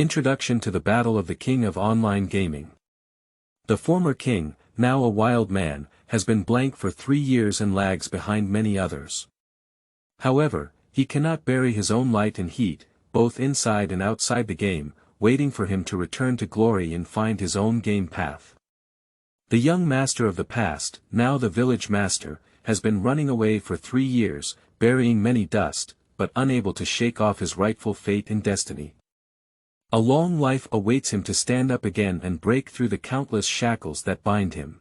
Introduction to the Battle of the King of Online Gaming. The former king, now a wild man, has been blank for 3 years and lags behind many others. However, he cannot bury his own light and heat, both inside and outside the game, waiting for him to return to glory and find his own game path. The young master of the past, now the village master, has been running away for 3 years, burying many dust, but unable to shake off his rightful fate and destiny. A long life awaits him to stand up again and break through the countless shackles that bind him.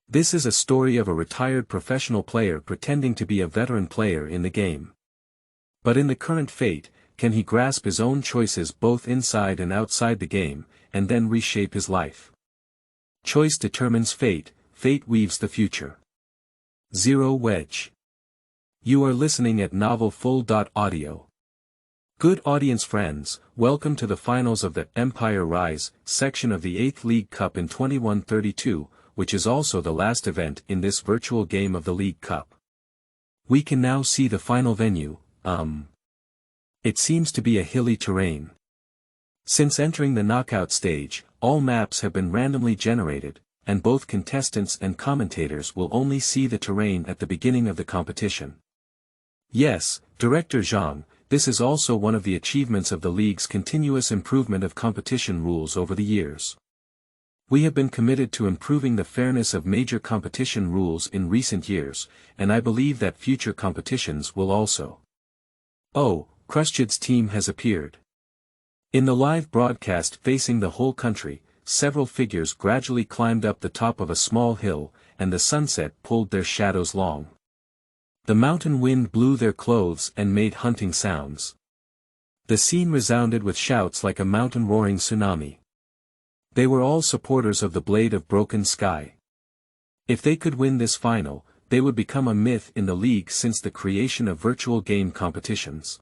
This is a story of a retired professional player pretending to be a veteran player in the game. But in the current fate, can he grasp his own choices both inside and outside the game, and then reshape his life? Choice determines fate, fate weaves the future. Zero Wedge. You are listening at novelfull.audio. Good audience friends, welcome to the finals of the Empire Rise section of the 8th League Cup in 21-32, which is also the last event in this virtual game of the League Cup. We can now see the final venue. It seems to be a hilly terrain. Since entering the knockout stage, all maps have been randomly generated, and both contestants and commentators will only see the terrain at the beginning of the competition. Yes, Director Zhang, this is also one of the achievements of the league's continuous improvement of competition rules over the years. We have been committed to improving the fairness of major competition rules in recent years, and I believe that future competitions will also. Oh, Crushchid's team has appeared. In the live broadcast facing the whole country, several figures gradually climbed up the top of a small hill, and the sunset pulled their shadows long. The mountain wind blew their clothes and made hunting sounds. The scene resounded with shouts like a mountain roaring tsunami. They were all supporters of the Blade of Broken Sky. If they could win this final, they would become a myth in the league since the creation of virtual game competitions.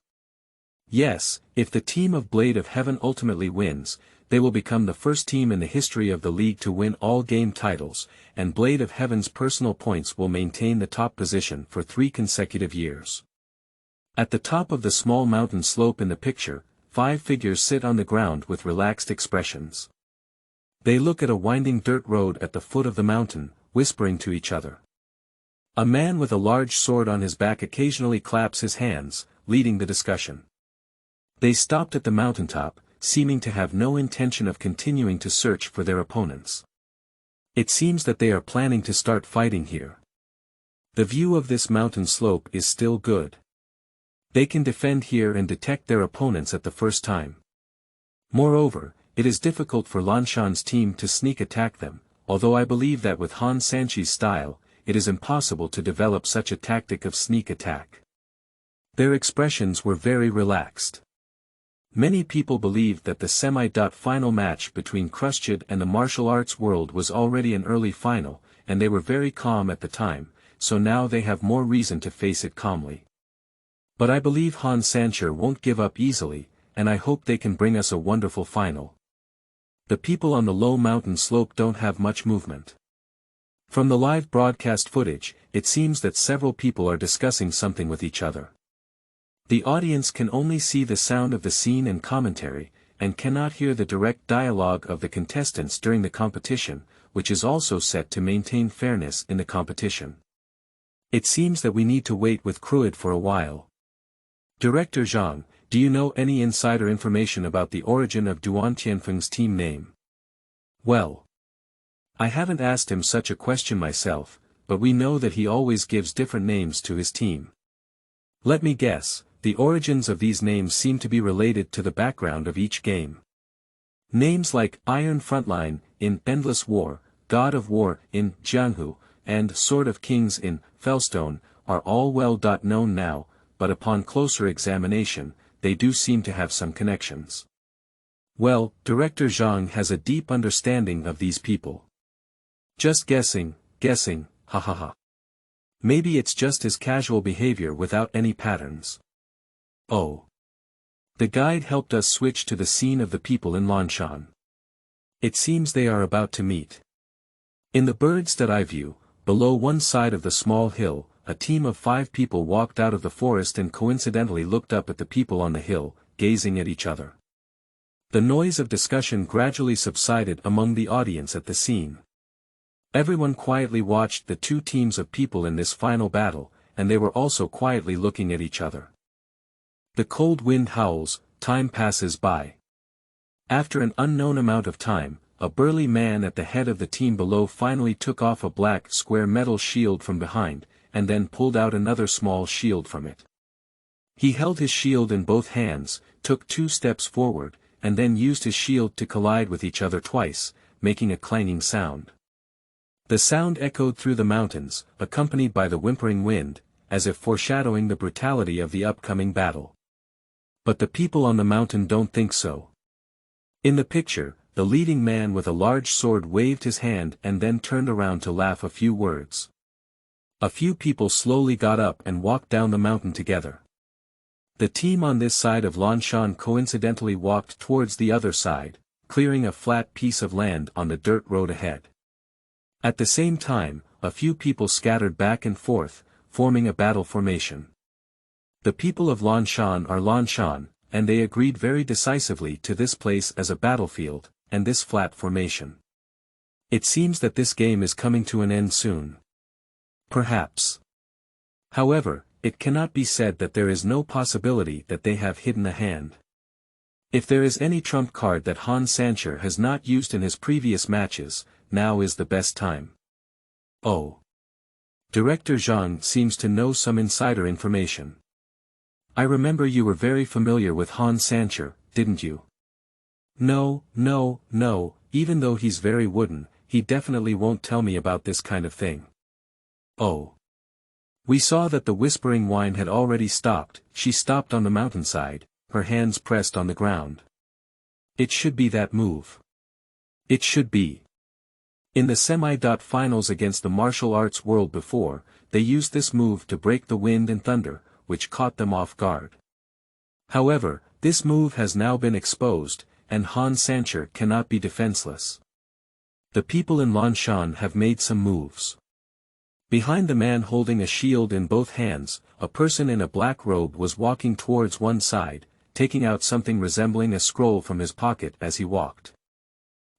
Yes, if the team of Blade of Heaven ultimately wins, they will become the first team in the history of the league to win all game titles, and Blade of Heaven's personal points will maintain the top position for 3 consecutive years. At the top of the small mountain slope in the picture, 5 figures sit on the ground with relaxed expressions. They look at a winding dirt road at the foot of the mountain, whispering to each other. A man with a large sword on his back occasionally claps his hands, leading the discussion. They stopped at the mountaintop, seeming to have no intention of continuing to search for their opponents. It seems that they are planning to start fighting here. The view of this mountain slope is still good. They can defend here and detect their opponents at the first time. Moreover, it is difficult for Lanshan's team to sneak attack them, although I believe that with Han Sanchi's style, it is impossible to develop such a tactic of sneak attack. Their expressions were very relaxed. Many people believed that the semi-final match between Crushchid and the martial arts world was already an early final, and they were very calm at the time, so now they have more reason to face it calmly. But I believe Han Sancher won't give up easily, and I hope they can bring us a wonderful final. The people on the low mountain slope don't have much movement. From the live broadcast footage, it seems that several people are discussing something with each other. The audience can only see the sound of the scene and commentary, and cannot hear the direct dialogue of the contestants during the competition, which is also set to maintain fairness in the competition. It seems that we need to wait with Cruid for a while. Director Zhang, do you know any insider information about the origin of Duan Tianfeng's team name? Well, I haven't asked him such a question myself, but we know that he always gives different names to his team. Let me guess. The origins of these names seem to be related to the background of each game. Names like Iron Frontline in Endless War, God of War in Jianghu, and Sword of Kings in Fellstone are all well known now, but upon closer examination, they do seem to have some connections. Well, Director Zhang has a deep understanding of these people. Just guessing, ha ha ha. Maybe it's just his casual behavior without any patterns. Oh. The guide helped us switch to the scene of the people in Lanshan. It seems they are about to meet. In the bird's eye view, below one side of the small hill, a team of 5 people walked out of the forest and coincidentally looked up at the people on the hill, gazing at each other. The noise of discussion gradually subsided among the audience at the scene. Everyone quietly watched the two teams of people in this final battle, and they were also quietly looking at each other. The cold wind howls, time passes by. After an unknown amount of time, a burly man at the head of the team below finally took off a black square metal shield from behind, and then pulled out another small shield from it. He held his shield in both hands, took 2 steps forward, and then used his shield to collide with each other twice, making a clanging sound. The sound echoed through the mountains, accompanied by the whimpering wind, as if foreshadowing the brutality of the upcoming battle. But the people on the mountain don't think so. In the picture, the leading man with a large sword waved his hand and then turned around to laugh a few words. A few people slowly got up and walked down the mountain together. The team on this side of Lanshan coincidentally walked towards the other side, clearing a flat piece of land on the dirt road ahead. At the same time, a few people scattered back and forth, forming a battle formation. The people of Lanshan are Lanshan, and they agreed very decisively to this place as a battlefield, and this flat formation. It seems that this game is coming to an end soon. Perhaps. However, it cannot be said that there is no possibility that they have hidden a hand. If there is any trump card that Han Sancher has not used in his previous matches, now is the best time. Oh. Director Zhang seems to know some insider information. I remember you were very familiar with Han Sancher, didn't you? No, even though he's very wooden, he definitely won't tell me about this kind of thing. Oh. We saw that the whispering whine had already stopped. She stopped on the mountainside, her hands pressed on the ground. It should be that move. It should be. In the semi-finals against the martial arts world before, they used this move to break the wind and thunder, which caught them off guard. However, this move has now been exposed, and Han Sancher cannot be defenseless. The people in Lanshan have made some moves. Behind the man holding a shield in both hands, a person in a black robe was walking towards one side, taking out something resembling a scroll from his pocket as he walked.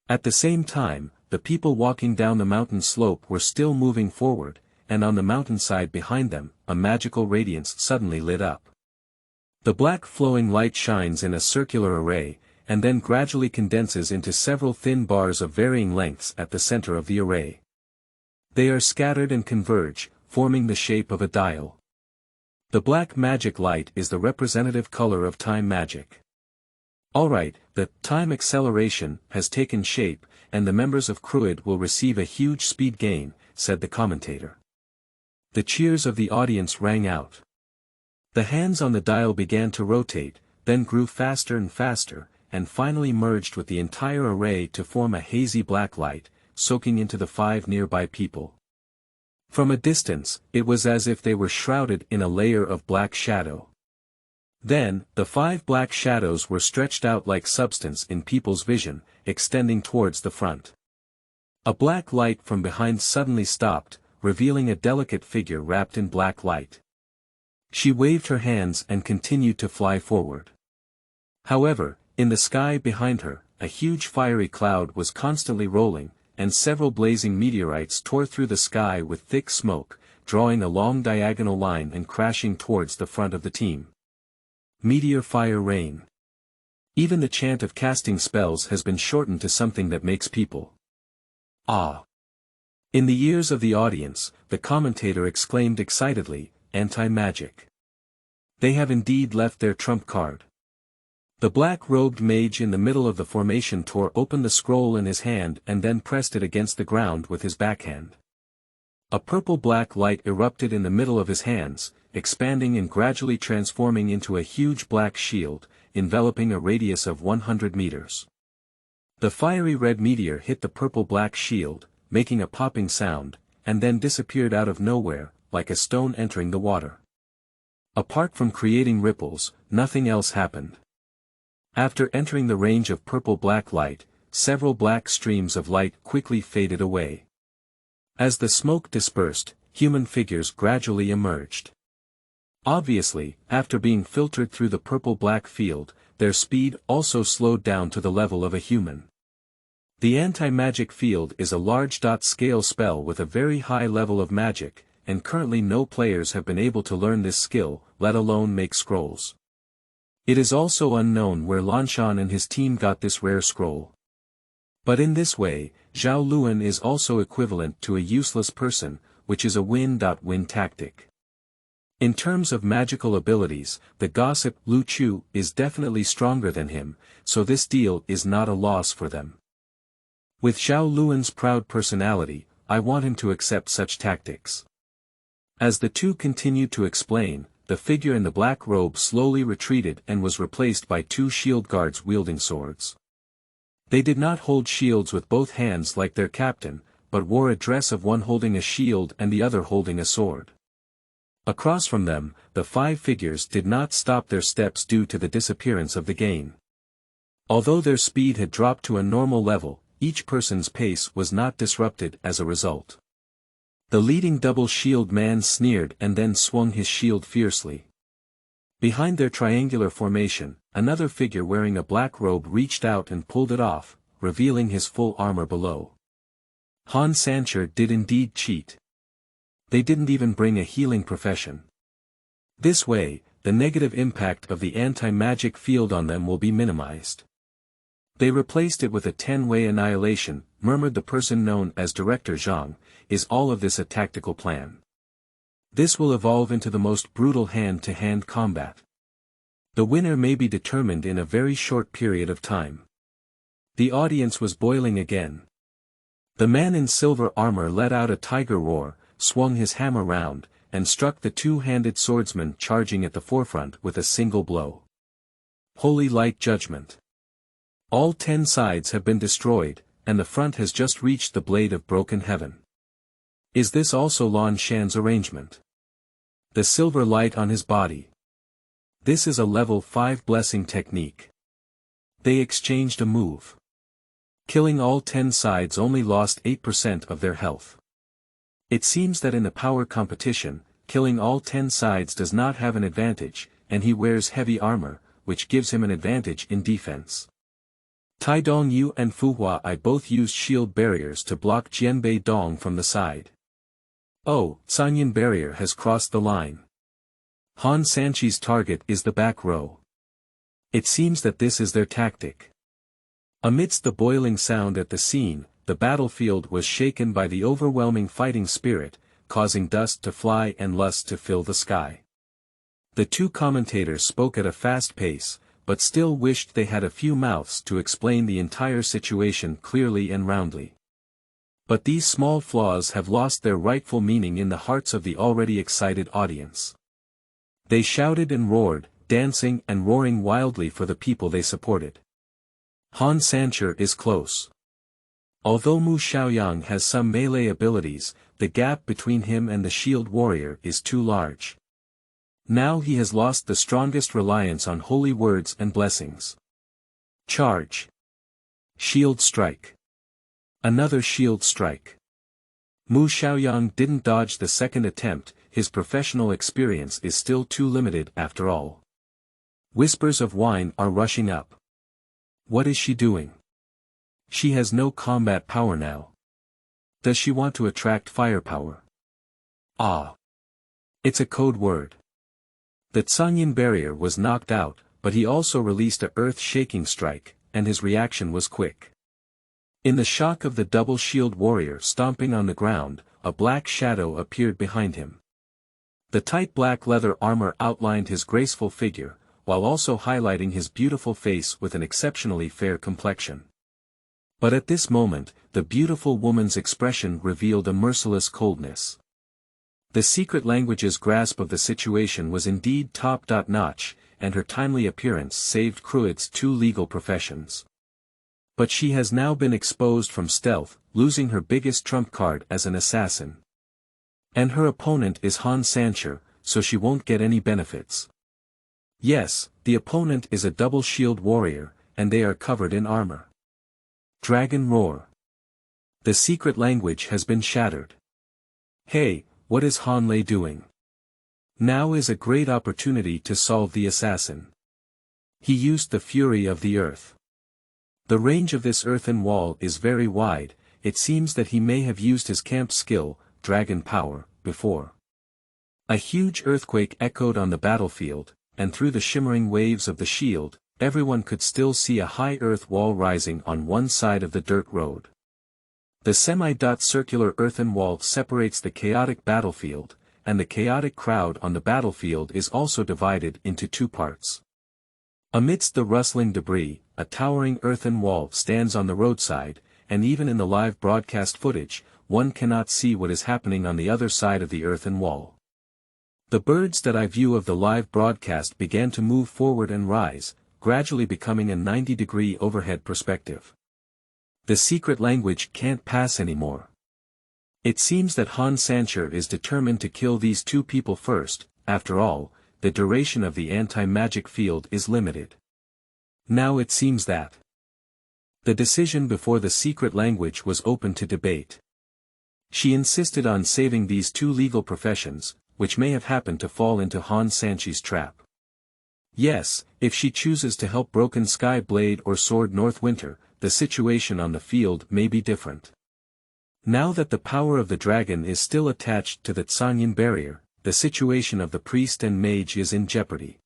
At the same time, the people walking down the mountain slope were still moving forward, and on the mountainside behind them, a magical radiance suddenly lit up. The black flowing light shines in a circular array, and then gradually condenses into several thin bars of varying lengths at the center of the array. They are scattered and converge, forming the shape of a dial. The black magic light is the representative color of time magic. Alright, the time acceleration has taken shape, and the members of Cruid will receive a huge speed gain, said the commentator. The cheers of the audience rang out. The hands on the dial began to rotate, then grew faster and faster, and finally merged with the entire array to form a hazy black light, soaking into the 5 nearby people. From a distance, it was as if they were shrouded in a layer of black shadow. Then, the 5 black shadows were stretched out like substance in people's vision, extending towards the front. A black light from behind suddenly stopped, revealing a delicate figure wrapped in black light. She waved her hands and continued to fly forward. However, in the sky behind her, a huge fiery cloud was constantly rolling, and several blazing meteorites tore through the sky with thick smoke, drawing a long diagonal line and crashing towards the front of the team. Meteor fire rain. Even the chant of casting spells has been shortened to something that makes people ah. In the ears of the audience, the commentator exclaimed excitedly, "Anti-magic. They have indeed left their trump card." The black-robed mage in the middle of the formation tore open the scroll in his hand and then pressed it against the ground with his backhand. A purple-black light erupted in the middle of his hands, expanding and gradually transforming into a huge black shield, enveloping a radius of 100 meters. The fiery red meteor hit the purple-black shield, making a popping sound, and then disappeared out of nowhere, like a stone entering the water. Apart from creating ripples, nothing else happened. After entering the range of purple-black light, several black streams of light quickly faded away. As the smoke dispersed, human figures gradually emerged. Obviously, after being filtered through the purple-black field, their speed also slowed down to the level of a human. The anti-magic field is a large scale spell with a very high level of magic, and currently no players have been able to learn this skill, let alone make scrolls. It is also unknown where Lanshan and his team got this rare scroll. But in this way, Zhao Luan is also equivalent to a useless person, which is a win-win tactic. In terms of magical abilities, the gossip Lu Chu is definitely stronger than him, so this deal is not a loss for them. With Zhao Luan's proud personality, I want him to accept such tactics. As the two continued to explain, the figure in the black robe slowly retreated and was replaced by two shield guards wielding swords. They did not hold shields with both hands like their captain, but wore a dress of one holding a shield and the other holding a sword. Across from them, the five figures did not stop their steps due to the disappearance of the gain. Although their speed had dropped to a normal level, each person's pace was not disrupted as a result. The leading double shield man sneered and then swung his shield fiercely. Behind their triangular formation, another figure wearing a black robe reached out and pulled it off, revealing his full armor below. Han Sancher did indeed cheat. They didn't even bring a healing profession. This way, the negative impact of the anti-magic field on them will be minimized. They replaced it with a 10-way annihilation, murmured the person known as Director Zhang. Is all of this a tactical plan? This will evolve into the most brutal hand-to-hand combat. The winner may be determined in a very short period of time. The audience was boiling again. The man in silver armor let out a tiger roar, swung his hammer round, and struck the two-handed swordsman charging at the forefront with a single blow. Holy light judgment. All 10 sides have been destroyed, and the front has just reached the blade of broken heaven. Is this also Lan Shan's arrangement? The silver light on his body. This is a level 5 blessing technique. They exchanged a move. Killing all 10 sides only lost 8% of their health. It seems that in a power competition, killing all 10 sides does not have an advantage, and he wears heavy armor, which gives him an advantage in defense. Tai Dong Yu and Fu Hua I both used shield barriers to block Jianbei Dong from the side. Oh, Sanyan barrier has crossed the line. Han Sanchi's target is the back row. It seems that this is their tactic. Amidst the boiling sound at the scene, the battlefield was shaken by the overwhelming fighting spirit, causing dust to fly and lust to fill the sky. The two commentators spoke at a fast pace, but still wished they had a few mouths to explain the entire situation clearly and roundly. But these small flaws have lost their rightful meaning in the hearts of the already excited audience. They shouted and roared, dancing and roaring wildly for the people they supported. Han Sancher is close. Although Mu Xiaoyang has some melee abilities, the gap between him and the shield warrior is too large. Now he has lost the strongest reliance on holy words and blessings. Charge. Shield strike. Another shield strike. Mu Xiaoyang didn't dodge the second attempt, his professional experience is still too limited after all. Whispers of wine are rushing up. What is she doing? She has no combat power now. Does she want to attract firepower? Ah. It's a code word. The Sanyan barrier was knocked out, but he also released a earth-shaking strike, and his reaction was quick. In the shock of the double shield warrior stomping on the ground, a black shadow appeared behind him. The tight black leather armor outlined his graceful figure, while also highlighting his beautiful face with an exceptionally fair complexion. But at this moment, the beautiful woman's expression revealed a merciless coldness. The secret language's grasp of the situation was indeed top-notch, and her timely appearance saved Cruid's 2 legal professions. But she has now been exposed from stealth, losing her biggest trump card as an assassin. And her opponent is Han Sancher, so she won't get any benefits. Yes, the opponent is a double shield warrior, and they are covered in armor. Dragon roar. The secret language has been shattered. Hey, what is Han Lei doing? Now is a great opportunity to solve the assassin. He used the fury of the earth. The range of this earthen wall is very wide. It seems that he may have used his camp skill, dragon power, before. A huge earthquake echoed on the battlefield, and through the shimmering waves of the shield, everyone could still see a high earth wall rising on one side of the dirt road. The semi-circular earthen wall separates the chaotic battlefield, and the chaotic crowd on the battlefield is also divided into two parts. Amidst the rustling debris, a towering earthen wall stands on the roadside, and even in the live broadcast footage, one cannot see what is happening on the other side of the earthen wall. The birds that I view of the live broadcast began to move forward and rise, gradually becoming a 90-degree overhead perspective. The secret language can't pass anymore. It seems that Han Sancher is determined to kill these two people first. After all, the duration of the anti-magic field is limited. Now it seems that the decision before the secret language was open to debate. She insisted on saving these two legal professions, which may have happened to fall into Han Sanchi's trap. Yes, if she chooses to help Broken Sky Blade or Sword Northwinter, the situation on the field may be different. Now that the power of the dragon is still attached to the Tsanyin barrier, the situation of the priest and mage is in jeopardy.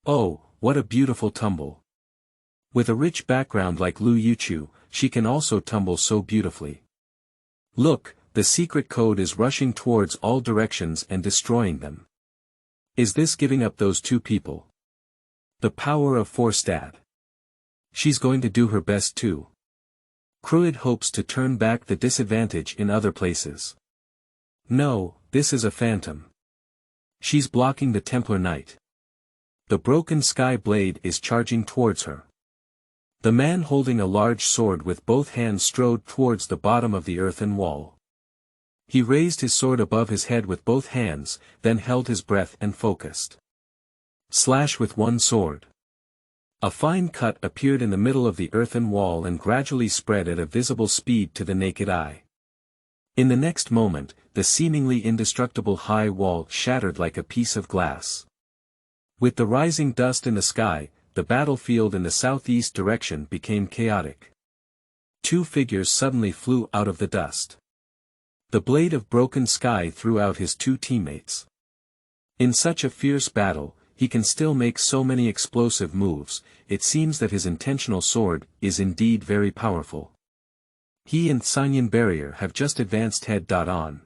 Oh, what a beautiful tumble. With a rich background like Lu Yuchu, she can also tumble so beautifully. Look, the secret code is rushing towards all directions and destroying them. Is this giving up those two people? The power of Forstad. She's going to do her best too. Cruid hopes to turn back the disadvantage in other places. No, this is a phantom. She's blocking the Templar Knight. The Broken Sky Blade is charging towards her. The man holding a large sword with both hands strode towards the bottom of the earthen wall. He raised his sword above his head with both hands, then held his breath and focused. Slash with one sword. A fine cut appeared in the middle of the earthen wall and gradually spread at a visible speed to the naked eye. In the next moment, the seemingly indestructible high wall shattered like a piece of glass. With the rising dust in the sky, the battlefield in the southeast direction became chaotic. Two figures suddenly flew out of the dust. The Blade of Broken Sky threw out his two teammates. In such a fierce battle, he can still make so many explosive moves. It seems that his intentional sword is indeed very powerful. He and Tsanyin barrier have just advanced head-on.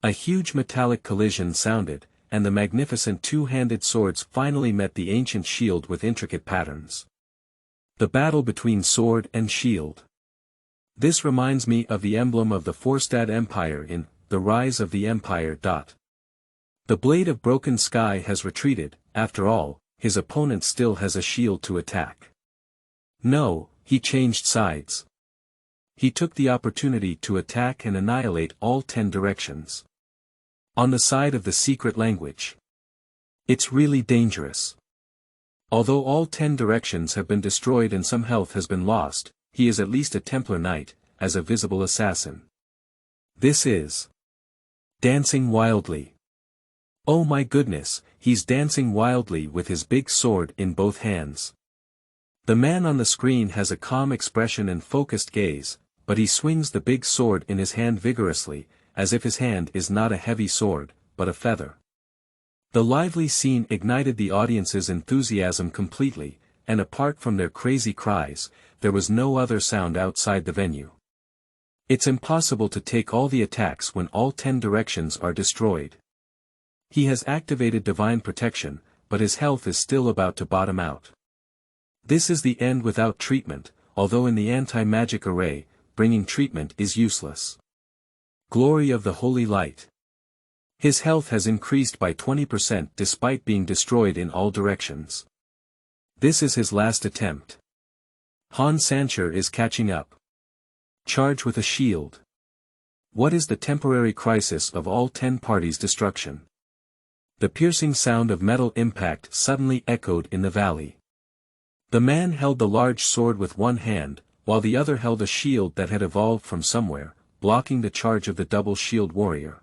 A huge metallic collision sounded, and the magnificent two-handed swords finally met the ancient shield with intricate patterns. The battle between sword and shield. This reminds me of the emblem of the Forstad Empire in The Rise of the Empire. The Blade of Broken Sky has retreated. After all, his opponent still has a shield to attack. No, he changed sides. He took the opportunity to attack and annihilate all 10 directions. On the side of the secret language. It's really dangerous. Although all 10 directions have been destroyed and some health has been lost, he is at least a Templar Knight, as a visible assassin. This is dancing wildly. Oh my goodness, he's dancing wildly with his big sword in both hands. The man on the screen has a calm expression and focused gaze, but he swings the big sword in his hand vigorously, as if his hand is not a heavy sword, but a feather. The lively scene ignited the audience's enthusiasm completely, and apart from their crazy cries, there was no other sound outside the venue. It's impossible to take all the attacks when all 10 directions are destroyed. He has activated divine protection, but his health is still about to bottom out. This is the end without treatment, although in the anti-magic array, bringing treatment is useless. Glory of the Holy Light. His health has increased by 20% despite being destroyed in all directions. This is his last attempt. Han Sancher is catching up. Charge with a shield. What is the temporary crisis of all 10 parties' destruction? The piercing sound of metal impact suddenly echoed in the valley. The man held the large sword with one hand, while the other held a shield that had evolved from somewhere, blocking the charge of the double shield warrior.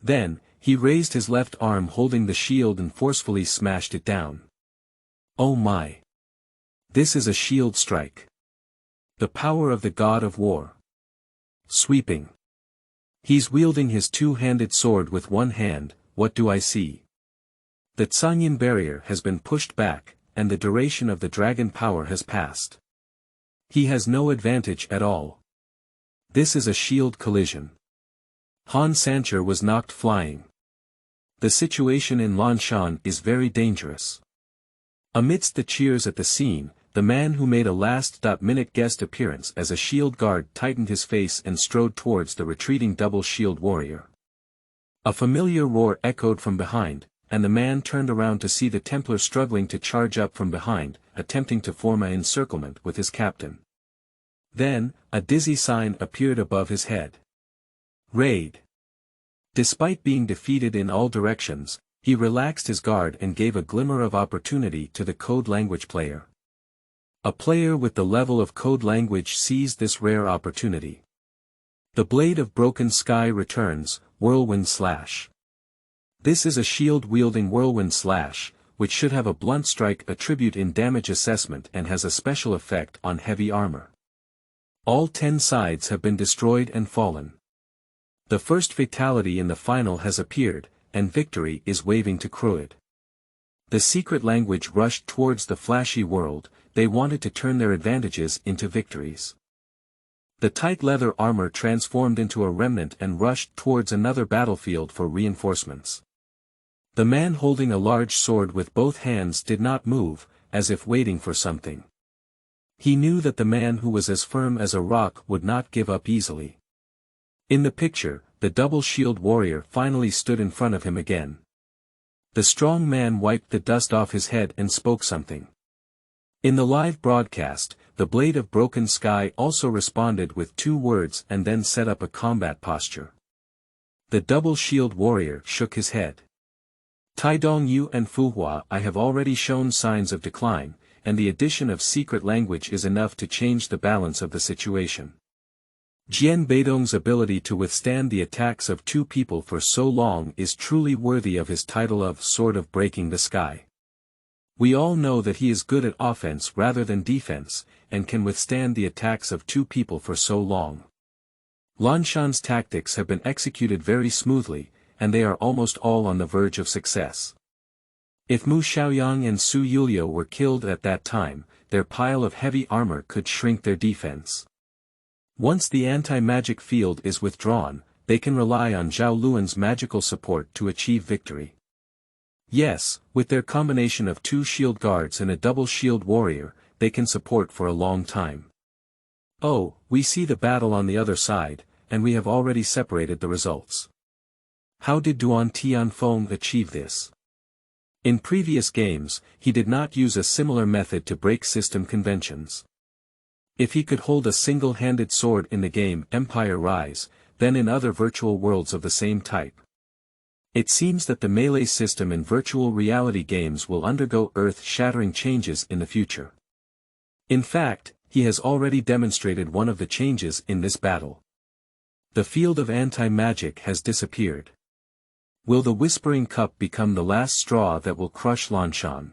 Then, he raised his left arm holding the shield and forcefully smashed it down. Oh my! This is a shield strike. The power of the god of war. Sweeping. He's wielding his two-handed sword with one hand. What do I see? The Tsanyin barrier has been pushed back, and the duration of the dragon power has passed. He has no advantage at all. This is a shield collision. Han Sancher was knocked flying. The situation in Lanshan is very dangerous. Amidst the cheers at the scene, the man who made a last-minute guest appearance as a shield guard tightened his face and strode towards the retreating double shield warrior. A familiar roar echoed from behind, and the man turned around to see the Templar struggling to charge up from behind, attempting to form an encirclement with his captain. Then, a dizzy sign appeared above his head. Raid. Despite being defeated in all directions, he relaxed his guard and gave a glimmer of opportunity to the code language player. A player with the level of code language seized this rare opportunity. The blade of broken sky returns, whirlwind slash. This is a shield-wielding whirlwind slash, which should have a blunt strike attribute in damage assessment and has a special effect on heavy armor. All 10 sides have been destroyed and fallen. The first fatality in the final has appeared, and victory is waving to Cruid. The secret language rushed towards the flashy world. They wanted to turn their advantages into victories. The tight leather armor transformed into a remnant and rushed towards another battlefield for reinforcements. The man holding a large sword with both hands did not move, as if waiting for something. He knew that the man who was as firm as a rock would not give up easily. In the picture, the double shield warrior finally stood in front of him again. The strong man wiped the dust off his head and spoke something. In the live broadcast, the blade of broken sky also responded with 2 words and then set up a combat posture. The double shield warrior shook his head. Taidong Yu and Fuhua, I have already shown signs of decline, and the addition of secret language is enough to change the balance of the situation. Jian Beidong's ability to withstand the attacks of 2 people for so long is truly worthy of his title of Sword of Breaking the Sky. We all know that he is good at offense rather than defense, and can withstand the attacks of 2 people for so long. Lanshan's tactics have been executed very smoothly, and they are almost all on the verge of success. If Mu Xiaoyang and Su Yulio were killed at that time, their pile of heavy armor could shrink their defense. Once the anti-magic field is withdrawn, they can rely on Zhao Luan's magical support to achieve victory. Yes, with their combination of 2 shield guards and a double shield warrior, they can support for a long time. Oh, we see the battle on the other side, and we have already separated the results. How did Duan Tianfeng achieve this? In previous games, he did not use a similar method to break system conventions. If he could hold a single-handed sword in the game Empire Rise, then in other virtual worlds of the same type. It seems that the melee system in virtual reality games will undergo earth-shattering changes in the future. In fact, he has already demonstrated one of the changes in this battle. The field of anti-magic has disappeared. Will the Whispering Cup become the last straw that will crush Lanshan?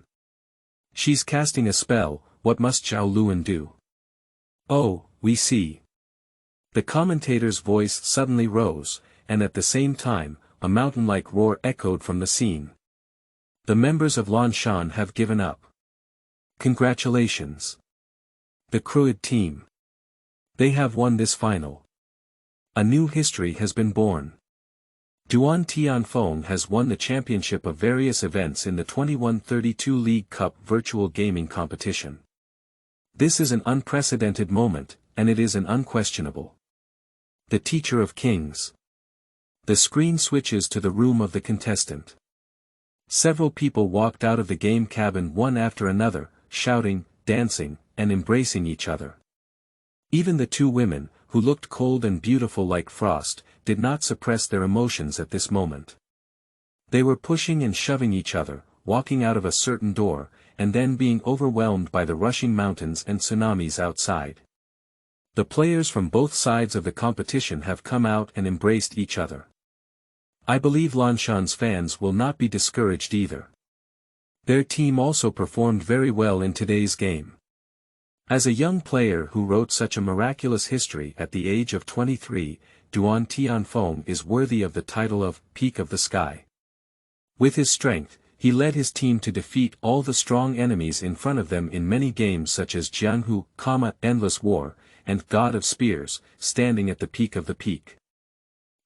She's casting a spell, what must Zhao Luan do? Oh, we see. The commentator's voice suddenly rose, and at the same time, a mountain-like roar echoed from the scene. The members of Lanshan have given up. Congratulations. The Cruid team. They have won this final. A new history has been born. Duan Tianfeng has won the championship of various events in the 2132 League Cup virtual gaming competition. This is an unprecedented moment, and it is an unquestionable. The Teacher of Kings. The screen switches to the room of the contestant. Several people walked out of the game cabin one after another, shouting, dancing, and embracing each other. Even the 2 women, who looked cold and beautiful like frost, did not suppress their emotions at this moment. They were pushing and shoving each other, walking out of a certain door, and then being overwhelmed by the rushing mountains and tsunamis outside. The players from both sides of the competition have come out and embraced each other. I believe Lanshan's fans will not be discouraged either. Their team also performed very well in today's game. As a young player who wrote such a miraculous history at the age of 23, Duan Tianfeng is worthy of the title of Peak of the Sky. With his strength, he led his team to defeat all the strong enemies in front of them in many games such as Jianghu, Endless War, and God of Spears, standing at the peak of the peak.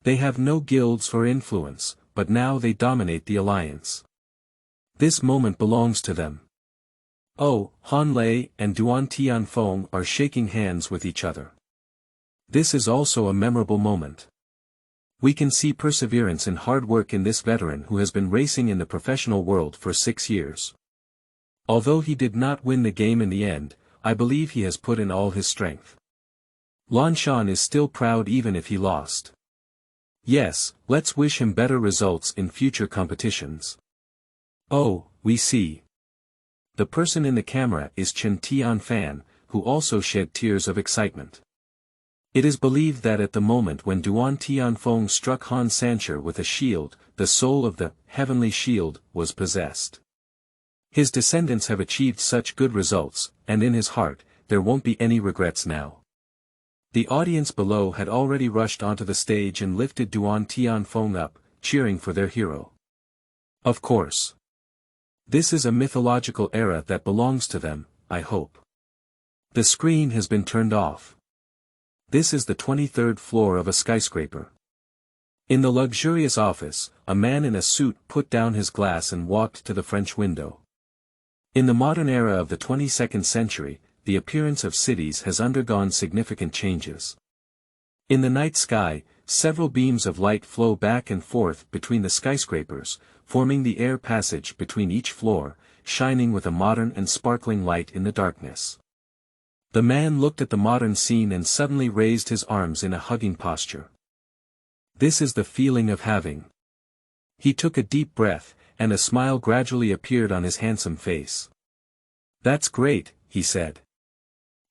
They have no guilds or influence, but now they dominate the alliance. This moment belongs to them. Oh, Han Lei and Duan Tianfeng are shaking hands with each other. This is also a memorable moment. We can see perseverance and hard work in this veteran who has been racing in the professional world for 6 years. Although he did not win the game in the end, I believe he has put in all his strength. Lan Shan is still proud even if he lost. Yes, let's wish him better results in future competitions. Oh, we see. The person in the camera is Chen Tianfan, who also shed tears of excitement. It is believed that at the moment when Duan Tianfeng struck Han Sancher with a shield, the soul of the heavenly shield was possessed. His descendants have achieved such good results, and in his heart, there won't be any regrets now. The audience below had already rushed onto the stage and lifted Duan Tianfeng up, cheering for their hero. Of course. This is a mythological era that belongs to them, I hope. The screen has been turned off. This is the 23rd floor of a skyscraper. In the luxurious office, a man in a suit put down his glass and walked to the French window. In the modern era of the 22nd century, the appearance of cities has undergone significant changes. In the night sky, several beams of light flow back and forth between the skyscrapers, forming the air passage between each floor, shining with a modern and sparkling light in the darkness. The man looked at the modern scene and suddenly raised his arms in a hugging posture. This is the feeling of having. He took a deep breath, and a smile gradually appeared on his handsome face. That's great, he said.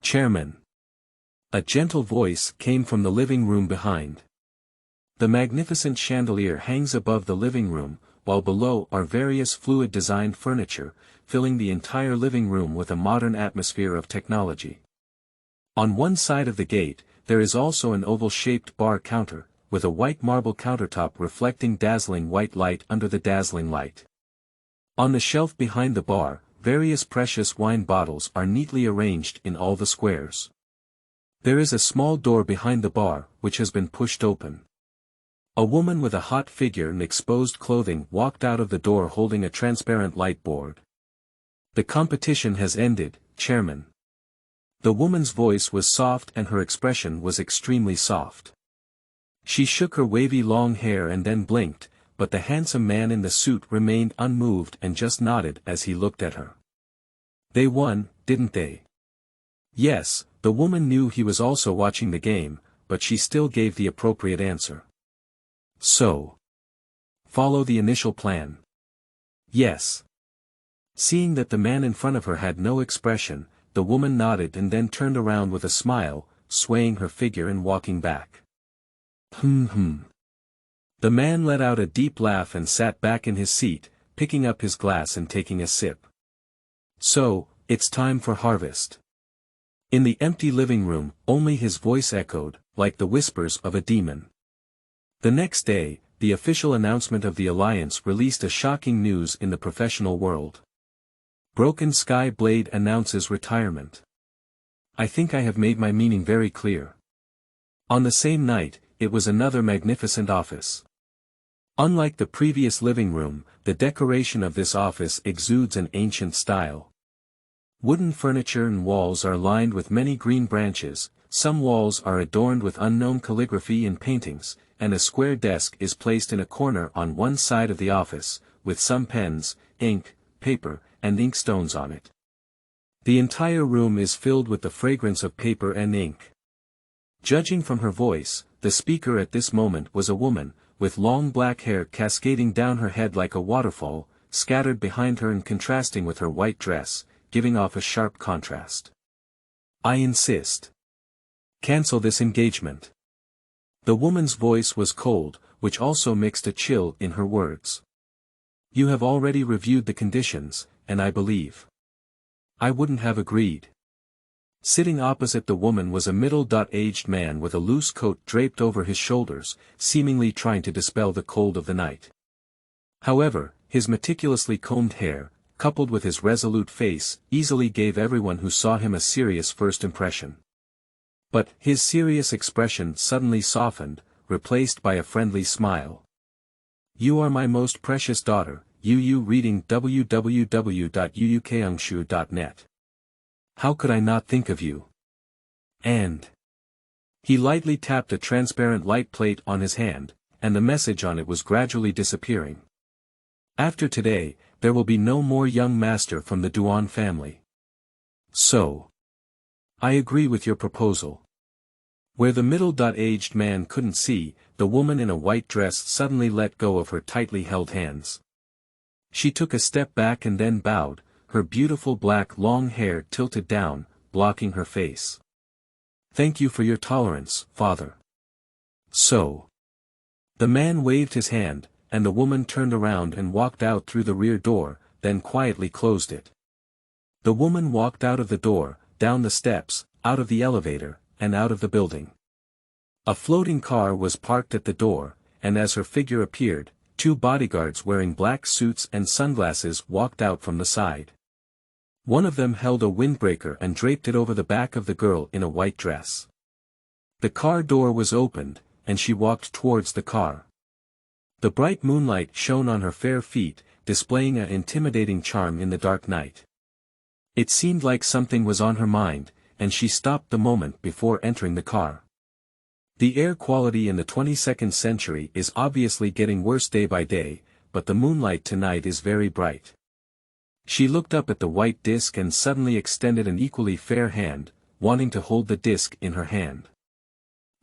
Chairman. A gentle voice came from the living room behind. The magnificent chandelier hangs above the living room, while below are various fluid-designed furniture, filling the entire living room with a modern atmosphere of technology. On one side of the gate, there is also an oval-shaped bar counter, with a white marble countertop reflecting dazzling white light under the dazzling light. On the shelf behind the bar, various precious wine bottles are neatly arranged in all the squares. There is a small door behind the bar, which has been pushed open. A woman with a hot figure and exposed clothing walked out of the door holding a transparent light board. The competition has ended, Chairman. The woman's voice was soft and her expression was extremely soft. She shook her wavy long hair and then blinked, but the handsome man in the suit remained unmoved and just nodded as he looked at her. They won, didn't they? Yes, the woman knew he was also watching the game, but she still gave the appropriate answer. So. Follow the initial plan. Yes. Seeing that the man in front of her had no expression, the woman nodded and then turned around with a smile, swaying her figure and walking back. The man let out a deep laugh and sat back in his seat, picking up his glass and taking a sip. So, it's time for harvest. In the empty living room, only his voice echoed, like the whispers of a demon. The next day, the official announcement of the alliance released a shocking news in the professional world. Broken Sky Blade announces retirement. I think I have made my meaning very clear. On the same night, it was another magnificent office. Unlike the previous living room, the decoration of this office exudes an ancient style. Wooden furniture and walls are lined with many green branches, some walls are adorned with unknown calligraphy and paintings, and a square desk is placed in a corner on one side of the office, with some pens, ink, paper, and inkstones on it. The entire room is filled with the fragrance of paper and ink. Judging from her voice, the speaker at this moment was a woman, with long black hair cascading down her head like a waterfall, scattered behind her and contrasting with her white dress, giving off a sharp contrast. I insist. Cancel this engagement. The woman's voice was cold, which also mixed a chill in her words. You have already reviewed the conditions, and I believe I wouldn't have agreed. Sitting opposite the woman was a middle-aged man with a loose coat draped over his shoulders, seemingly trying to dispel the cold of the night. However, his meticulously combed hair, coupled with his resolute face, easily gave everyone who saw him a serious first impression. But his serious expression suddenly softened, replaced by a friendly smile. "You are my most precious daughter, Yu reading www.uukangshu.net. How could I not think of you? And..." He lightly tapped a transparent light plate on his hand, and the message on it was gradually disappearing. "After today, there will be no more young master from the Duan family. So, I agree with your proposal." Where the middle-aged man couldn't see, the woman in a white dress suddenly let go of her tightly held hands. She took a step back and then bowed, her beautiful black long hair tilted down, blocking her face. "Thank you for your tolerance, father." "So." The man waved his hand, and the woman turned around and walked out through the rear door, then quietly closed it. The woman walked out of the door, down the steps, out of the elevator, and out of the building. A floating car was parked at the door, and as her figure appeared, two bodyguards wearing black suits and sunglasses walked out from the side. One of them held a windbreaker and draped it over the back of the girl in a white dress. The car door was opened, and she walked towards the car. The bright moonlight shone on her fair feet, displaying an intimidating charm in the dark night. It seemed like something was on her mind, and she stopped the moment before entering the car. The air quality in the 22nd century is obviously getting worse day by day, but the moonlight tonight is very bright. She looked up at the white disc and suddenly extended an equally fair hand, wanting to hold the disc in her hand.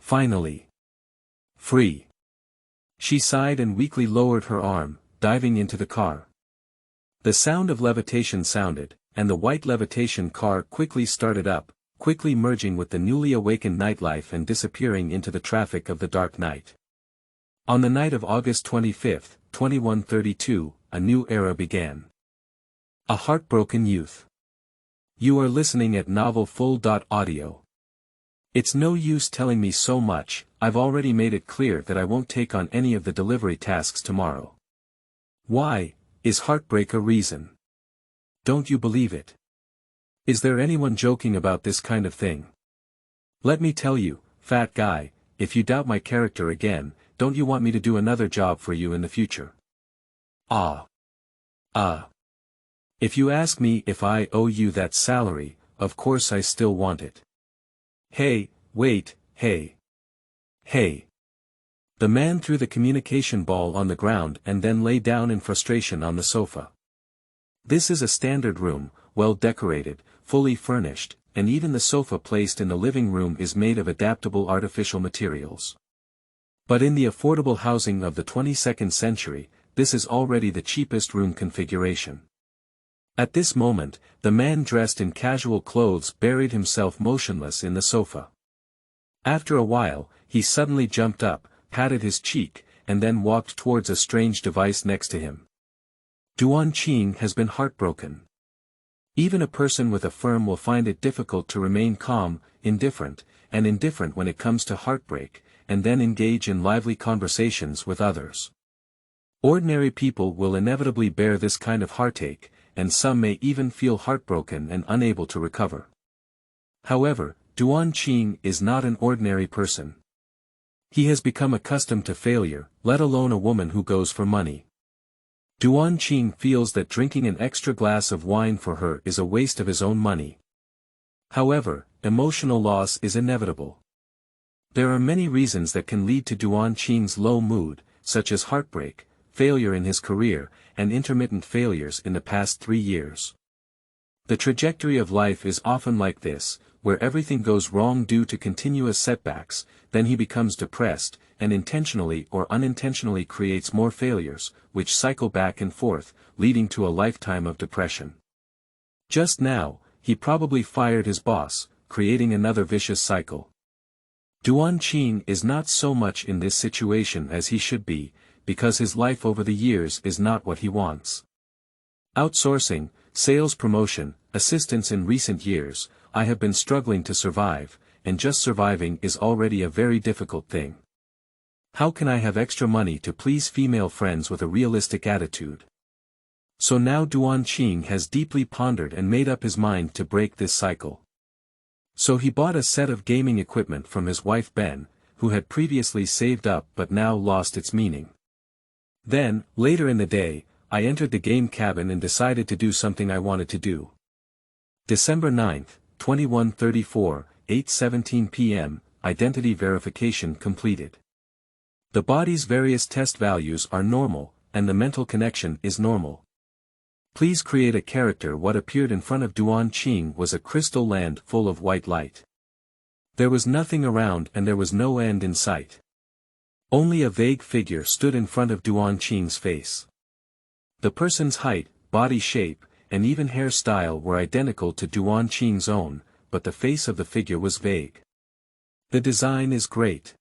Finally. Free. She sighed and weakly lowered her arm, diving into the car. The sound of levitation sounded, and the white levitation car quickly started up, quickly merging with the newly awakened nightlife and disappearing into the traffic of the dark night. On the night of August 25, 2132, a new era began. A heartbroken youth. You are listening at novelfull.audio. It's no use telling me so much, I've already made it clear that I won't take on any of the delivery tasks tomorrow. Why, is heartbreak a reason? Don't you believe it? Is there anyone joking about this kind of thing? Let me tell you, fat guy, if you doubt my character again, don't you want me to do another job for you in the future? If you ask me if I owe you that salary, of course I still want it. Hey, wait, hey. Hey. The man threw the communication ball on the ground and then lay down in frustration on the sofa. This is a standard room, well decorated, fully furnished, and even the sofa placed in the living room is made of adaptable artificial materials. But in the affordable housing of the 22nd century, this is already the cheapest room configuration. At this moment, the man dressed in casual clothes buried himself motionless in the sofa. After a while, he suddenly jumped up, patted his cheek, and then walked towards a strange device next to him. Duan Qing has been heartbroken. Even a person with a firm will find it difficult to remain calm, indifferent when it comes to heartbreak, and then engage in lively conversations with others. Ordinary people will inevitably bear this kind of heartache, and some may even feel heartbroken and unable to recover. However, Duan Qing is not an ordinary person. He has become accustomed to failure, let alone a woman who goes for money. Duan Qing feels that drinking an extra glass of wine for her is a waste of his own money. However, emotional loss is inevitable. There are many reasons that can lead to Duan Qing's low mood, such as heartbreak, failure in his career, and intermittent failures in the past 3 years. The trajectory of life is often like this, where everything goes wrong due to continuous setbacks, then he becomes depressed, and intentionally or unintentionally creates more failures, which cycle back and forth, leading to a lifetime of depression. Just now, he probably fired his boss, creating another vicious cycle. Duan Qing is not so much in this situation as he should be, because his life over the years is not what he wants. Outsourcing, sales promotion, assistance in recent years, I have been struggling to survive, and just surviving is already a very difficult thing. How can I have extra money to please female friends with a realistic attitude? So now Duan Qing has deeply pondered and made up his mind to break this cycle. So he bought a set of gaming equipment from his wife Ben, who had previously saved up but now lost its meaning. Then, later in the day, I entered the game cabin and decided to do something I wanted to do. December 9, 21:34, 8:17 p.m., identity verification completed. The body's various test values are normal, and the mental connection is normal. Please create a character. What appeared in front of Duan Qing was a crystal land full of white light. There was nothing around and there was no end in sight. Only a vague figure stood in front of Duan Qing's face. The person's height, body shape, and even hairstyle were identical to Duan Qing's own, but the face of the figure was vague. The design is great.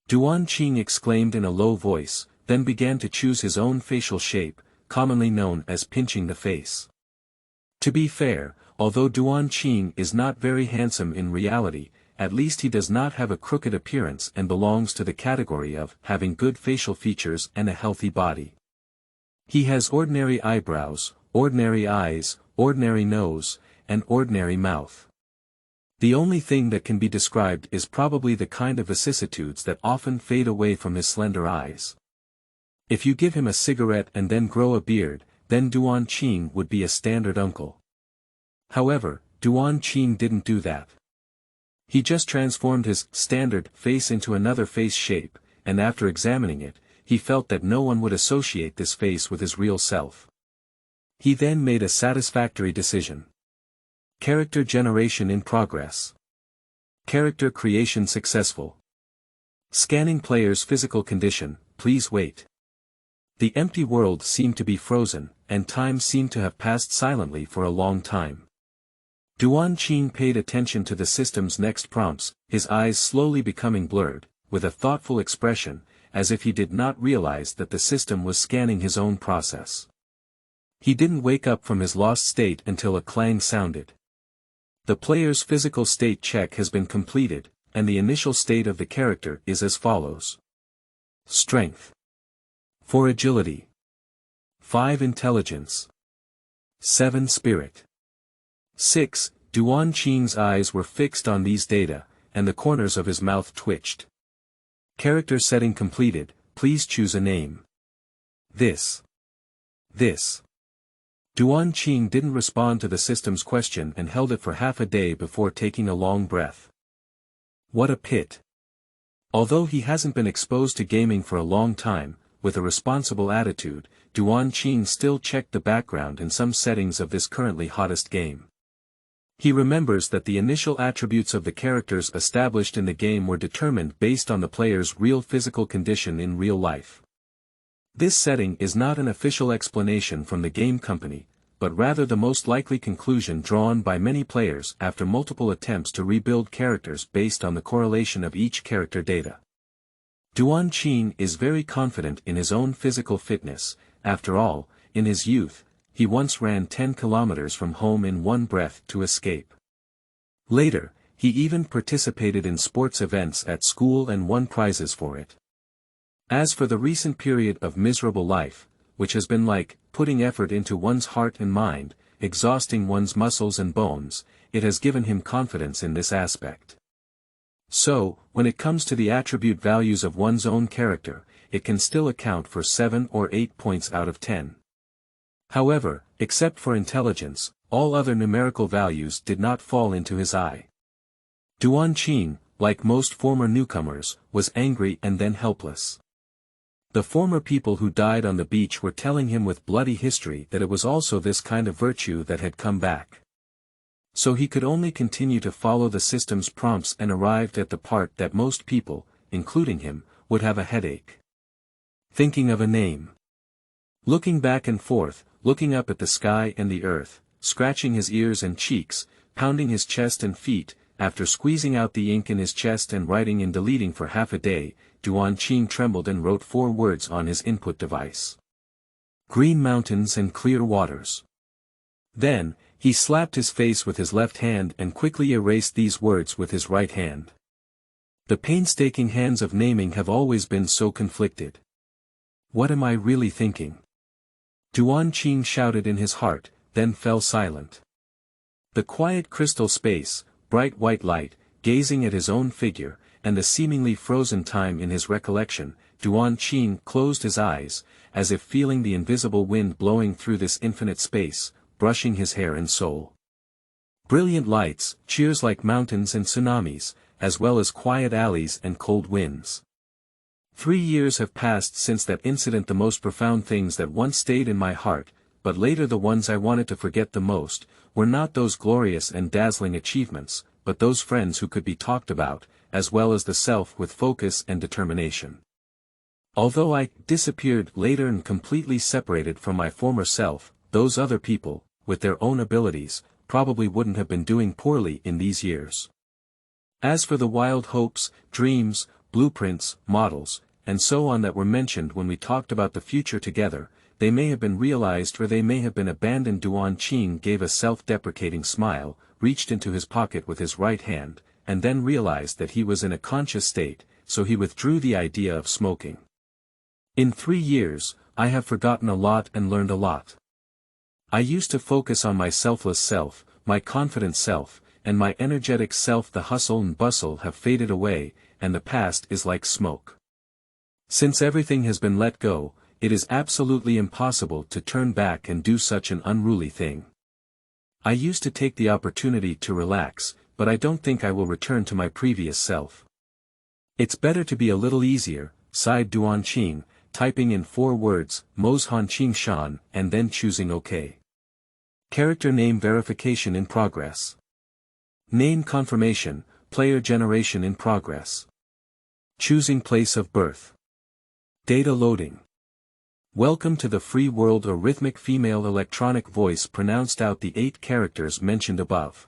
Duan Qing exclaimed in a low voice, then began to choose his own facial shape, commonly known as pinching the face. To be fair, although Duan Qing is not very handsome in reality, at least he does not have a crooked appearance and belongs to the category of having good facial features and a healthy body. He has ordinary eyebrows, ordinary eyes, ordinary nose, and ordinary mouth. The only thing that can be described is probably the kind of vicissitudes that often fade away from his slender eyes. If you give him a cigarette and then grow a beard, then Duan Qing would be a standard uncle. However, Duan Qing didn't do that. He just transformed his standard face into another face shape, and after examining it, he felt that no one would associate this face with his real self. He then made a satisfactory decision. Character generation in progress. Character creation successful. Scanning player's physical condition, please wait. The empty world seemed to be frozen, and time seemed to have passed silently for a long time. Duan Qing paid attention to the system's next prompts, his eyes slowly becoming blurred, with a thoughtful expression, as if he did not realize that the system was scanning his own process. He didn't wake up from his lost state until a clang sounded. The player's physical state check has been completed, and the initial state of the character is as follows. Strength. 4 agility. 5 intelligence. 7 spirit. 6. Duan Qing's eyes were fixed on these data, and the corners of his mouth twitched. Character setting completed, please choose a name. This. Duan Qing didn't respond to the system's question and held it for half a day before taking a long breath. What a pit. Although he hasn't been exposed to gaming for a long time, with a responsible attitude, Duan Qing still checked the background and some settings of this currently hottest game. He remembers that the initial attributes of the characters established in the game were determined based on the player's real physical condition in real life. This setting is not an official explanation from the game company, but rather the most likely conclusion drawn by many players after multiple attempts to rebuild characters based on the correlation of each character data. Duan Qing is very confident in his own physical fitness. After all, in his youth, he once ran 10 kilometers from home in one breath to escape. Later, he even participated in sports events at school and won prizes for it. As for the recent period of miserable life, which has been like putting effort into one's heart and mind, exhausting one's muscles and bones, it has given him confidence in this aspect. So, when it comes to the attribute values of one's own character, it can still account for 7 or 8 points out of 10. However, except for intelligence, all other numerical values did not fall into his eye. Duan Qing, like most former newcomers, was angry and then helpless. The former people who died on the beach were telling him with bloody history that it was also this kind of virtue that had come back. So he could only continue to follow the system's prompts and arrived at the part that most people, including him, would have a headache. Thinking of a name. Looking back and forth, looking up at the sky and the earth, scratching his ears and cheeks, pounding his chest and feet, after squeezing out the ink in his chest and writing and deleting for half a day, Duan Qing trembled and wrote 4 words on his input device. Green mountains and clear waters. Then, he slapped his face with his left hand and quickly erased these words with his right hand. The painstaking hands of naming have always been so conflicted. What am I really thinking? Duan Qing shouted in his heart, then fell silent. The quiet crystal space, bright white light, gazing at his own figure, and the seemingly frozen time in his recollection, Duan Qing closed his eyes, as if feeling the invisible wind blowing through this infinite space, brushing his hair and soul. Brilliant lights, cheers like mountains and tsunamis, as well as quiet alleys and cold winds. 3 years have passed since that incident, the most profound things that once stayed in my heart, but later the ones I wanted to forget the most, were not those glorious and dazzling achievements, but those friends who could be talked about, as well as the self with focus and determination. Although I disappeared later and completely separated from my former self, those other people, with their own abilities, probably wouldn't have been doing poorly in these years. As for the wild hopes, dreams, blueprints, models, and so on that were mentioned when we talked about the future together, they may have been realized or they may have been abandoned. Duan Qing gave a self-deprecating smile, reached into his pocket with his right hand, and then realized that he was in a conscious state, so he withdrew the idea of smoking. In 3 years, I have forgotten a lot and learned a lot. I used to focus on my selfless self, my confident self, and my energetic self. The hustle and bustle have faded away, and the past is like smoke. Since everything has been let go, it is absolutely impossible to turn back and do such an unruly thing. I used to take the opportunity to relax, but I don't think I will return to my previous self. It's better to be a little easier, sighed Duan Qing, typing in 4 words, Mozhan Qing Shan, and then choosing OK. Character name verification in progress. Name confirmation, player generation in progress. Choosing place of birth. Data loading. Welcome to the free world. A rhythmic female electronic voice pronounced out the 8 characters mentioned above.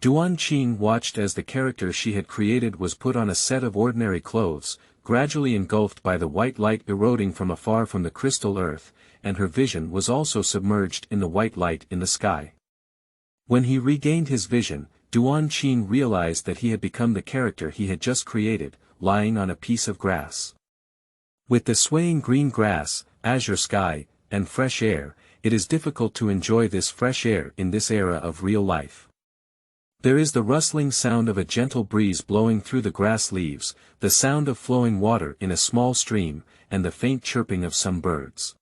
Duan Qing watched as the character she had created was put on a set of ordinary clothes, gradually engulfed by the white light eroding from afar from the crystal earth, and her vision was also submerged in the white light in the sky. When he regained his vision, Duan Qing realized that he had become the character he had just created, lying on a piece of grass. With the swaying green grass, azure sky, and fresh air, it is difficult to enjoy this fresh air in this era of real life. There is the rustling sound of a gentle breeze blowing through the grass leaves, the sound of flowing water in a small stream, and the faint chirping of some birds.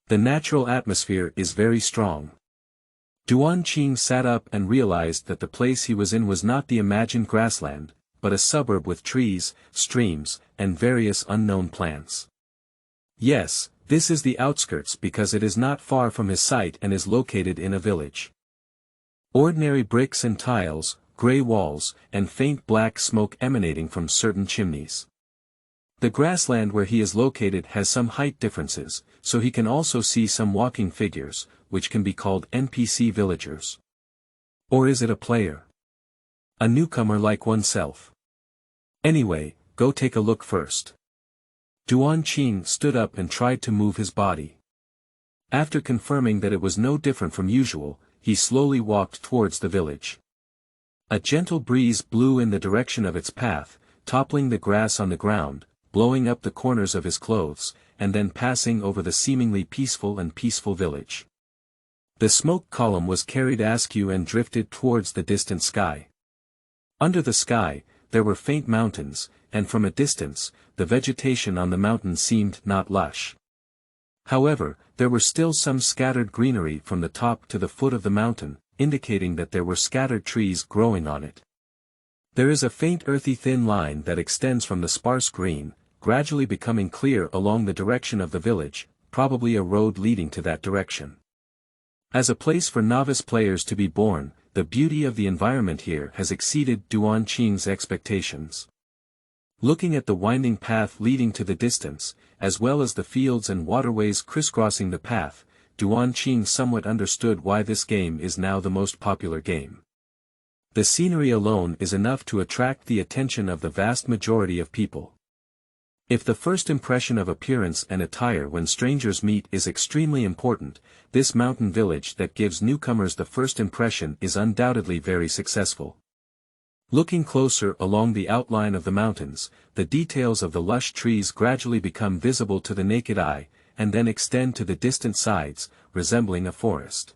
The natural atmosphere is very strong. Duan Qing sat up and realized that the place he was in was not the imagined grassland, but a suburb with trees, streams, and various unknown plants. Yes, this is the outskirts because it is not far from his site and is located in a village. Ordinary bricks and tiles, gray walls, and faint black smoke emanating from certain chimneys. The grassland where he is located has some height differences, so he can also see some walking figures, which can be called NPC villagers. Or is it a player? A newcomer like oneself? Anyway, go take a look first. Duan Qing stood up and tried to move his body. After confirming that it was no different from usual, he slowly walked towards the village. A gentle breeze blew in the direction of its path, toppling the grass on the ground, blowing up the corners of his clothes, and then passing over the seemingly peaceful village. The smoke column was carried askew and drifted towards the distant sky. Under the sky, there were faint mountains, and from a distance, the vegetation on the mountain seemed not lush. However, there were still some scattered greenery from the top to the foot of the mountain, indicating that there were scattered trees growing on it. There is a faint earthy thin line that extends from the sparse green, gradually becoming clear along the direction of the village, probably a road leading to that direction. As a place for novice players to be born, the beauty of the environment here has exceeded Duan Qing's expectations. Looking at the winding path leading to the distance, as well as the fields and waterways crisscrossing the path, Duan Qing somewhat understood why this game is now the most popular game. The scenery alone is enough to attract the attention of the vast majority of people. If the first impression of appearance and attire when strangers meet is extremely important, this mountain village that gives newcomers the first impression is undoubtedly very successful. Looking closer along the outline of the mountains, the details of the lush trees gradually become visible to the naked eye, and then extend to the distant sides, resembling a forest.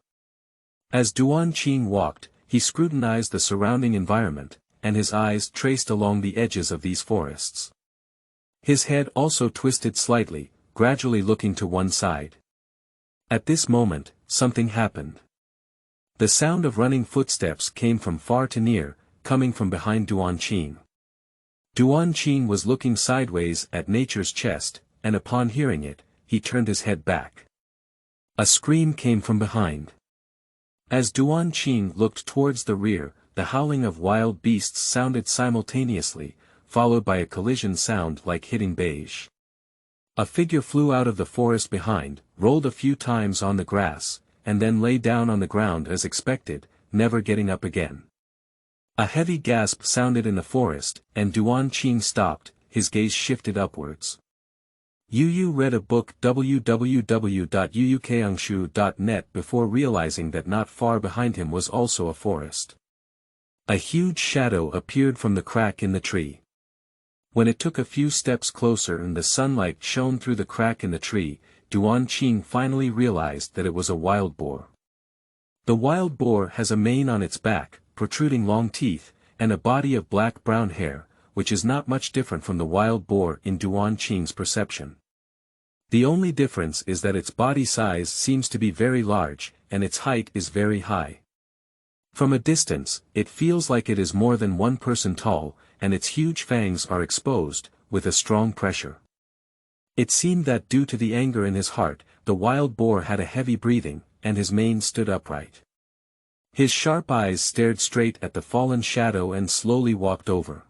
As Duan Qing walked, he scrutinized the surrounding environment, and his eyes traced along the edges of these forests. His head also twisted slightly, gradually looking to one side. At this moment, something happened. The sound of running footsteps came from far to near, coming from behind Duan Qing. Duan Qing was looking sideways at nature's chest, and upon hearing it, he turned his head back. A scream came from behind. As Duan Qing looked towards the rear, the howling of wild beasts sounded simultaneously, followed by a collision sound like hitting beige. A figure flew out of the forest behind, rolled a few times on the grass, and then lay down on the ground as expected, never getting up again. A heavy gasp sounded in the forest, and Duan Qing stopped, his gaze shifted upwards. Yu read a book www.yuukangshu.net before realizing that not far behind him was also a forest. A huge shadow appeared from the crack in the tree. When it took a few steps closer and the sunlight shone through the crack in the tree, Duan Qing finally realized that it was a wild boar. The wild boar has a mane on its back, protruding long teeth, and a body of black-brown hair, which is not much different from the wild boar in Duan Qing's perception. The only difference is that its body size seems to be very large, and its height is very high. From a distance, it feels like it is more than one person tall, and its huge fangs are exposed, with a strong pressure. It seemed that due to the anger in his heart, the wild boar had a heavy breathing, and his mane stood upright. His sharp eyes stared straight at the fallen shadow and slowly walked over.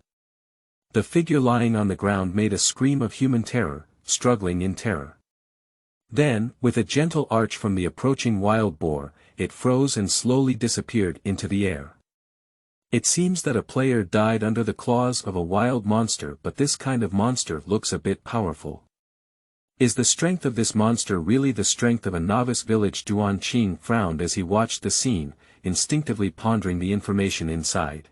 The figure lying on the ground made a scream of human terror, struggling in terror. Then, with a gentle arch from the approaching wild boar, it froze and slowly disappeared into the air. It seems that a player died under the claws of a wild monster, but this kind of monster looks a bit powerful. Is the strength of this monster really the strength of a novice village? Duan Qing frowned as he watched the scene, instinctively pondering the information inside.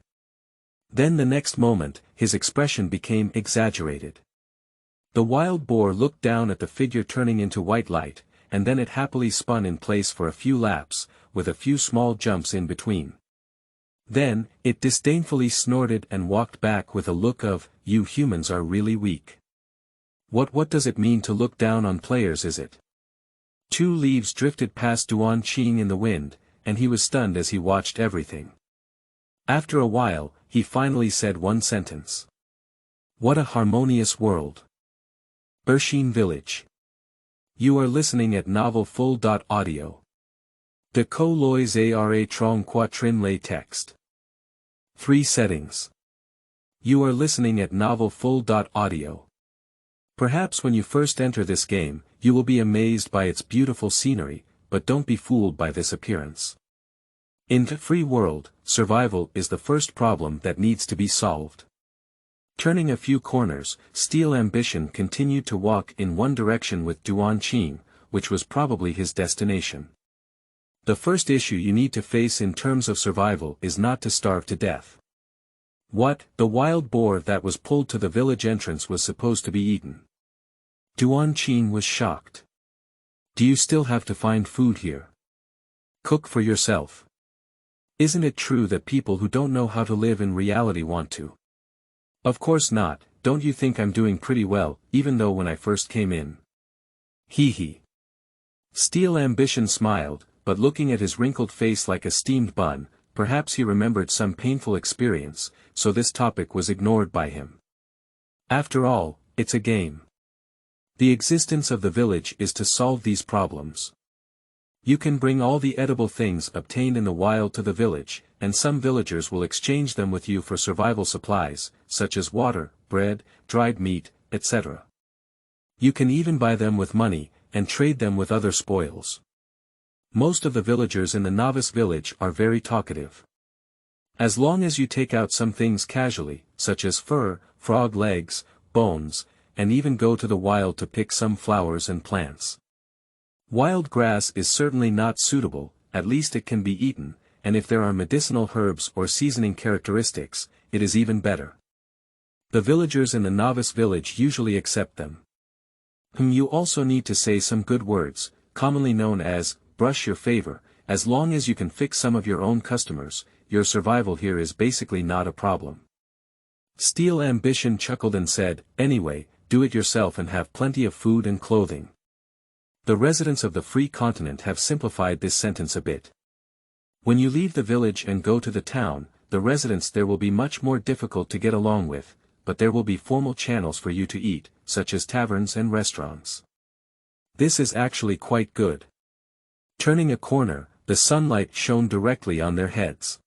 Then the next moment, his expression became exaggerated. The wild boar looked down at the figure turning into white light, and then it happily spun in place for a few laps, with a few small jumps in between. Then, it disdainfully snorted and walked back with a look of, "You humans are really weak. What does it mean to look down on players, is it?" 2 leaves drifted past Duan Qing in the wind, and he was stunned as he watched everything. After a while, he finally said one sentence. "What a harmonious world. Erxin Village." You are listening at novelfull.audio. De co lois ara trong quatrin lay text. 3 settings. You are listening at novelfull.audio. Perhaps when you first enter this game, you will be amazed by its beautiful scenery, but don't be fooled by this appearance. In the free world, survival is the first problem that needs to be solved. Turning a few corners, Steel Ambition continued to walk in one direction with Duan Qing, which was probably his destination. The first issue you need to face in terms of survival is not to starve to death. What? The wild boar that was pulled to the village entrance was supposed to be eaten. Duan Qing was shocked. Do you still have to find food here? Cook for yourself. Isn't it true that people who don't know how to live in reality want to? Of course not. Don't you think I'm doing pretty well, even though when I first came in? Hee hee. Steel Ambition smiled, but looking at his wrinkled face like a steamed bun, perhaps he remembered some painful experience, so this topic was ignored by him. After all, it's a game. The existence of the village is to solve these problems. You can bring all the edible things obtained in the wild to the village, and some villagers will exchange them with you for survival supplies, such as water, bread, dried meat, etc. You can even buy them with money, and trade them with other spoils. Most of the villagers in the novice village are very talkative. As long as you take out some things casually, such as fur, frog legs, bones, and even go to the wild to pick some flowers and plants. Wild grass is certainly not suitable, at least it can be eaten, and if there are medicinal herbs or seasoning characteristics, it is even better. The villagers in the novice village usually accept them. You also need to say some good words, commonly known as, brush your favor, as long as you can fix some of your own customers, your survival here is basically not a problem. Steel Ambition chuckled and said, anyway, do it yourself and have plenty of food and clothing. The residents of the free continent have simplified this sentence a bit. When you leave the village and go to the town, the residents there will be much more difficult to get along with, but there will be formal channels for you to eat, such as taverns and restaurants. This is actually quite good. Turning a corner, the sunlight shone directly on their heads.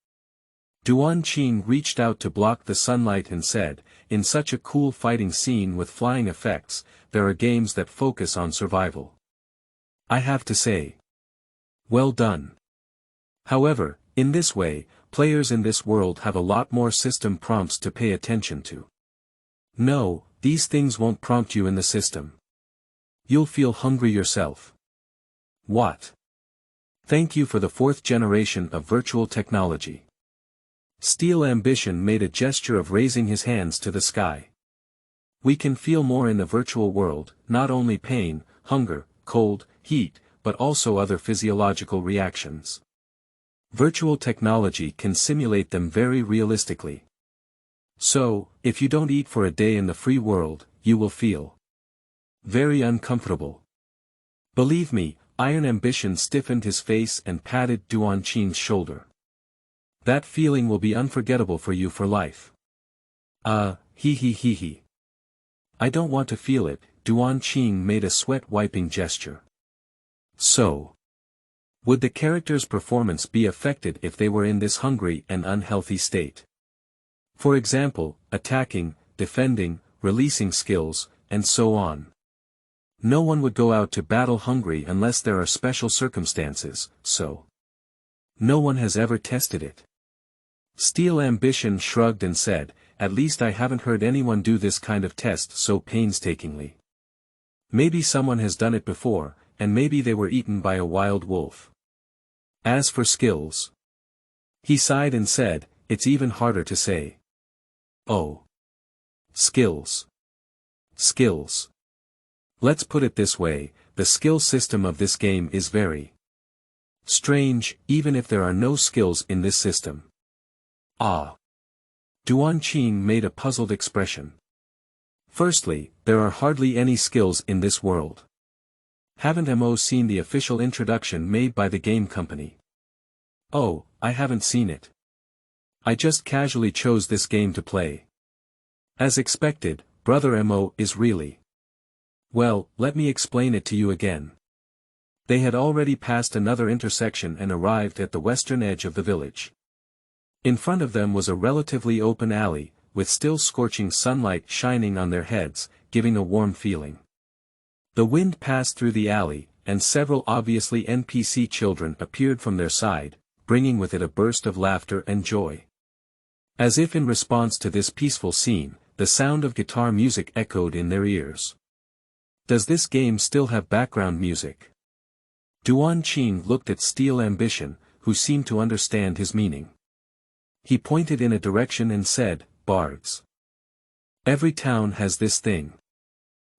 Duan Qing reached out to block the sunlight and said, in such a cool fighting scene with flying effects, there are games that focus on survival. I have to say. Well done. However, in this way, players in this world have a lot more system prompts to pay attention to. No, these things won't prompt you in the system. You'll feel hungry yourself. What? Thank you for the 4th generation of virtual technology. Steel Ambition made a gesture of raising his hands to the sky. We can feel more in the virtual world, not only pain, hunger, cold, heat, but also other physiological reactions. Virtual technology can simulate them very realistically. So, if you don't eat for a day in the free world, you will feel very uncomfortable. Believe me, Iron Ambition stiffened his face and patted Duan Qing's shoulder. That feeling will be unforgettable for you for life. He. I don't want to feel it, Duan Qing made a sweat-wiping gesture. So, would the character's performance be affected if they were in this hungry and unhealthy state? For example, attacking, defending, releasing skills, and so on. No one would go out to battle hungry unless there are special circumstances, so no one has ever tested it. Steel Ambition shrugged and said, at least I haven't heard anyone do this kind of test so painstakingly. Maybe someone has done it before, and maybe they were eaten by a wild wolf. As for skills, he sighed and said, it's even harder to say. Oh. Skills. Skills. Let's put it this way, the skill system of this game is very strange, even if there are no skills in this system. Ah. Duan Qing made a puzzled expression. Firstly, there are hardly any skills in this world. Haven't Mo seen the official introduction made by the game company? Oh, I haven't seen it. I just casually chose this game to play. As expected, Brother Mo is really. Well, let me explain it to you again. They had already passed another intersection and arrived at the western edge of the village. In front of them was a relatively open alley, with still scorching sunlight shining on their heads, giving a warm feeling. The wind passed through the alley, and several obviously NPC children appeared from their side, bringing with it a burst of laughter and joy. As if in response to this peaceful scene, the sound of guitar music echoed in their ears. Does this game still have background music? Duan Qing looked at Steel Ambition, who seemed to understand his meaning. He pointed in a direction and said, bards. Every town has this thing.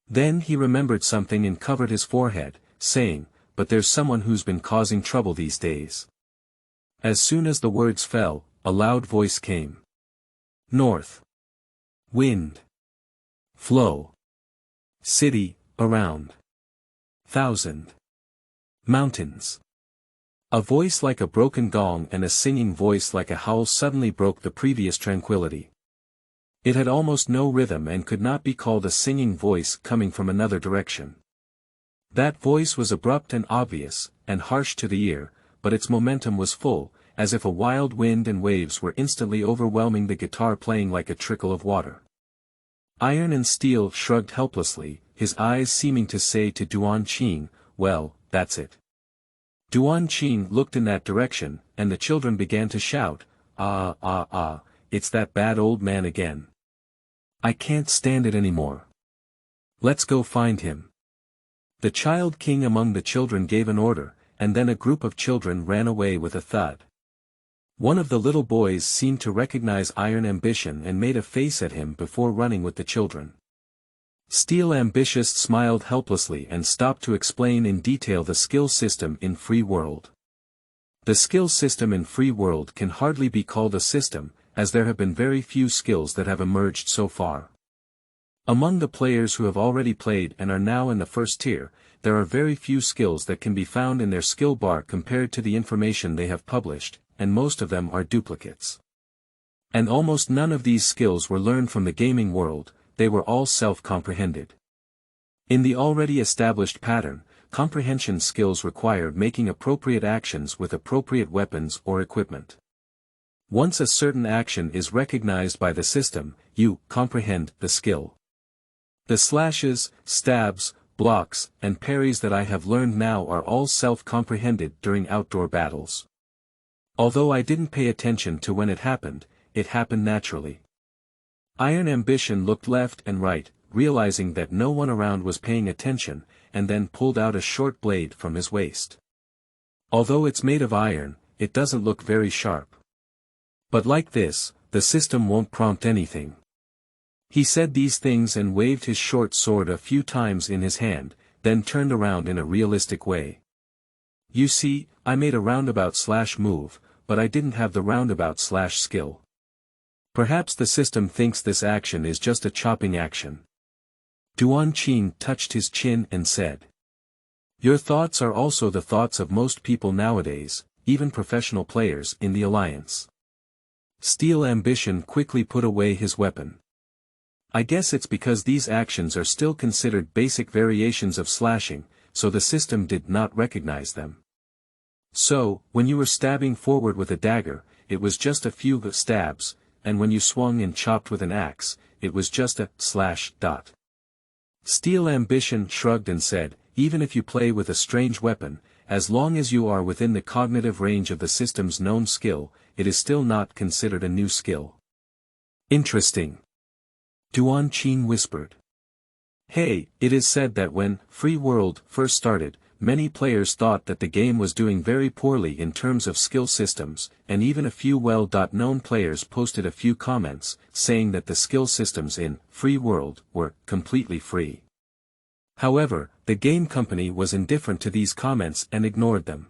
Then he remembered something and covered his forehead, saying, but there's someone who's been causing trouble these days. As soon as the words fell, a loud voice came. North. Wind. Flow. City, around. 1,000. Mountains. A voice like a broken gong and a singing voice like a howl suddenly broke the previous tranquility. It had almost no rhythm and could not be called a singing voice coming from another direction. That voice was abrupt and obvious, and harsh to the ear, but its momentum was full, as if a wild wind and waves were instantly overwhelming the guitar playing like a trickle of water. Iron and Steel shrugged helplessly, his eyes seeming to say to Duan Qing, well, that's it. Duan Qing looked in that direction, and the children began to shout, it's that bad old man again. I can't stand it anymore. Let's go find him. The child king among the children gave an order, and then a group of children ran away with a thud. One of the little boys seemed to recognize Iron Ambition and made a face at him before running with the children. Steel Ambitious smiled helplessly and stopped to explain in detail the skill system in Free World. The skill system in Free World can hardly be called a system, as there have been very few skills that have emerged so far. Among the players who have already played and are now in the first tier, there are very few skills that can be found in their skill bar compared to the information they have published, and most of them are duplicates. And almost none of these skills were learned from the gaming world, they were all self-comprehended. In the already established pattern, comprehension skills require making appropriate actions with appropriate weapons or equipment. Once a certain action is recognized by the system, you comprehend the skill. The slashes, stabs, blocks, and parries that I have learned now are all self-comprehended during outdoor battles. Although I didn't pay attention to when it happened naturally. Iron Ambition looked left and right, realizing that no one around was paying attention, and then pulled out a short blade from his waist. Although it's made of iron, it doesn't look very sharp. But like this, the system won't prompt anything. He said these things and waved his short sword a few times in his hand, then turned around in a realistic way. You see, I made a roundabout slash move, but I didn't have the roundabout slash skill. Perhaps the system thinks this action is just a chopping action. Duan Qin touched his chin and said. Your thoughts are also the thoughts of most people nowadays, even professional players in the Alliance. Steel Ambition quickly put away his weapon. I guess it's because these actions are still considered basic variations of slashing, so the system did not recognize them. So, when you were stabbing forward with a dagger, it was just a few stabs, and when you swung and chopped with an axe, it was just a slash dot. Steel Ambition shrugged and said, even if you play with a strange weapon, as long as you are within the cognitive range of the system's known skill, it is still not considered a new skill. Interesting. Duan Qin whispered. Hey, it is said that when Free World first started, many players thought that the game was doing very poorly in terms of skill systems, and even a few well-known players posted a few comments, saying that the skill systems in Free World were completely free. However, the game company was indifferent to these comments and ignored them.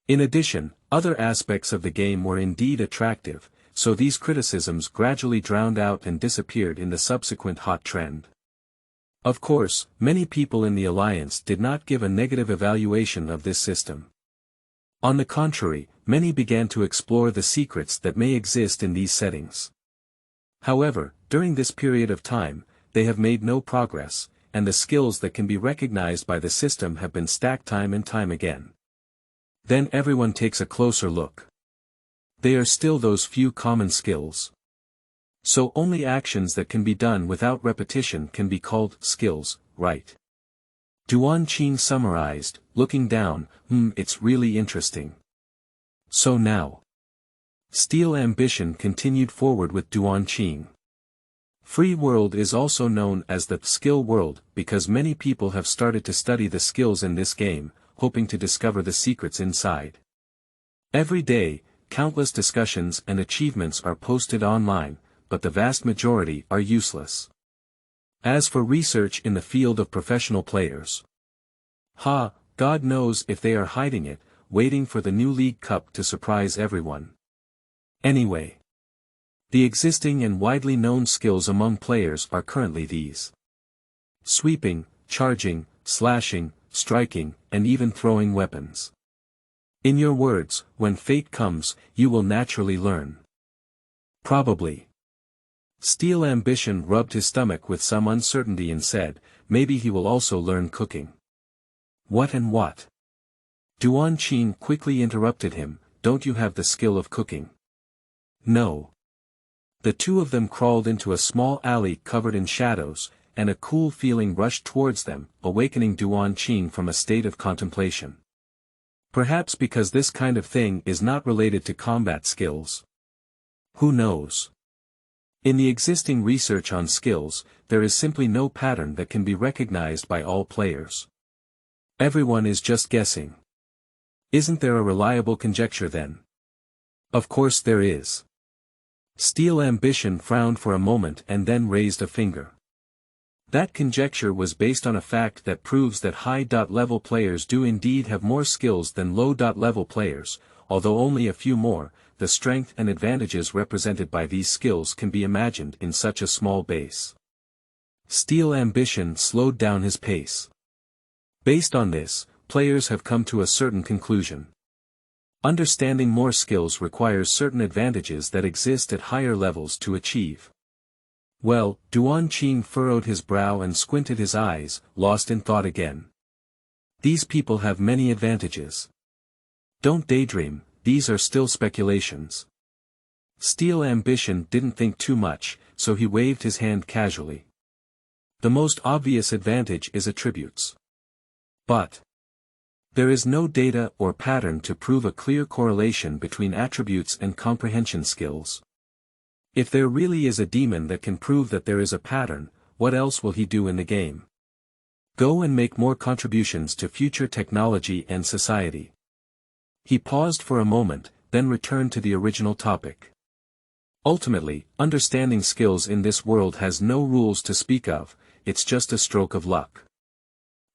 In addition, other aspects of the game were indeed attractive, so these criticisms gradually drowned out and disappeared in the subsequent hot trend. Of course, many people in the Alliance did not give a negative evaluation of this system. On the contrary, many began to explore the secrets that may exist in these settings. However, during this period of time, they have made no progress, and the skills that can be recognized by the system have been stacked time and time again. Then everyone takes a closer look. They are still those few common skills. So only actions that can be done without repetition can be called skills, right? Duan Qin summarized, looking down, it's really interesting. So now. Steel Ambition continued forward with Duan Qin. Free World is also known as the skill world because many people have started to study the skills in this game, hoping to discover the secrets inside. Every day, countless discussions and achievements are posted online, but the vast majority are useless. As for research in the field of professional players, God knows if they are hiding it, waiting for the new League Cup to surprise everyone. Anyway, the existing and widely known skills among players are currently these: sweeping, charging, slashing, striking, and even throwing weapons. In your words, when fate comes, you will naturally learn. Probably. Steel Ambition rubbed his stomach with some uncertainty and said, maybe he will also learn cooking. What and what? Duan Qin quickly interrupted him, don't you have the skill of cooking? No. The two of them crawled into a small alley covered in shadows, and a cool feeling rushed towards them, awakening Duan Qin from a state of contemplation. Perhaps because this kind of thing is not related to combat skills. Who knows? In the existing research on skills, there is simply no pattern that can be recognized by all players. Everyone is just guessing. Isn't there a reliable conjecture then? Of course there is. Steel Ambition frowned for a moment and then raised a finger. That conjecture was based on a fact that proves that high-level players do indeed have more skills than low-level players, although only a few more. The strength and advantages represented by these skills can be imagined in such a small base. Steel Ambition slowed down his pace. Based on this, players have come to a certain conclusion. Understanding more skills requires certain advantages that exist at higher levels to achieve. Well, Duan Qing furrowed his brow and squinted his eyes, lost in thought again. These people have many advantages. Don't daydream, these are still speculations. Steel Ambition didn't think too much, so he waved his hand casually. The most obvious advantage is attributes. But there is no data or pattern to prove a clear correlation between attributes and comprehension skills. If there really is a demon that can prove that there is a pattern, what else will he do in the game? Go and make more contributions to future technology and society. He paused for a moment, then returned to the original topic. Ultimately, understanding skills in this world has no rules to speak of, it's just a stroke of luck.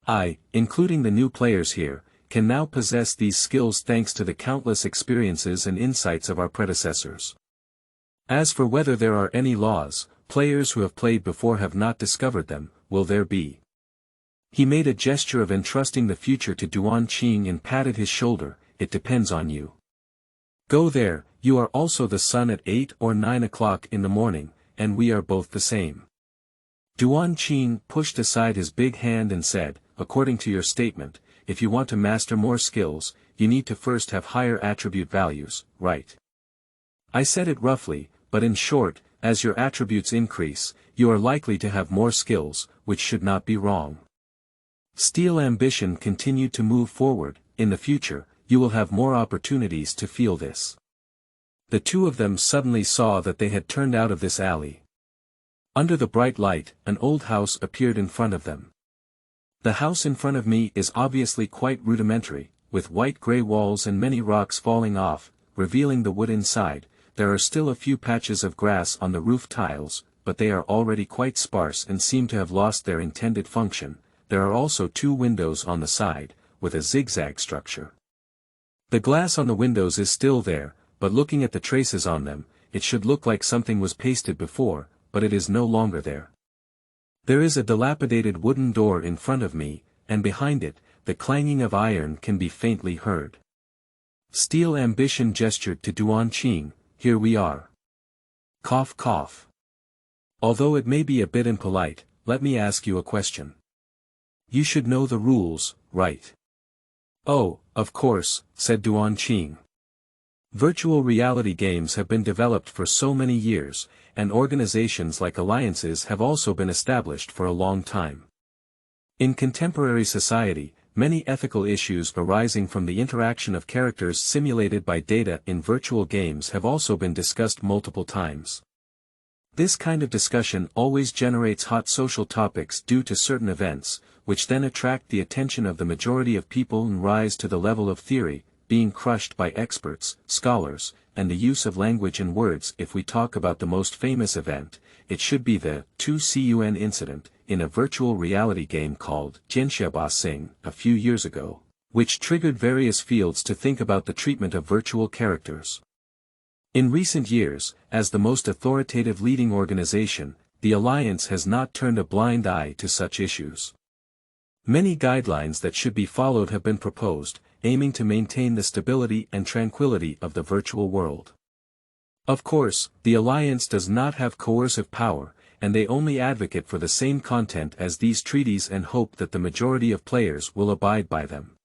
I, including the new players here, can now possess these skills thanks to the countless experiences and insights of our predecessors. As for whether there are any laws, players who have played before have not discovered them, will there be? He made a gesture of entrusting the future to Duan Qing and patted his shoulder. It depends on you. Go there, you are also the sun at 8 or 9 o'clock in the morning, and we are both the same. Duan Qing pushed aside his big hand and said, according to your statement, if you want to master more skills, you need to first have higher attribute values, right? I said it roughly, but in short, as your attributes increase, you are likely to have more skills, which should not be wrong. Steel Ambition continued to move forward. In the future, you will have more opportunities to feel this. The two of them suddenly saw that they had turned out of this alley. Under the bright light, an old house appeared in front of them. The house in front of me is obviously quite rudimentary, with white-gray walls and many rocks falling off, revealing the wood inside. There are still a few patches of grass on the roof tiles, but they are already quite sparse and seem to have lost their intended function. There are also 2 windows on the side, with a zigzag structure. The glass on the windows is still there, but looking at the traces on them, it should look like something was pasted before, but it is no longer there. There is a dilapidated wooden door in front of me, and behind it, the clanging of iron can be faintly heard. Steel Ambition gestured to Duan Qing, here we are. Cough cough. Although it may be a bit impolite, let me ask you a question. You should know the rules, right? Oh, of course, said Duan Qing. Virtual reality games have been developed for so many years, and organizations like alliances have also been established for a long time. In contemporary society, many ethical issues arising from the interaction of characters simulated by data in virtual games have also been discussed multiple times. This kind of discussion always generates hot social topics due to certain events, which then attract the attention of the majority of people and rise to the level of theory, being crushed by experts, scholars, and the use of language and words. If we talk about the most famous event, it should be the 2CUN incident, in a virtual reality game called Jianxia Sing a few years ago, which triggered various fields to think about the treatment of virtual characters. In recent years, as the most authoritative leading organization, the Alliance has not turned a blind eye to such issues. Many guidelines that should be followed have been proposed, aiming to maintain the stability and tranquility of the virtual world. Of course, the Alliance does not have coercive power, and they only advocate for the same content as these treaties and hope that the majority of players will abide by them.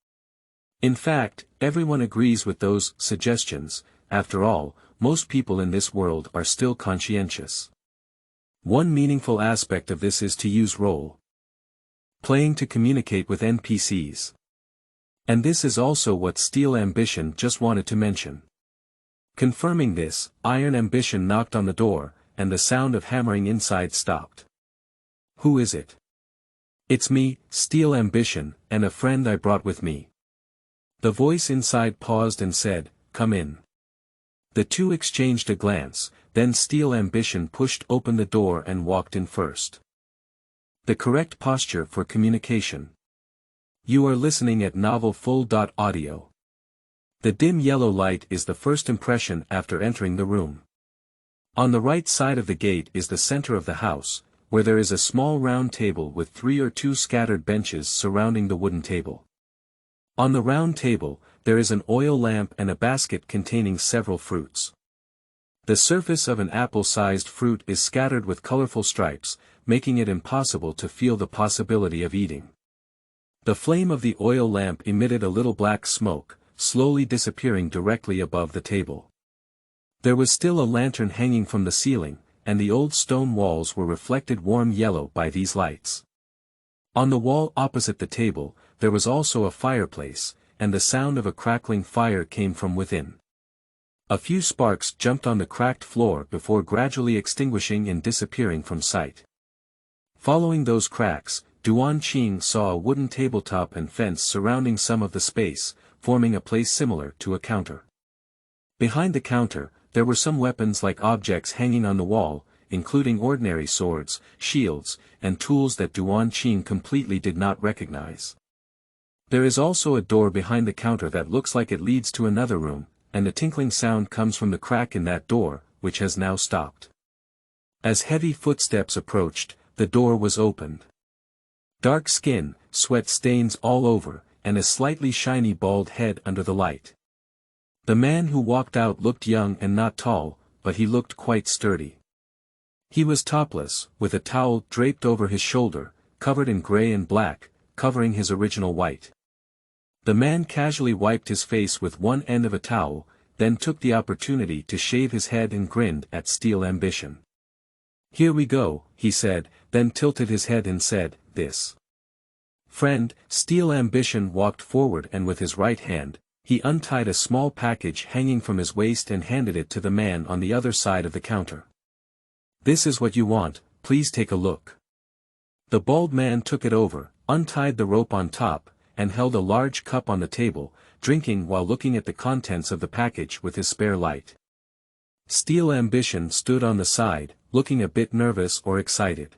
In fact, everyone agrees with those suggestions. After all, most people in this world are still conscientious. One meaningful aspect of this is to use role-playing to communicate with NPCs. And this is also what Steel Ambition just wanted to mention. Confirming this, Iron Ambition knocked on the door, and the sound of hammering inside stopped. "Who is it?" "It's me, Steel Ambition, and a friend I brought with me." The voice inside paused and said, "Come in." The two exchanged a glance, then Steel Ambition pushed open the door and walked in first. The correct posture for communication. You are listening at novelfull.audio. The dim yellow light is the first impression after entering the room. On the right side of the gate is the center of the house, where there is a small round table with 3 or 2 scattered benches surrounding the wooden table. On the round table, there is an oil lamp and a basket containing several fruits. The surface of an apple-sized fruit is scattered with colorful stripes, making it impossible to feel the possibility of eating. The flame of the oil lamp emitted a little black smoke, slowly disappearing directly above the table. There was still a lantern hanging from the ceiling, and the old stone walls were reflected warm yellow by these lights. On the wall opposite the table, there was also a fireplace, and the sound of a crackling fire came from within. A few sparks jumped on the cracked floor before gradually extinguishing and disappearing from sight. Following those cracks, Duan Qing saw a wooden tabletop and fence surrounding some of the space, forming a place similar to a counter. Behind the counter, there were some weapons-like objects hanging on the wall, including ordinary swords, shields, and tools that Duan Qing completely did not recognize. There is also a door behind the counter that looks like it leads to another room, and a tinkling sound comes from the crack in that door, which has now stopped. As heavy footsteps approached, the door was opened. Dark skin, sweat stains all over, and a slightly shiny bald head under the light. The man who walked out looked young and not tall, but he looked quite sturdy. He was topless, with a towel draped over his shoulder, covered in gray and black, covering his original white. The man casually wiped his face with one end of a towel, then took the opportunity to shave his head and grinned at Steel Ambition. "Here we go," he said, then tilted his head and said, "This." Friend, Steel Ambition walked forward and with his right hand, he untied a small package hanging from his waist and handed it to the man on the other side of the counter. "This is what you want, please take a look." The bald man took it over, untied the rope on top, and held a large cup on the table, drinking while looking at the contents of the package with his spare light. Steel Ambition stood on the side, looking a bit nervous or excited.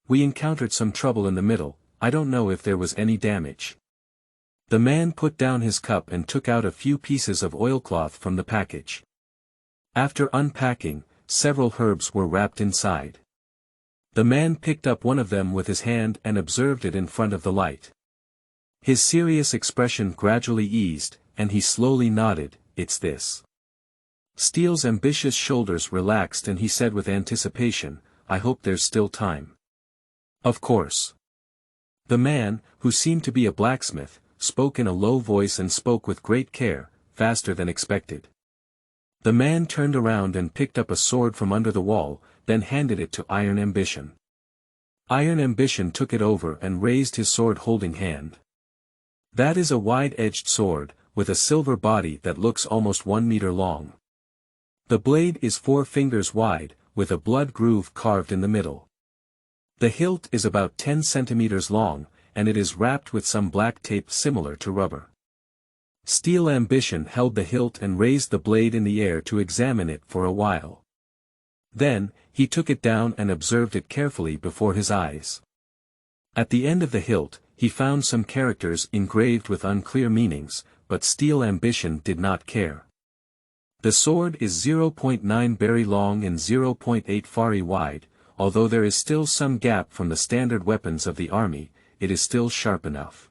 "We encountered some trouble in the middle, I don't know if there was any damage." The man put down his cup and took out a few pieces of oilcloth from the package. After unpacking, several herbs were wrapped inside. The man picked up one of them with his hand and observed it in front of the light. His serious expression gradually eased, and he slowly nodded, "It's this." Steel's ambitious shoulders relaxed and he said with anticipation, "I hope there's still time." "Of course." The man, who seemed to be a blacksmith, spoke in a low voice and spoke with great care, faster than expected. The man turned around and picked up a sword from under the wall, then handed it to Iron Ambition. Iron Ambition took it over and raised his sword-holding hand. That is a wide-edged sword, with a silver body that looks almost 1 meter long. The blade is 4 fingers wide, with a blood groove carved in the middle. The hilt is about 10 centimeters long, and it is wrapped with some black tape similar to rubber. Steel Ambition held the hilt and raised the blade in the air to examine it for a while. Then, he took it down and observed it carefully before his eyes. At the end of the hilt, he found some characters engraved with unclear meanings, but Steel Ambition did not care. The sword is 0.9 bari long and 0.8 fari wide, although there is still some gap from the standard weapons of the army, it is still sharp enough.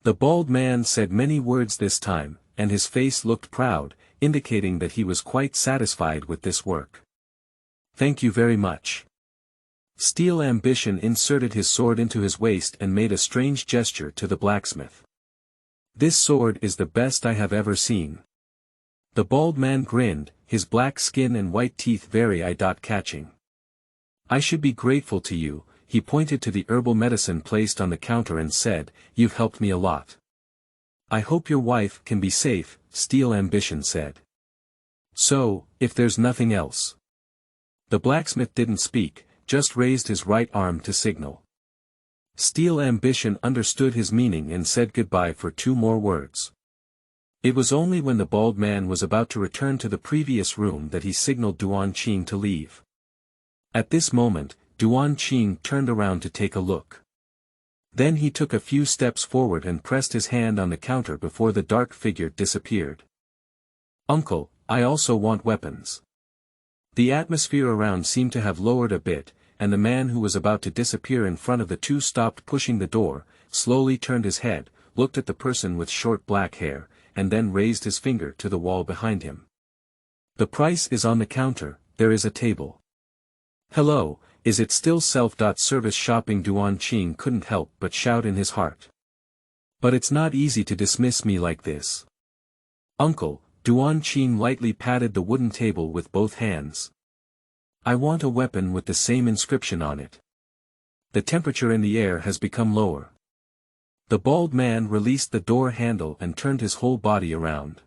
The bald man said many words this time, and his face looked proud, indicating that he was quite satisfied with this work. "Thank you very much." Steel Ambition inserted his sword into his waist and made a strange gesture to the blacksmith. "This sword is the best I have ever seen." The bald man grinned, his black skin and white teeth very eye-catching. "I should be grateful to you," he pointed to the herbal medicine placed on the counter and said, "You've helped me a lot." "I hope your wife can be safe," Steel Ambition said. "So, if there's nothing else." The blacksmith didn't speak, just raised his right arm to signal. Steel Ambition understood his meaning and said goodbye for 2 more words. It was only when the bald man was about to return to the previous room that he signaled Duan Qing to leave. At this moment, Duan Qing turned around to take a look. Then he took a few steps forward and pressed his hand on the counter before the dark figure disappeared. "Uncle, I also want weapons." The atmosphere around seemed to have lowered a bit, and the man who was about to disappear in front of the two stopped pushing the door, slowly turned his head, looked at the person with short black hair, and then raised his finger to the wall behind him. "The price is on the counter, there is a table." "Hello, is it still self-service shopping?" Duan Qing couldn't help but shout in his heart. "But it's not easy to dismiss me like this." "Uncle," Duan Qing lightly patted the wooden table with both hands. "I want a weapon with the same inscription on it. The temperature in the air has become lower." The bald man released the door handle and turned his whole body around.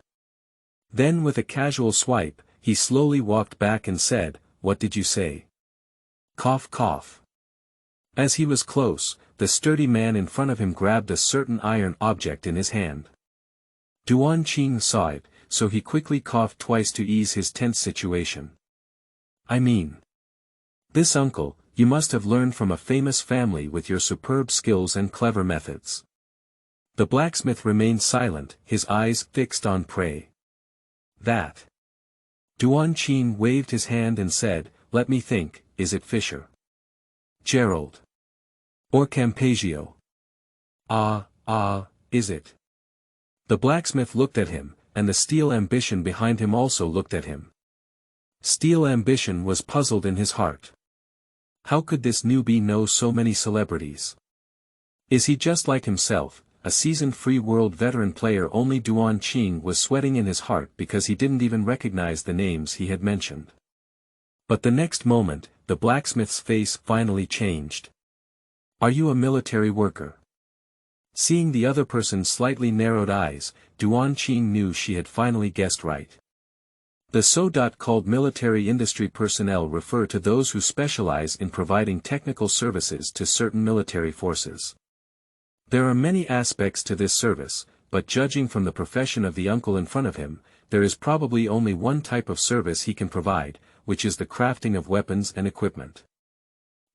Then with a casual swipe, he slowly walked back and said, "What did you say?" Cough cough. As he was close, the sturdy man in front of him grabbed a certain iron object in his hand. Duan Qing saw it, so he quickly coughed twice to ease his tense situation. "I mean, this uncle, you must have learned from a famous family with your superb skills and clever methods." The blacksmith remained silent, his eyes fixed on prey. "That." Duan Qing waved his hand and said, "Let me think, is it Fisher? Gerald? Or Campeggio? Is it?" The blacksmith looked at him, and the Steel Ambition behind him also looked at him. Steel Ambition was puzzled in his heart. How could this newbie know so many celebrities? Is he just like himself, a seasoned free world veteran player? Only Duan Qing was sweating in his heart because he didn't even recognize the names he had mentioned. But the next moment, the blacksmith's face finally changed. "Are you a military worker?" Seeing the other person's slightly narrowed eyes, Duan Qing knew she had finally guessed right. The so-called military industry personnel refer to those who specialize in providing technical services to certain military forces. There are many aspects to this service, but judging from the profession of the uncle in front of him, there is probably only one type of service he can provide, which is the crafting of weapons and equipment.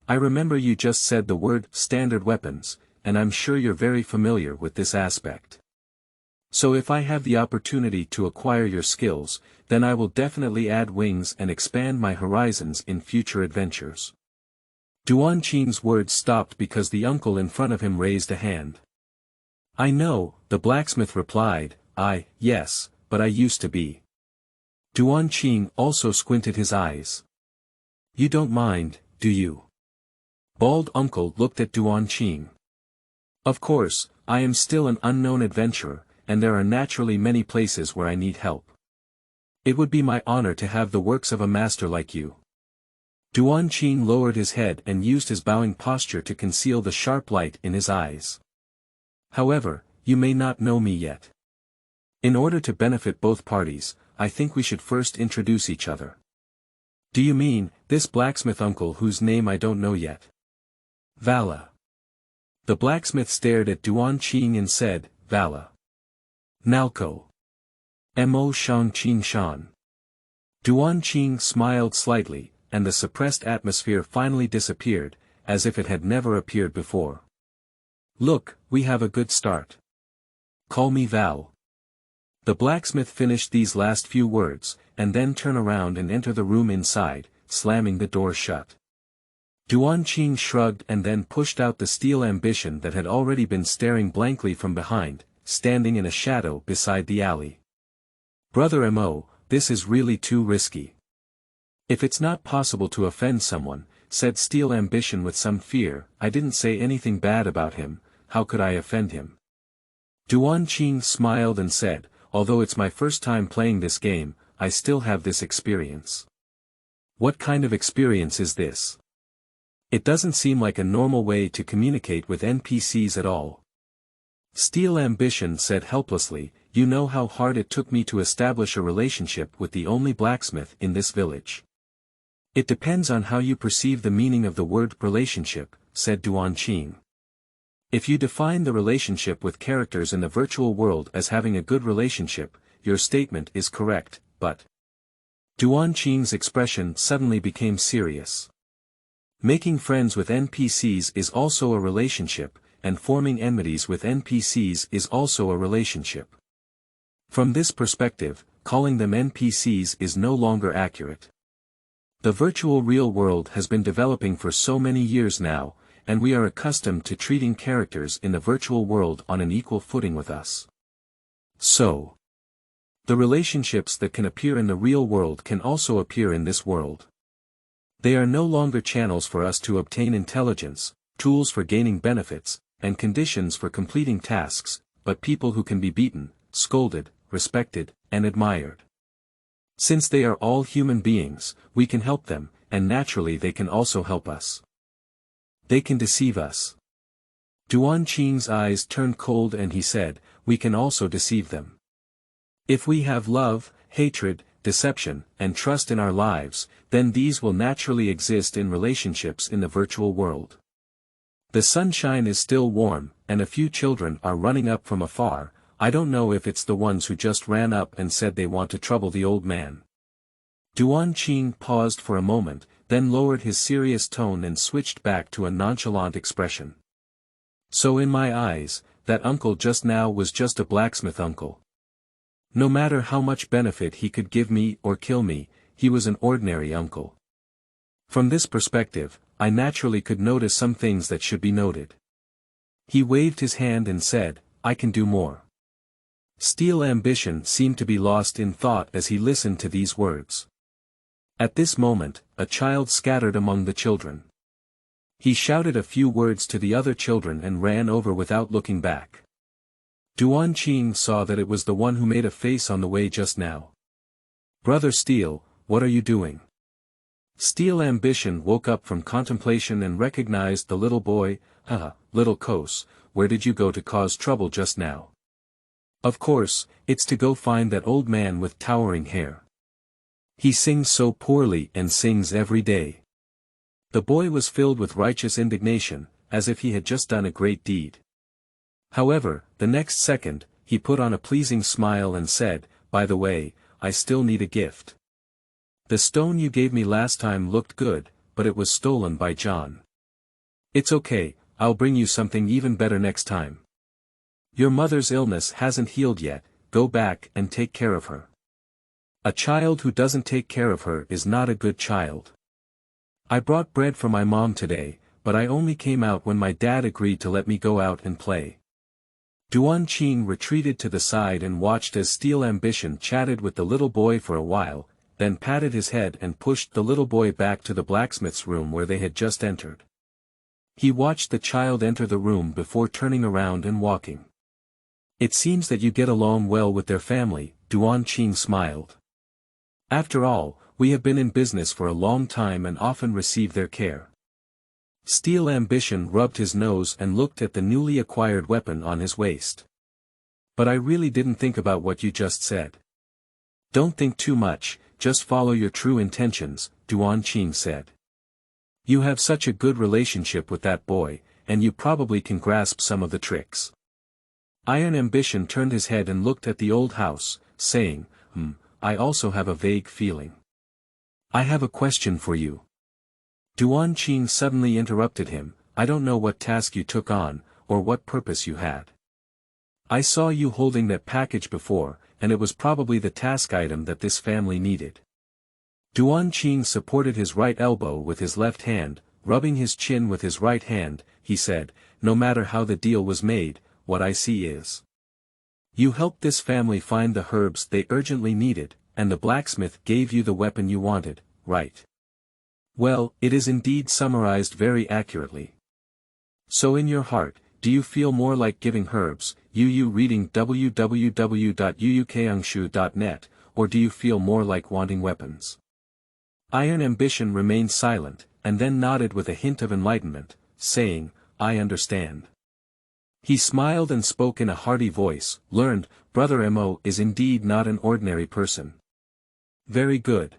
I remember you just said the word standard weapons, and I'm sure you're very familiar with this aspect. So if I have the opportunity to acquire your skills, then I will definitely add wings and expand my horizons in future adventures. Duan Qing's words stopped because the uncle in front of him raised a hand. "I know," the blacksmith replied, yes, but I used to be." Duan Qing also squinted his eyes. "You don't mind, do you?" Bald uncle looked at Duan Qing. "Of course, I am still an unknown adventurer, and there are naturally many places where I need help. It would be my honor to have the works of a master like you." Duan Qing lowered his head and used his bowing posture to conceal the sharp light in his eyes. "However, you may not know me yet. In order to benefit both parties, I think we should first introduce each other." "Do you mean, this blacksmith uncle whose name I don't know yet?" "Vala." The blacksmith stared at Duan Qing and said, "Vala. Nalco. Mo Shang Qing Shan." Duan Qing smiled slightly, and the suppressed atmosphere finally disappeared, as if it had never appeared before. "Look, we have a good start. Call me Val." The blacksmith finished these last few words, and then turned around and entered the room inside, slamming the door shut. Duan Qing shrugged and then pushed out the Steel Ambition that had already been staring blankly from behind, standing in a shadow beside the alley. "Brother Mo, this is really too risky." "If it's not possible to offend someone," said Steel Ambition with some fear, "I didn't say anything bad about him, how could I offend him?" Duan Qing smiled and said, "Although it's my first time playing this game, I still have this experience." "What kind of experience is this? It doesn't seem like a normal way to communicate with NPCs at all." Steel Ambition said helplessly, "You know how hard it took me to establish a relationship with the only blacksmith in this village. It depends on how you perceive the meaning of the word relationship, said Duan Qing. If you define the relationship with characters in the virtual world as having a good relationship, your statement is correct, but... Duan Qing's expression suddenly became serious. Making friends with NPCs is also a relationship, and forming enmities with NPCs is also a relationship. From this perspective, calling them NPCs is no longer accurate. The virtual real world has been developing for so many years now, and we are accustomed to treating characters in the virtual world on an equal footing with us. So, the relationships that can appear in the real world can also appear in this world. They are no longer channels for us to obtain intelligence, tools for gaining benefits, and conditions for completing tasks, but people who can be beaten, scolded, respected, and admired. Since they are all human beings, we can help them, and naturally they can also help us. They can deceive us. Duan Qing's eyes turned cold and he said, we can also deceive them. If we have love, hatred, deception, and trust in our lives, then these will naturally exist in relationships in the virtual world. The sunshine is still warm, and a few children are running up from afar. I don't know if it's the ones who just ran up and said they want to trouble the old man. Duan Qing paused for a moment, then lowered his serious tone and switched back to a nonchalant expression. So in my eyes, that uncle just now was just a blacksmith uncle. No matter how much benefit he could give me or kill me, he was an ordinary uncle. From this perspective, I naturally could notice some things that should be noted. He waved his hand and said, I can do more. Steel ambition seemed to be lost in thought as he listened to these words. At this moment, a child scattered among the children. He shouted a few words to the other children and ran over without looking back. Duan Qing saw that it was the one who made a face on the way just now. Brother Steel, what are you doing? Steel ambition woke up from contemplation and recognized the little boy. Little Kos, where did you go to cause trouble just now? Of course, it's to go find that old man with towering hair. He sings so poorly and sings every day. The boy was filled with righteous indignation, as if he had just done a great deed. However, the next second, he put on a pleasing smile and said, by the way, I still need a gift. The stone you gave me last time looked good, but it was stolen by John. It's okay, I'll bring you something even better next time. Your mother's illness hasn't healed yet, go back and take care of her. A child who doesn't take care of her is not a good child. I brought bread for my mom today, but I only came out when my dad agreed to let me go out and play. Duan Qing retreated to the side and watched as Steel Ambition chatted with the little boy for a while, then patted his head and pushed the little boy back to the blacksmith's room where they had just entered. He watched the child enter the room before turning around and walking. It seems that you get along well with their family, Duan Qing smiled. After all, we have been in business for a long time and often receive their care. Steel Ambition rubbed his nose and looked at the newly acquired weapon on his waist. But I really didn't think about what you just said. Don't think too much, just follow your true intentions, Duan Qing said. You have such a good relationship with that boy, and you probably can grasp some of the tricks. Iron Ambition turned his head and looked at the old house, saying, I also have a vague feeling. I have a question for you. Duan Qing suddenly interrupted him, I don't know what task you took on, or what purpose you had. I saw you holding that package before, and it was probably the task item that this family needed. Duan Qing supported his right elbow with his left hand, rubbing his chin with his right hand, he said, no matter how the deal was made, what I see is. You helped this family find the herbs they urgently needed, and the blacksmith gave you the weapon you wanted, right? Well, it is indeed summarized very accurately. So in your heart, do you feel more like giving herbs, reading www.uukangshu.net, or do you feel more like wanting weapons? Iron Ambition remained silent, and then nodded with a hint of enlightenment, saying, I understand. He smiled and spoke in a hearty voice, learned, Brother Mo is indeed not an ordinary person. Very good.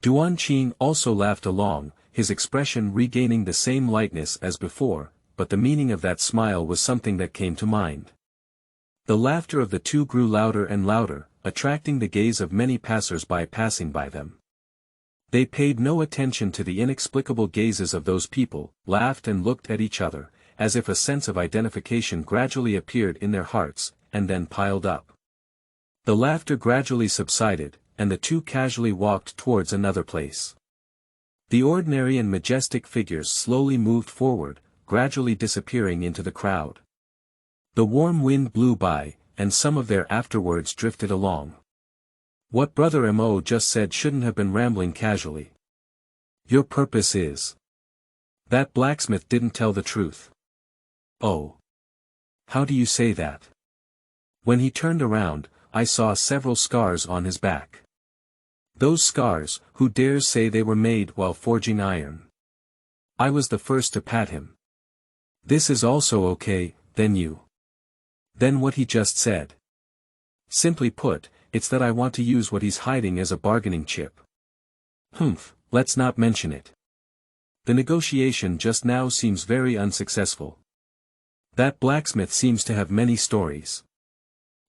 Duan Qing also laughed along, his expression regaining the same lightness as before, but the meaning of that smile was something that came to mind. The laughter of the two grew louder and louder, attracting the gaze of many passers-by passing by them. They paid no attention to the inexplicable gazes of those people, laughed and looked at each other, as if a sense of identification gradually appeared in their hearts, and then piled up. The laughter gradually subsided, and the two casually walked towards another place. The ordinary and majestic figures slowly moved forward, gradually disappearing into the crowd. The warm wind blew by, and some of their afterwards drifted along. What Brother Mo just said shouldn't have been rambling casually. Your purpose is. That blacksmith didn't tell the truth. Oh. How do you say that? When he turned around, I saw several scars on his back. Those scars, who dares say they were made while forging iron? I was the first to pat him. This is also okay, then you. Then what he just said. Simply put, it's that I want to use what he's hiding as a bargaining chip. Humph, let's not mention it. The negotiation just now seems very unsuccessful. That blacksmith seems to have many stories.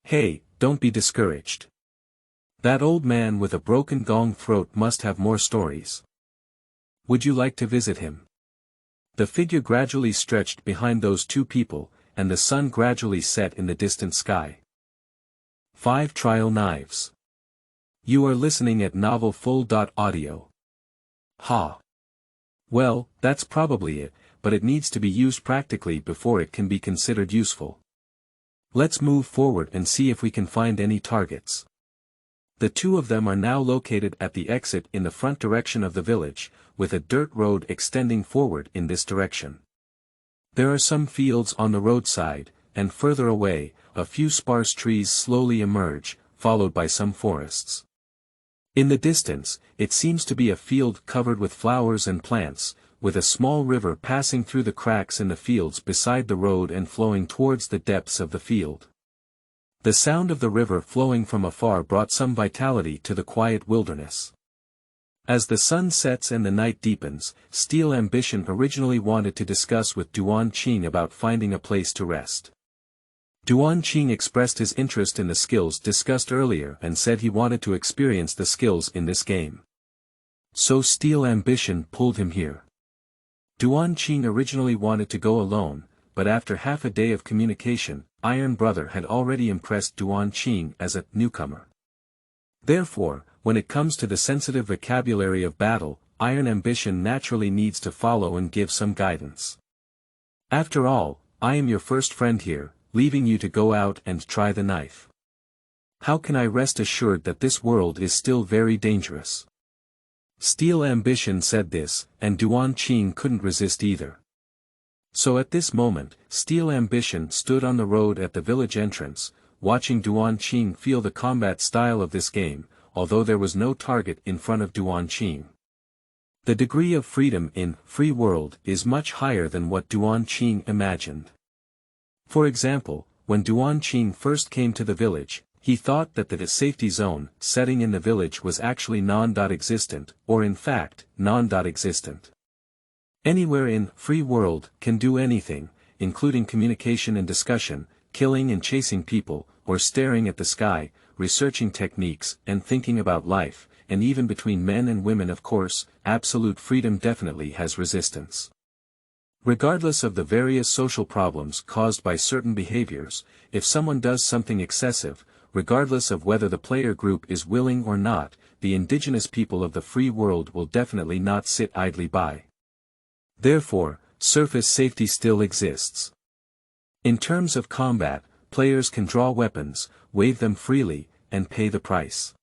Hey, don't be discouraged. That old man with a broken gong throat must have more stories. Would you like to visit him? The figure gradually stretched behind those two people, and the sun gradually set in the distant sky. 5 Trial Knives. You are listening at novelfull.audio. Ha. Well, that's probably it, but it needs to be used practically before it can be considered useful. Let's move forward and see if we can find any targets. The two of them are now located at the exit in the front direction of the village, with a dirt road extending forward in this direction. There are some fields on the roadside, and further away, a few sparse trees slowly emerge, followed by some forests. In the distance, it seems to be a field covered with flowers and plants, with a small river passing through the cracks in the fields beside the road and flowing towards the depths of the field. The sound of the river flowing from afar brought some vitality to the quiet wilderness. As the sun sets and the night deepens, Steel Ambition originally wanted to discuss with Duan Qing about finding a place to rest. Duan Qing expressed his interest in the skills discussed earlier and said he wanted to experience the skills in this game. So Steel Ambition pulled him here. Duan Qing originally wanted to go alone, but after half a day of communication, Iron Brother had already impressed Duan Qing as a newcomer. Therefore, when it comes to the sensitive vocabulary of battle, Iron Ambition naturally needs to follow and give some guidance. After all, I am your first friend here, leaving you to go out and try the knife. How can I rest assured that this world is still very dangerous? Steel Ambition said this, and Duan Qing couldn't resist either. So at this moment, Steel Ambition stood on the road at the village entrance, watching Duan Qing feel the combat style of this game, although there was no target in front of Duan Qing. The degree of freedom in Free World is much higher than what Duan Qing imagined. For example, when Duan Qing first came to the village, he thought that the safety zone setting in the village was actually non-existent, or in fact, non-existent. Anywhere in Free World can do anything, including communication and discussion, killing and chasing people, or staring at the sky, researching techniques and thinking about life, and even between men and women of course, absolute freedom definitely has resistance. Regardless of the various social problems caused by certain behaviors, if someone does something excessive, regardless of whether the player group is willing or not, the indigenous people of the free world will definitely not sit idly by. Therefore, surface safety still exists. In terms of combat, players can draw weapons, wave them freely, and pay the price.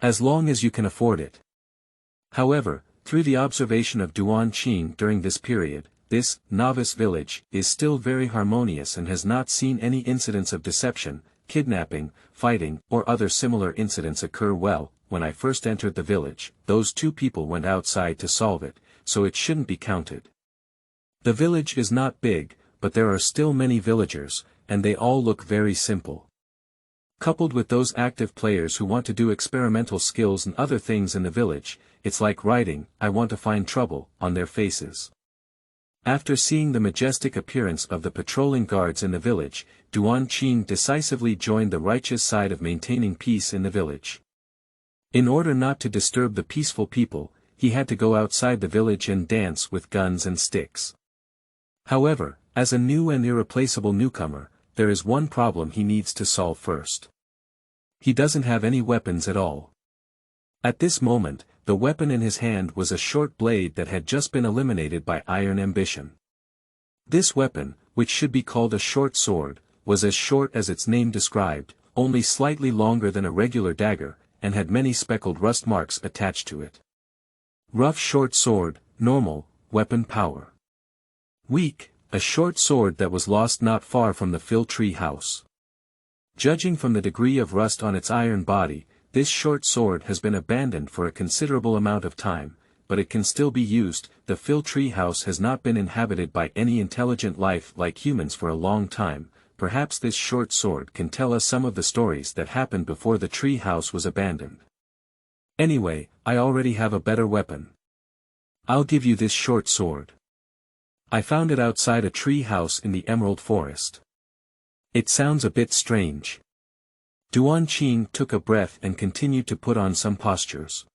As long as you can afford it. However, through the observation of Duan Qing during this period, this novice village is still very harmonious and has not seen any incidents of deception, kidnapping, fighting, or other similar incidents occur. Well, when I first entered the village, those two people went outside to solve it, so it shouldn't be counted. The village is not big, but there are still many villagers, and they all look very simple. Coupled with those active players who want to do experimental skills and other things in the village, it's like writing, "I want to find trouble," on their faces. After seeing the majestic appearance of the patrolling guards in the village, Duan Qing decisively joined the righteous side of maintaining peace in the village. In order not to disturb the peaceful people, he had to go outside the village and dance with guns and sticks. However, as a new and irreplaceable newcomer, there is one problem he needs to solve first. He doesn't have any weapons at all. At this moment, the weapon in his hand was a short blade that had just been eliminated by iron ambition. This weapon, which should be called a short sword, was as short as its name described, only slightly longer than a regular dagger, and had many speckled rust marks attached to it. Rough short sword, normal, weapon power. Weak, a short sword that was lost not far from the Phil Tree house. Judging from the degree of rust on its iron body, this short sword has been abandoned for a considerable amount of time, but it can still be used. The Phil Tree house has not been inhabited by any intelligent life like humans for a long time. Perhaps this short sword can tell us some of the stories that happened before the tree house was abandoned. Anyway, I already have a better weapon. I'll give you this short sword. I found it outside a tree house in the Emerald Forest. It sounds a bit strange. Duan Qing took a breath and continued to put on some postures.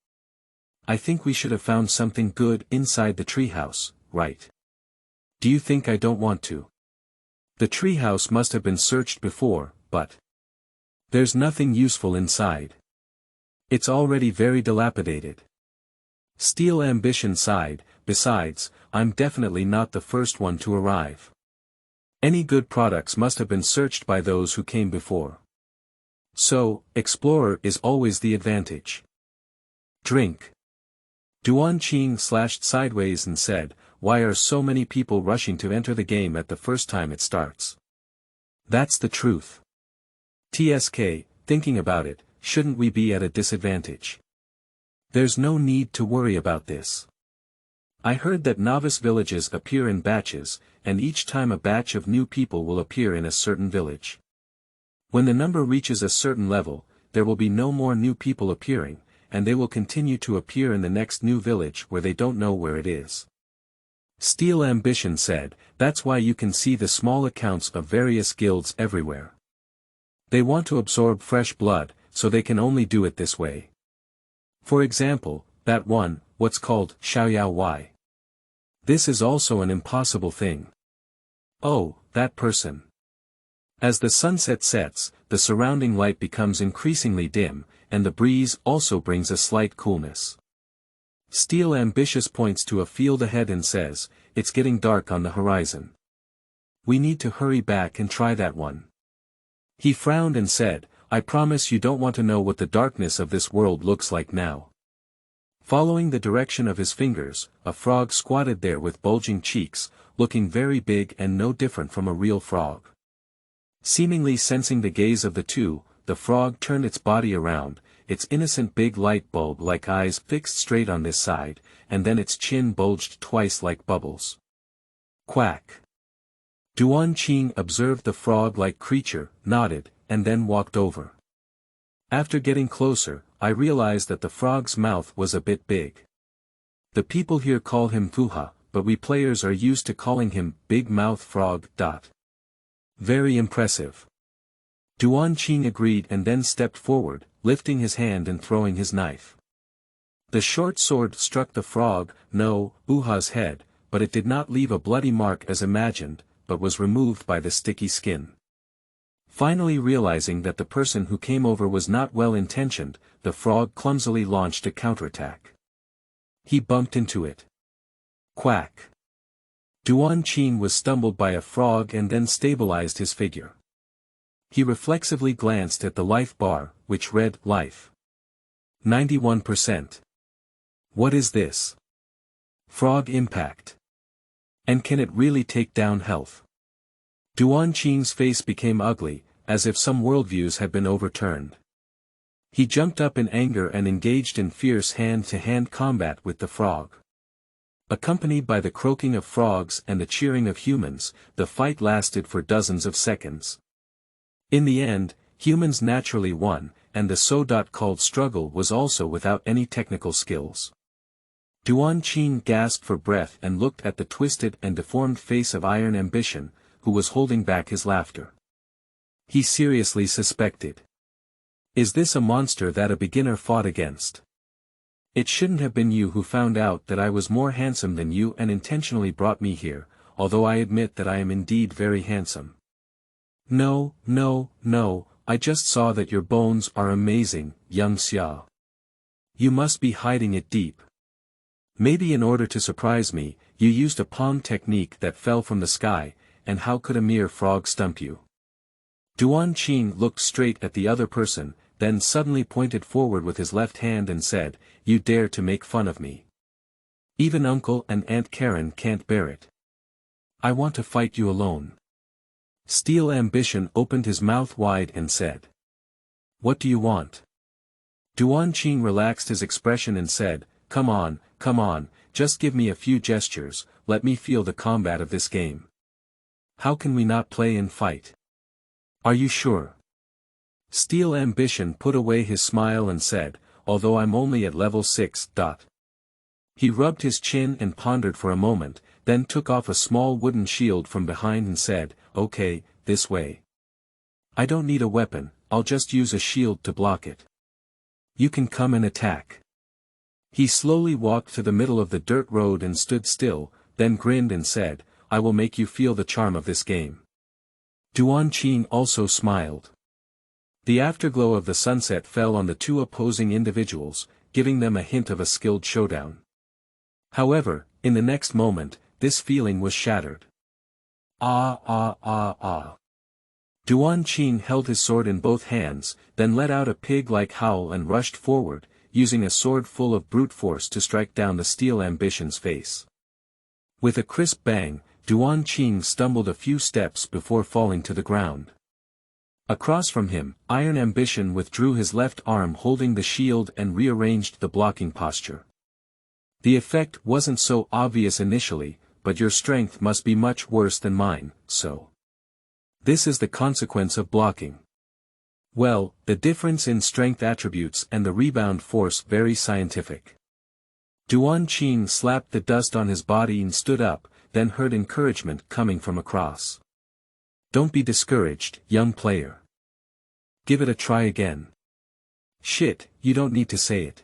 I think we should have found something good inside the treehouse, right? Do you think I don't want to? The treehouse must have been searched before, but there's nothing useful inside. It's already very dilapidated. Steel Ambition sighed. Besides, I'm definitely not the first one to arrive. Any good products must have been searched by those who came before. So, explorer is always the advantage. Drink. Duan Qing slashed sideways and said, "Why are so many people rushing to enter the game at the first time it starts? That's the truth. TSK, thinking about it, shouldn't we be at a disadvantage? There's no need to worry about this. I heard that novice villages appear in batches, and each time a batch of new people will appear in a certain village. When the number reaches a certain level, there will be no more new people appearing, and they will continue to appear in the next new village where they don't know where it is." Steel Ambition said, "That's why you can see the small accounts of various guilds everywhere. They want to absorb fresh blood, so they can only do it this way. For example, that one, what's called Xiaoyao Y. This is also an impossible thing. Oh, that person. As the sunset sets, the surrounding light becomes increasingly dim, and the breeze also brings a slight coolness. Steel Ambitious points to a field ahead and says, "It's getting dark on the horizon. We need to hurry back and try that one." He frowned and said, "I promise you don't want to know what the darkness of this world looks like now." Following the direction of his fingers, a frog squatted there with bulging cheeks, looking very big and no different from a real frog. Seemingly sensing the gaze of the two, the frog turned its body around, its innocent big light bulb-like eyes fixed straight on this side, and then its chin bulged twice like bubbles. Quack. Duan Qing observed the frog-like creature, nodded, and then walked over. After getting closer, I realized that the frog's mouth was a bit big. The people here call him Fuha, but we players are used to calling him Big Mouth Frog. Very impressive. Duan Qing agreed and then stepped forward, lifting his hand and throwing his knife. The short sword struck the frog, no, Uha's head, but it did not leave a bloody mark as imagined, but was removed by the sticky skin. Finally realizing that the person who came over was not well-intentioned, the frog clumsily launched a counterattack. He bumped into it. Quack. Duan Qing was stumbled by a frog and then stabilized his figure. He reflexively glanced at the life bar, which read, "Life. 91%. What is this? Frog impact. And can it really take down health?" Duan Qing's face became ugly, as if some worldviews had been overturned. He jumped up in anger and engaged in fierce hand-to-hand combat with the frog. Accompanied by the croaking of frogs and the cheering of humans, the fight lasted for dozens of seconds. In the end, humans naturally won, and the so-called struggle was also without any technical skills. Duan Qing gasped for breath and looked at the twisted and deformed face of Iron Ambition, who was holding back his laughter. He seriously suspected. Is this a monster that a beginner fought against? It shouldn't have been you who found out that I was more handsome than you and intentionally brought me here, although I admit that I am indeed very handsome. No, I just saw that your bones are amazing, young Xia. You must be hiding it deep. Maybe in order to surprise me, you used a palm technique that fell from the sky, and how could a mere frog stump you? Duan Qing looked straight at the other person, then suddenly pointed forward with his left hand and said, You dare to make fun of me. Even Uncle and Aunt Karen can't bear it. I want to fight you alone. Steel Ambition opened his mouth wide and said. What do you want? Duan Qing relaxed his expression and said, Come on, just give me a few gestures, let me feel the combat of this game. How can we not play and fight? Are you sure? Steel Ambition put away his smile and said, Although I'm only at level 6. He rubbed his chin and pondered for a moment, then took off a small wooden shield from behind and said, Okay, this way. I don't need a weapon, I'll just use a shield to block it. You can come and attack. He slowly walked to the middle of the dirt road and stood still, then grinned and said, I will make you feel the charm of this game. Duan Qing also smiled. The afterglow of the sunset fell on the two opposing individuals, giving them a hint of a skilled showdown. However, in the next moment, this feeling was shattered. Ah. Duan Qing held his sword in both hands, then let out a pig-like howl and rushed forward, using a sword full of brute force to strike down the Steel Ambition's face. With a crisp bang, Duan Qing stumbled a few steps before falling to the ground. Across from him, Iron Ambition withdrew his left arm holding the shield and rearranged the blocking posture. The effect wasn't so obvious initially, but your strength must be much worse than mine, so. This is the consequence of blocking. Well, the difference in strength attributes and the rebound force very scientific. Duan Qing slapped the dust on his body and stood up, then heard encouragement coming from across. Don't be discouraged, young player. Give it a try again. Shit, you don't need to say it.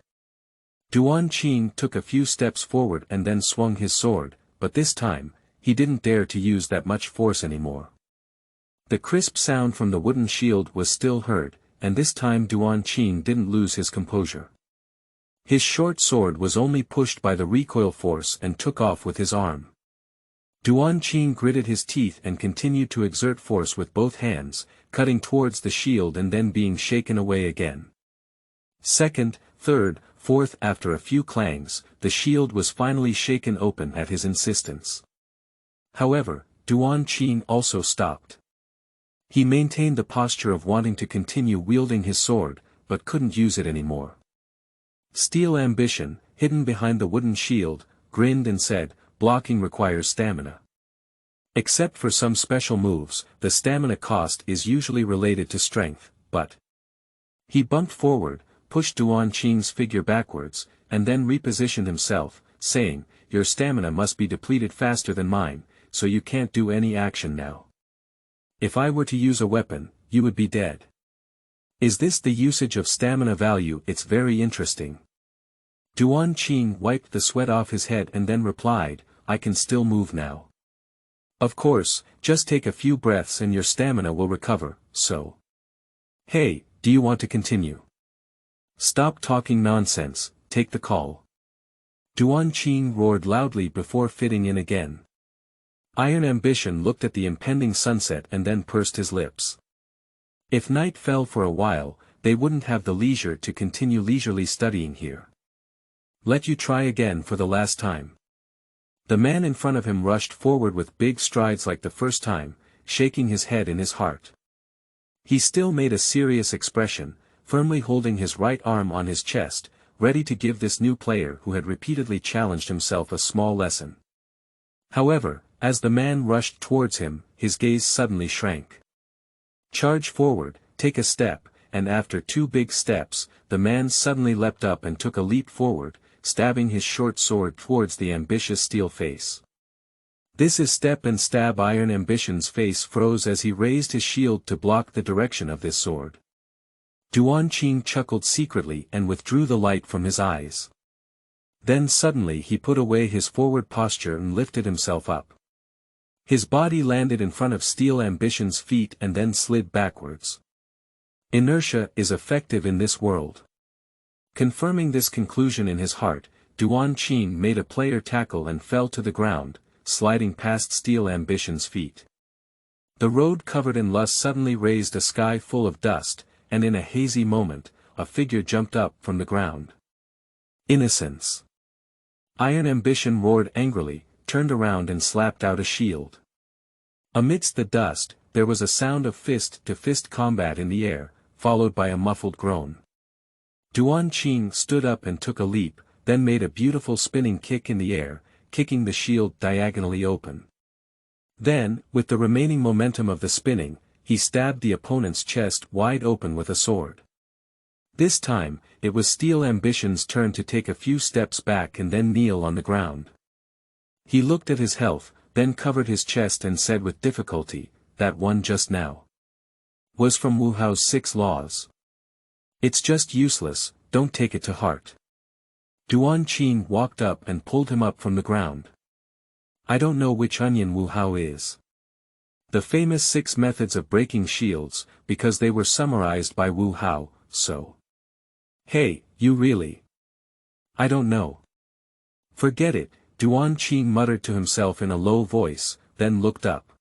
Duan Qing took a few steps forward and then swung his sword, but this time, he didn't dare to use that much force anymore. The crisp sound from the wooden shield was still heard, and this time Duan Qing didn't lose his composure. His short sword was only pushed by the recoil force and took off with his arm. Duan Qing gritted his teeth and continued to exert force with both hands, cutting towards the shield and then being shaken away again. Second, third, fourth. After a few clangs, the shield was finally shaken open at his insistence. However, Duan Qing also stopped. He maintained the posture of wanting to continue wielding his sword, but couldn't use it anymore. Steel Ambition, hidden behind the wooden shield, grinned and said, Blocking requires stamina. Except for some special moves, the stamina cost is usually related to strength, but. He bumped forward, pushed Duan Qing's figure backwards, and then repositioned himself, saying, Your stamina must be depleted faster than mine, so you can't do any action now. If I were to use a weapon, you would be dead. Is this the usage of stamina value? It's very interesting. Duan Qing wiped the sweat off his head and then replied, I can still move now. Of course, just take a few breaths and your stamina will recover, so. Hey, do you want to continue? Stop talking nonsense, take the call. Duan Qing roared loudly before fitting in again. Iron Ambition looked at the impending sunset and then pursed his lips. If night fell for a while, they wouldn't have the leisure to continue leisurely studying here. Let you try again for the last time. The man in front of him rushed forward with big strides like the first time, shaking his head in his heart. He still made a serious expression, firmly holding his right arm on his chest, ready to give this new player who had repeatedly challenged himself a small lesson. However, as the man rushed towards him, his gaze suddenly shrank. Charge forward, take a step, and after 2 big steps, the man suddenly leapt up and took a leap forward, stabbing his short sword towards the ambitious steel face. This is step and stab. Iron Ambition's face froze as he raised his shield to block the direction of this sword. Duan Qing chuckled secretly and withdrew the light from his eyes. Then suddenly he put away his forward posture and lifted himself up. His body landed in front of Steel Ambition's feet and then slid backwards. Inertia is effective in this world. Confirming this conclusion in his heart, Duan Qing made a player tackle and fell to the ground, sliding past Steel Ambition's feet. The road covered in lust suddenly raised a sky full of dust, and in a hazy moment, a figure jumped up from the ground. Innocence. Iron Ambition roared angrily, turned around and slapped out a shield. Amidst the dust, there was a sound of fist-to-fist combat in the air, followed by a muffled groan. Duan Qing stood up and took a leap, then made a beautiful spinning kick in the air, kicking the shield diagonally open. Then, with the remaining momentum of the spinning, he stabbed the opponent's chest wide open with a sword. This time, it was Steel Ambition's turn to take a few steps back and then kneel on the ground. He looked at his health, then covered his chest and said with difficulty, "That one just now was from Wu Hao's 6 laws. It's just useless, don't take it to heart." Duan Qing walked up and pulled him up from the ground. "I don't know which onion Wu Hao is. The famous 6 methods of breaking shields, because they were summarized by Wu Hao, so. Hey, you really? I don't know." "Forget it," Duan Qing muttered to himself in a low voice, then looked up.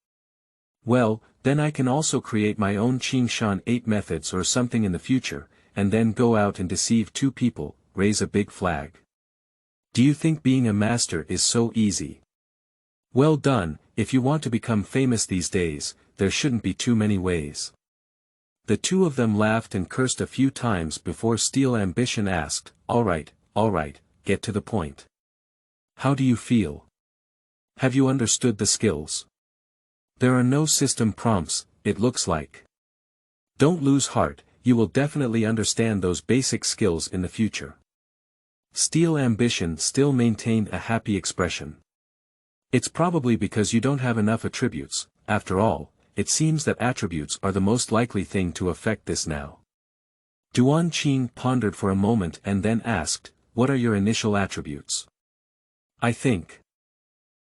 "Well, then I can also create my own Qingshan 8 methods or something in the future, and then go out and deceive 2 people, raise a big flag. Do you think being a master is so easy? Well done. If you want to become famous these days, there shouldn't be too many ways." The two of them laughed and cursed a few times before Steel Ambition asked, all right, get to the point. How do you feel? Have you understood the skills? There are no system prompts, it looks like. Don't lose heart, you will definitely understand those basic skills in the future. Steel Ambition still maintained a happy expression. It's probably because you don't have enough attributes. After all, it seems that attributes are the most likely thing to affect this now. Duan Qing pondered for a moment and then asked, "What are your initial attributes?" "I think.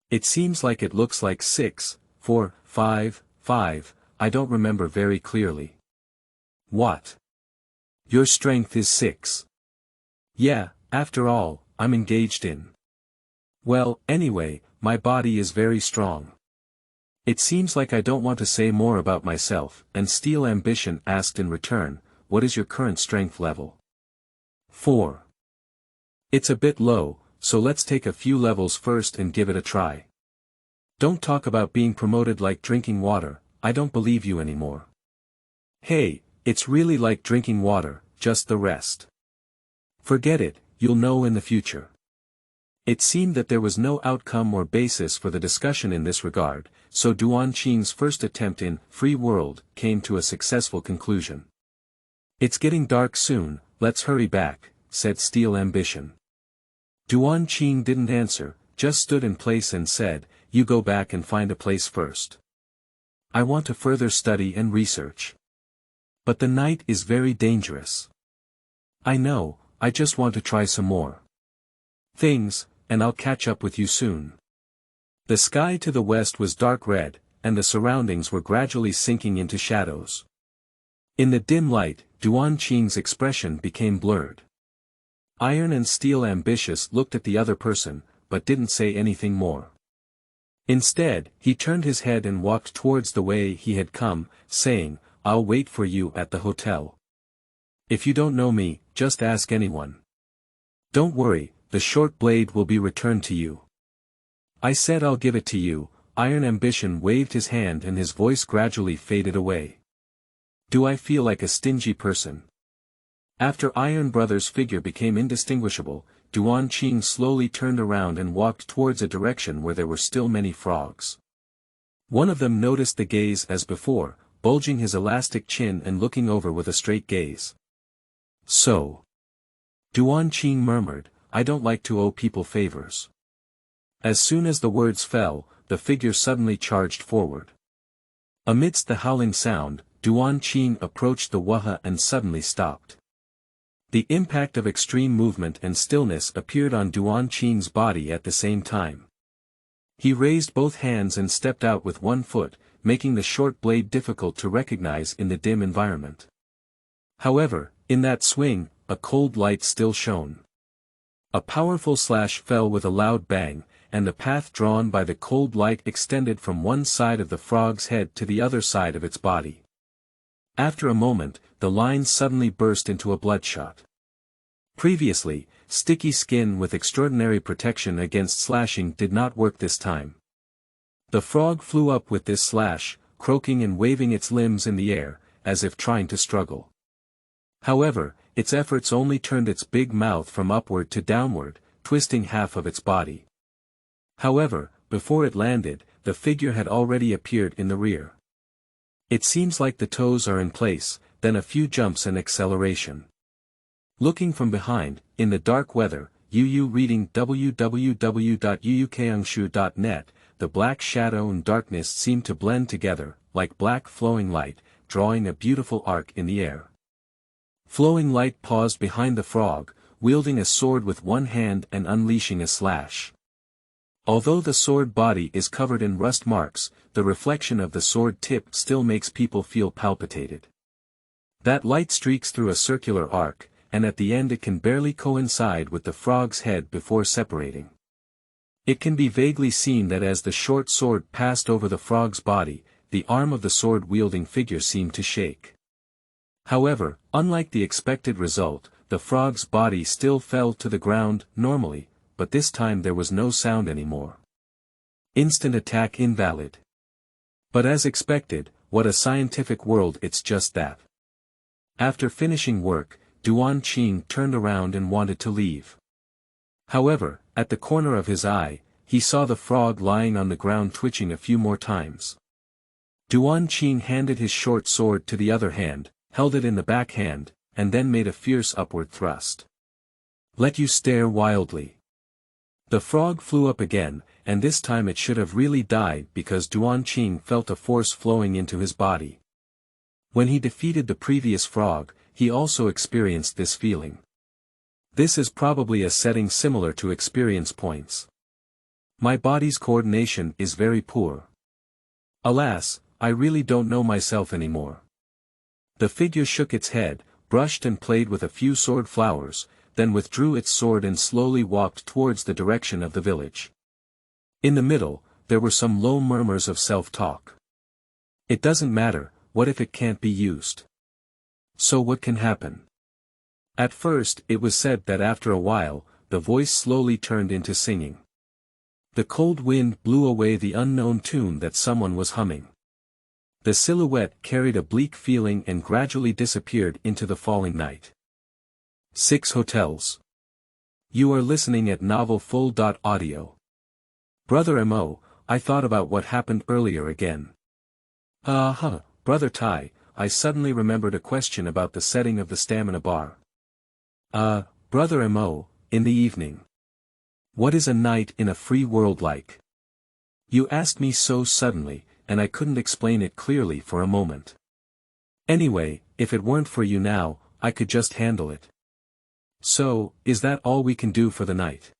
It seems like it looks like 6, 4, 5, 5, I don't remember very clearly." "What? Your strength is 6. Yeah, after all, I'm engaged in. Well, anyway, my body is very strong. It seems like I don't want to say more about myself," and Steel Ambition asked in return, "What is your current strength level?" 4. It's a bit low, so let's take a few levels first and give it a try. Don't talk about being promoted like drinking water, I don't believe you anymore. Hey, it's really like drinking water, just the rest. Forget it, you'll know in the future. It seemed that there was no outcome or basis for the discussion in this regard, so Duan Qing's first attempt in Free World came to a successful conclusion. "It's getting dark soon, let's hurry back," said Steel Ambition. Duan Qing didn't answer, just stood in place and said, "You go back and find a place first. I want to further study and research. But the night is very dangerous." "I know, I just want to try some more things, and I'll catch up with you soon." The sky to the west was dark red, and the surroundings were gradually sinking into shadows. In the dim light, Duan Qing's expression became blurred. Iron and Steel Ambitious looked at the other person, but didn't say anything more. Instead, he turned his head and walked towards the way he had come, saying, "I'll wait for you at the hotel. If you don't know me, just ask anyone. Don't worry, the short blade will be returned to you." "I said I'll give it to you." Iron Ambition waved his hand and his voice gradually faded away. "Do I feel like a stingy person?" After Iron Brother's figure became indistinguishable, Duan Qing slowly turned around and walked towards a direction where there were still many frogs. One of them noticed the gaze as before, bulging his elastic chin and looking over with a straight gaze. "So," Duan Qing murmured, I don't like to owe people favors. As soon as the words fell, the figure suddenly charged forward. Amidst the howling sound, Duan Qin approached the Waha and suddenly stopped. The impact of extreme movement and stillness appeared on Duan Qin's body at the same time. He raised both hands and stepped out with one foot, making the short blade difficult to recognize in the dim environment. However, in that swing, a cold light still shone. A powerful slash fell with a loud bang, and the path drawn by the cold light extended from one side of the frog's head to the other side of its body. After a moment, the line suddenly burst into a bloodshot. Previously, sticky skin with extraordinary protection against slashing did not work this time. The frog flew up with this slash, croaking and waving its limbs in the air, as if trying to struggle. However, its efforts only turned its big mouth from upward to downward, twisting half of its body. However, before it landed, the figure had already appeared in the rear. It seems like the toes are in place, then a few jumps and acceleration. Looking from behind, in the dark weather, Yu reading www.yuukangshu.net, the black shadow and darkness seemed to blend together, like black flowing light, drawing a beautiful arc in the air. Flowing light paused behind the frog, wielding a sword with one hand and unleashing a slash. Although the sword body is covered in rust marks, the reflection of the sword tip still makes people feel palpitated. That light streaks through a circular arc, and at the end it can barely coincide with the frog's head before separating. It can be vaguely seen that as the short sword passed over the frog's body, the arm of the sword-wielding figure seemed to shake. However, unlike the expected result, the frog's body still fell to the ground normally, but this time there was no sound anymore. Instant attack invalid. But as expected, what a scientific world, it's just that. After finishing work, Duan Qin turned around and wanted to leave. However, at the corner of his eye, he saw the frog lying on the ground twitching a few more times. Duan Qin handed his short sword to the other hand, held it in the back hand, and then made a fierce upward thrust. Let you stare wildly. The frog flew up again, and this time it should have really died because Duan Qin felt a force flowing into his body. When he defeated the previous frog, he also experienced this feeling. This is probably a setting similar to experience points. My body's coordination is very poor. Alas, I really don't know myself anymore. The figure shook its head, brushed and played with a few sword flowers, then withdrew its sword and slowly walked towards the direction of the village. In the middle, there were some low murmurs of self-talk. It doesn't matter, what if it can't be used? So what can happen? At first, it was said that after a while, the voice slowly turned into singing. The cold wind blew away the unknown tune that someone was humming. The silhouette carried a bleak feeling and gradually disappeared into the falling night. 6 hotels. You are listening at novelfull.audio. Brother Mo, I thought about what happened earlier again. Brother Tai, I suddenly remembered a question about the setting of the stamina bar. Brother Mo, in the evening. What is a night in a free world like? You asked me so suddenly, and I couldn't explain it clearly for a moment. Anyway, if it weren't for you now, I could just handle it. So, is that all we can do for the night?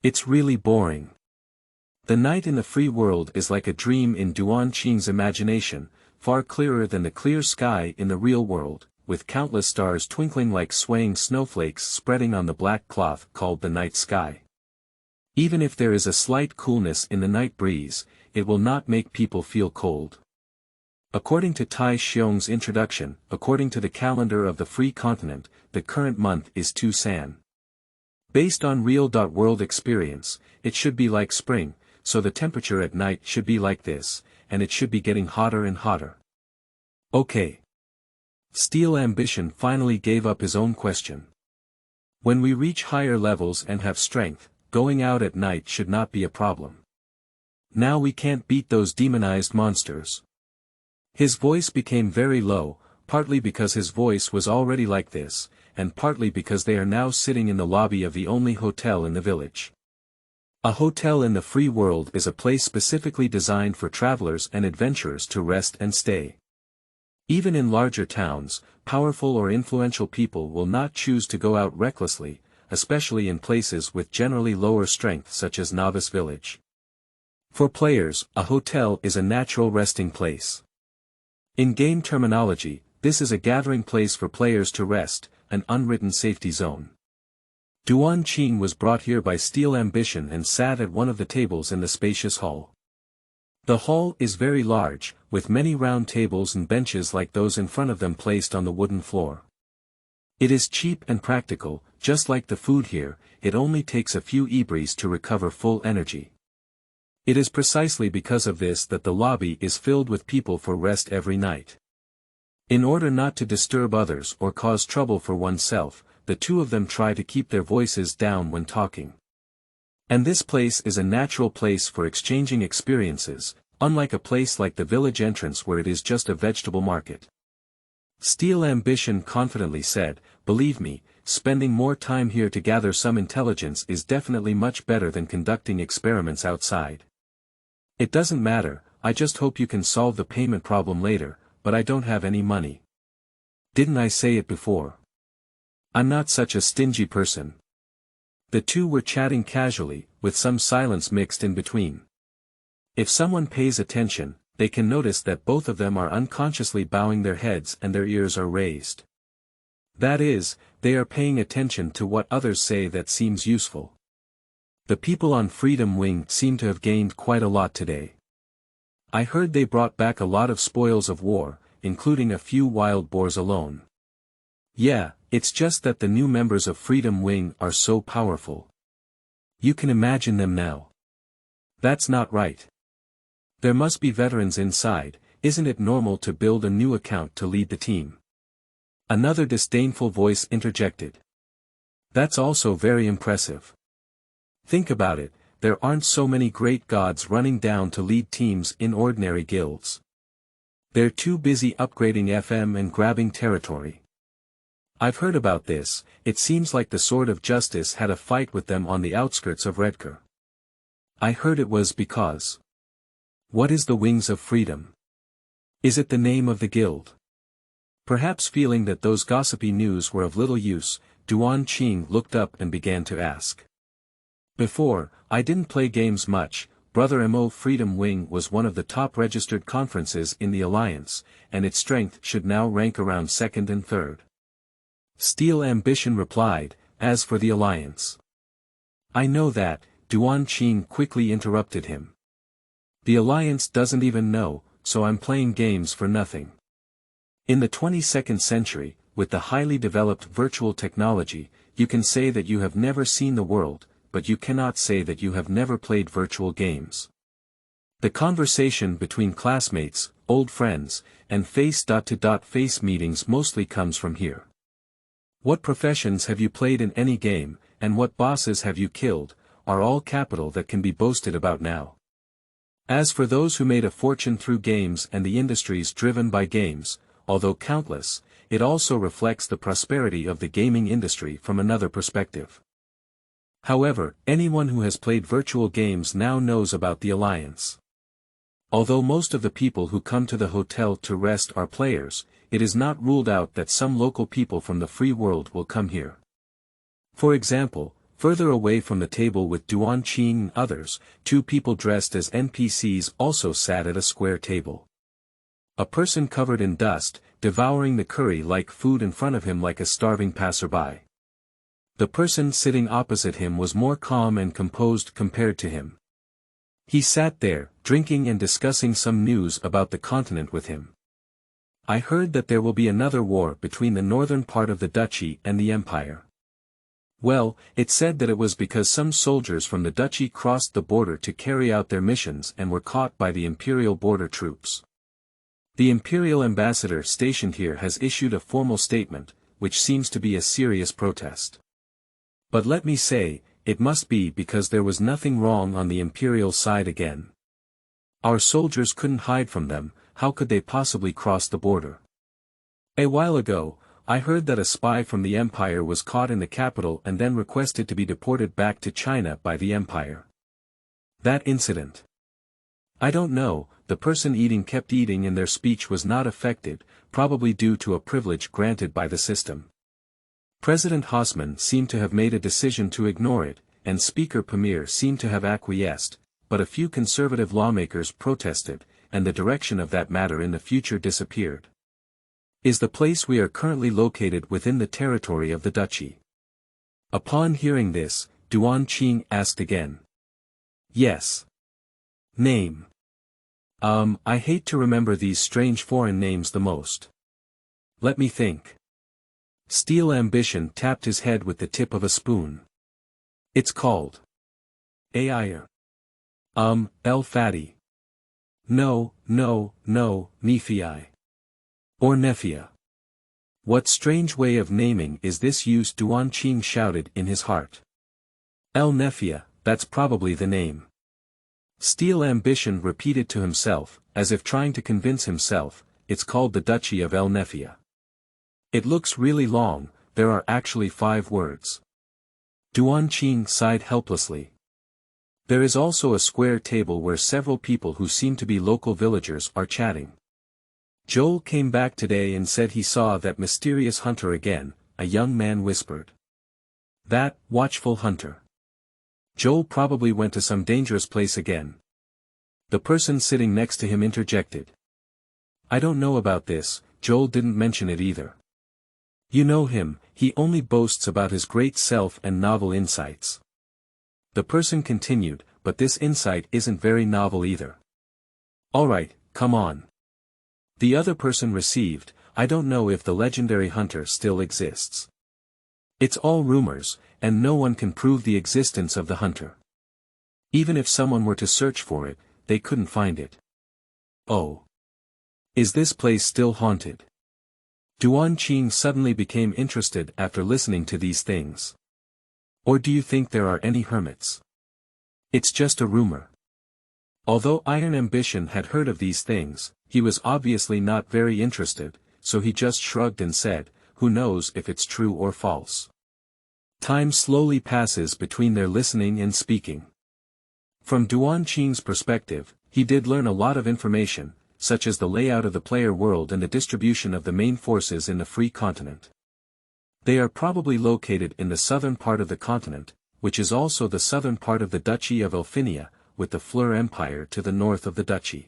It's really boring. The night in the free world is like a dream in Duan Qin's imagination, far clearer than the clear sky in the real world, with countless stars twinkling like swaying snowflakes spreading on the black cloth called the night sky. Even if there is a slight coolness in the night breeze, it will not make people feel cold. According to Tai Xiong's introduction, according to the calendar of the free continent, the current month is Tusan. Based on real-world experience, it should be like spring, so the temperature at night should be like this, and it should be getting hotter and hotter. Okay. Steel Ambition finally gave up his own question. When we reach higher levels and have strength, going out at night should not be a problem. Now we can't beat those demonized monsters. His voice became very low, partly because his voice was already like this, and partly because they are now sitting in the lobby of the only hotel in the village. A hotel in the free world is a place specifically designed for travelers and adventurers to rest and stay. Even in larger towns, powerful or influential people will not choose to go out recklessly, especially in places with generally lower strength such as Novice Village. For players, a hotel is a natural resting place. In game terminology, this is a gathering place for players to rest, an unwritten safety zone. Duan Qing was brought here by Steel Ambition and sat at one of the tables in the spacious hall. The hall is very large, with many round tables and benches like those in front of them placed on the wooden floor. It is cheap and practical, just like the food here, it only takes a few ebris to recover full energy. It is precisely because of this that the lobby is filled with people for rest every night. In order not to disturb others or cause trouble for oneself, the two of them try to keep their voices down when talking. And this place is a natural place for exchanging experiences, unlike a place like the village entrance where it is just a vegetable market. Steel Ambition confidently said, "Believe me, spending more time here to gather some intelligence is definitely much better than conducting experiments outside. It doesn't matter, I just hope you can solve the payment problem later, but I don't have any money. Didn't I say it before? I'm not such a stingy person." The two were chatting casually, with some silence mixed in between. If someone pays attention, they can notice that both of them are unconsciously bowing their heads and their ears are raised. That is, they are paying attention to what others say that seems useful. The people on Freedom Wing seem to have gained quite a lot today. I heard they brought back a lot of spoils of war, including a few wild boars alone. Yeah, it's just that the new members of Freedom Wing are so powerful. You can imagine them now. That's not right. There must be veterans inside, isn't it normal to build a new account to lead the team? Another disdainful voice interjected. That's also very impressive. Think about it, there aren't so many great gods running down to lead teams in ordinary guilds. They're too busy upgrading FM and grabbing territory. I've heard about this, it seems like the Sword of Justice had a fight with them on the outskirts of Redcar. I heard it was because. What is the Wings of Freedom? Is it the name of the guild? Perhaps feeling that those gossipy news were of little use, Duan Qing looked up and began to ask. Before, I didn't play games much, Brother Mo Freedom Wing was one of the top registered conferences in the Alliance, and its strength should now rank around second and third. Steel Ambition replied, as for the Alliance. I know that, Duan Qing quickly interrupted him. The Alliance doesn't even know, so I'm playing games for nothing. In the 22nd century, with the highly developed virtual technology, you can say that you have never seen the world, but you cannot say that you have never played virtual games. The conversation between classmates, old friends, and face-to-face meetings mostly comes from here. What professions have you played in any game, and what bosses have you killed, are all capital that can be boasted about now. As for those who made a fortune through games and the industries driven by games, although countless, it also reflects the prosperity of the gaming industry from another perspective. However, anyone who has played virtual games now knows about the Alliance. Although most of the people who come to the hotel to rest are players, it is not ruled out that some local people from the free world will come here. For example, further away from the table with Duan Qing and others, two people dressed as NPCs also sat at a square table. A person covered in dust, devouring the curry like food in front of him like a starving passerby. The person sitting opposite him was more calm and composed compared to him. He sat there, drinking and discussing some news about the continent with him. I heard that there will be another war between the northern part of the duchy and the empire. Well, it said that it was because some soldiers from the duchy crossed the border to carry out their missions and were caught by the imperial border troops. The imperial ambassador stationed here has issued a formal statement, which seems to be a serious protest. But let me say, it must be because there was nothing wrong on the imperial side again. Our soldiers couldn't hide from them, how could they possibly cross the border? A while ago, I heard that a spy from the Empire was caught in the capital and then requested to be deported back to China by the Empire. That incident. I don't know, the person eating kept eating and their speech was not affected, probably due to a privilege granted by the system. President Haussmann seemed to have made a decision to ignore it, and Speaker Pamir seemed to have acquiesced, but a few conservative lawmakers protested, and the direction of that matter in the future disappeared. Is the place we are currently located within the territory of the duchy? Upon hearing this, Duan Qing asked again. Yes. Name. I hate to remember these strange foreign names the most. Let me think. Steel Ambition tapped his head with the tip of a spoon. It's called. Air. El Fadi. No, Nephi. Or Nephia. What strange way of naming is this used? Duan Qing shouted in his heart. El Nephia, that's probably the name. Steel Ambition repeated to himself, as if trying to convince himself, it's called the Duchy of El Nephia. It looks really long, there are actually 5 words. Duan Qing sighed helplessly. There is also a square table where several people who seem to be local villagers are chatting. Joel came back today and said he saw that mysterious hunter again, a young man whispered. That watchful hunter. Joel probably went to some dangerous place again. The person sitting next to him interjected. I don't know about this, Joel didn't mention it either. You know him, he only boasts about his great self and novel insights. The person continued, but this insight isn't very novel either. Alright, come on. The other person received, I don't know if the legendary hunter still exists. It's all rumors, and no one can prove the existence of the hunter. Even if someone were to search for it, they couldn't find it. Oh. Is this place still haunted? Duan Qing suddenly became interested after listening to these things. Or do you think there are any hermits? It's just a rumor. Although Iron Ambition had heard of these things, he was obviously not very interested, so he just shrugged and said, who knows if it's true or false. Time slowly passes between their listening and speaking. From Duan Qing's perspective, he did learn a lot of information, such as the layout of the player world and the distribution of the main forces in the free continent. They are probably located in the southern part of the continent, which is also the southern part of the Duchy of Elfinia, with the Fleur Empire to the north of the duchy.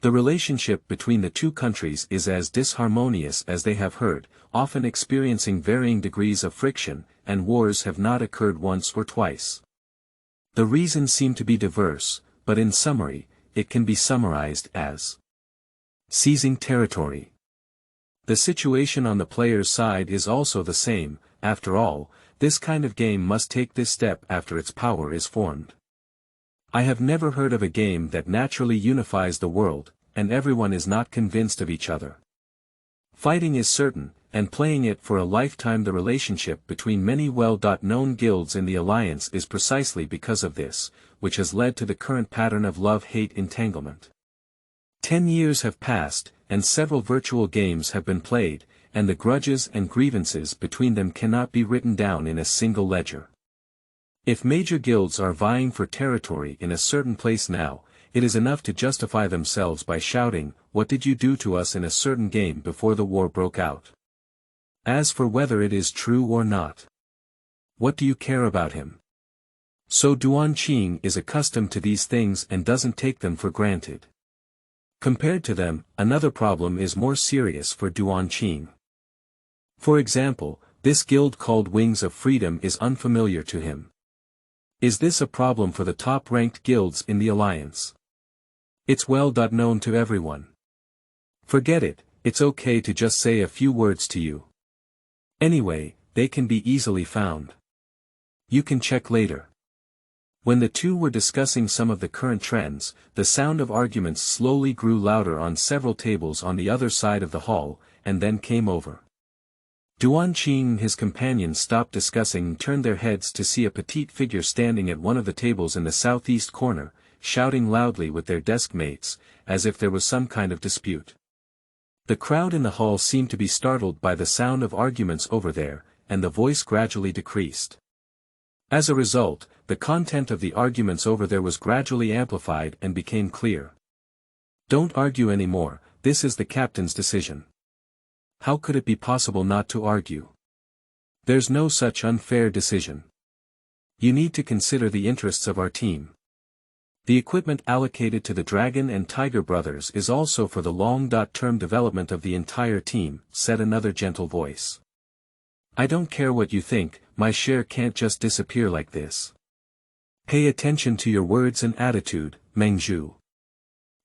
The relationship between the two countries is as disharmonious as they have heard, often experiencing varying degrees of friction, and wars have not occurred once or twice. The reasons seem to be diverse, but in summary, it can be summarized as seizing territory. The situation on the player's side is also the same. After all, this kind of game must take this step after its power is formed. I have never heard of a game that naturally unifies the world, and everyone is not convinced of each other. Fighting is certain, and playing it for a lifetime. The relationship between many well-known guilds in the Alliance is precisely because of this, which has led to the current pattern of love-hate entanglement. 10 years have passed, and several virtual games have been played, and the grudges and grievances between them cannot be written down in a single ledger. If major guilds are vying for territory in a certain place now, it is enough to justify themselves by shouting, "What did you do to us in a certain game before the war broke out?" As for whether it is true or not, what do you care about him? So Duan Qing is accustomed to these things and doesn't take them for granted. Compared to them, another problem is more serious for Duan Qing. For example, this guild called Wings of Freedom is unfamiliar to him. Is this a problem for the top-ranked guilds in the Alliance? It's well known to everyone. Forget it, it's okay to just say a few words to you. Anyway, they can be easily found. You can check later. When the two were discussing some of the current trends, the sound of arguments slowly grew louder on several tables on the other side of the hall, and then came over. Duan Qing and his companions stopped discussing and turned their heads to see a petite figure standing at one of the tables in the southeast corner, shouting loudly with their desk mates, as if there was some kind of dispute. The crowd in the hall seemed to be startled by the sound of arguments over there, and the voice gradually decreased. As a result, the content of the arguments over there was gradually amplified and became clear. Don't argue anymore, this is the captain's decision. How could it be possible not to argue? There's no such unfair decision. You need to consider the interests of our team. The equipment allocated to the Dragon and Tiger brothers is also for the long-term development of the entire team, said another gentle voice. I don't care what you think, my share can't just disappear like this. Pay attention to your words and attitude, Mengzhu.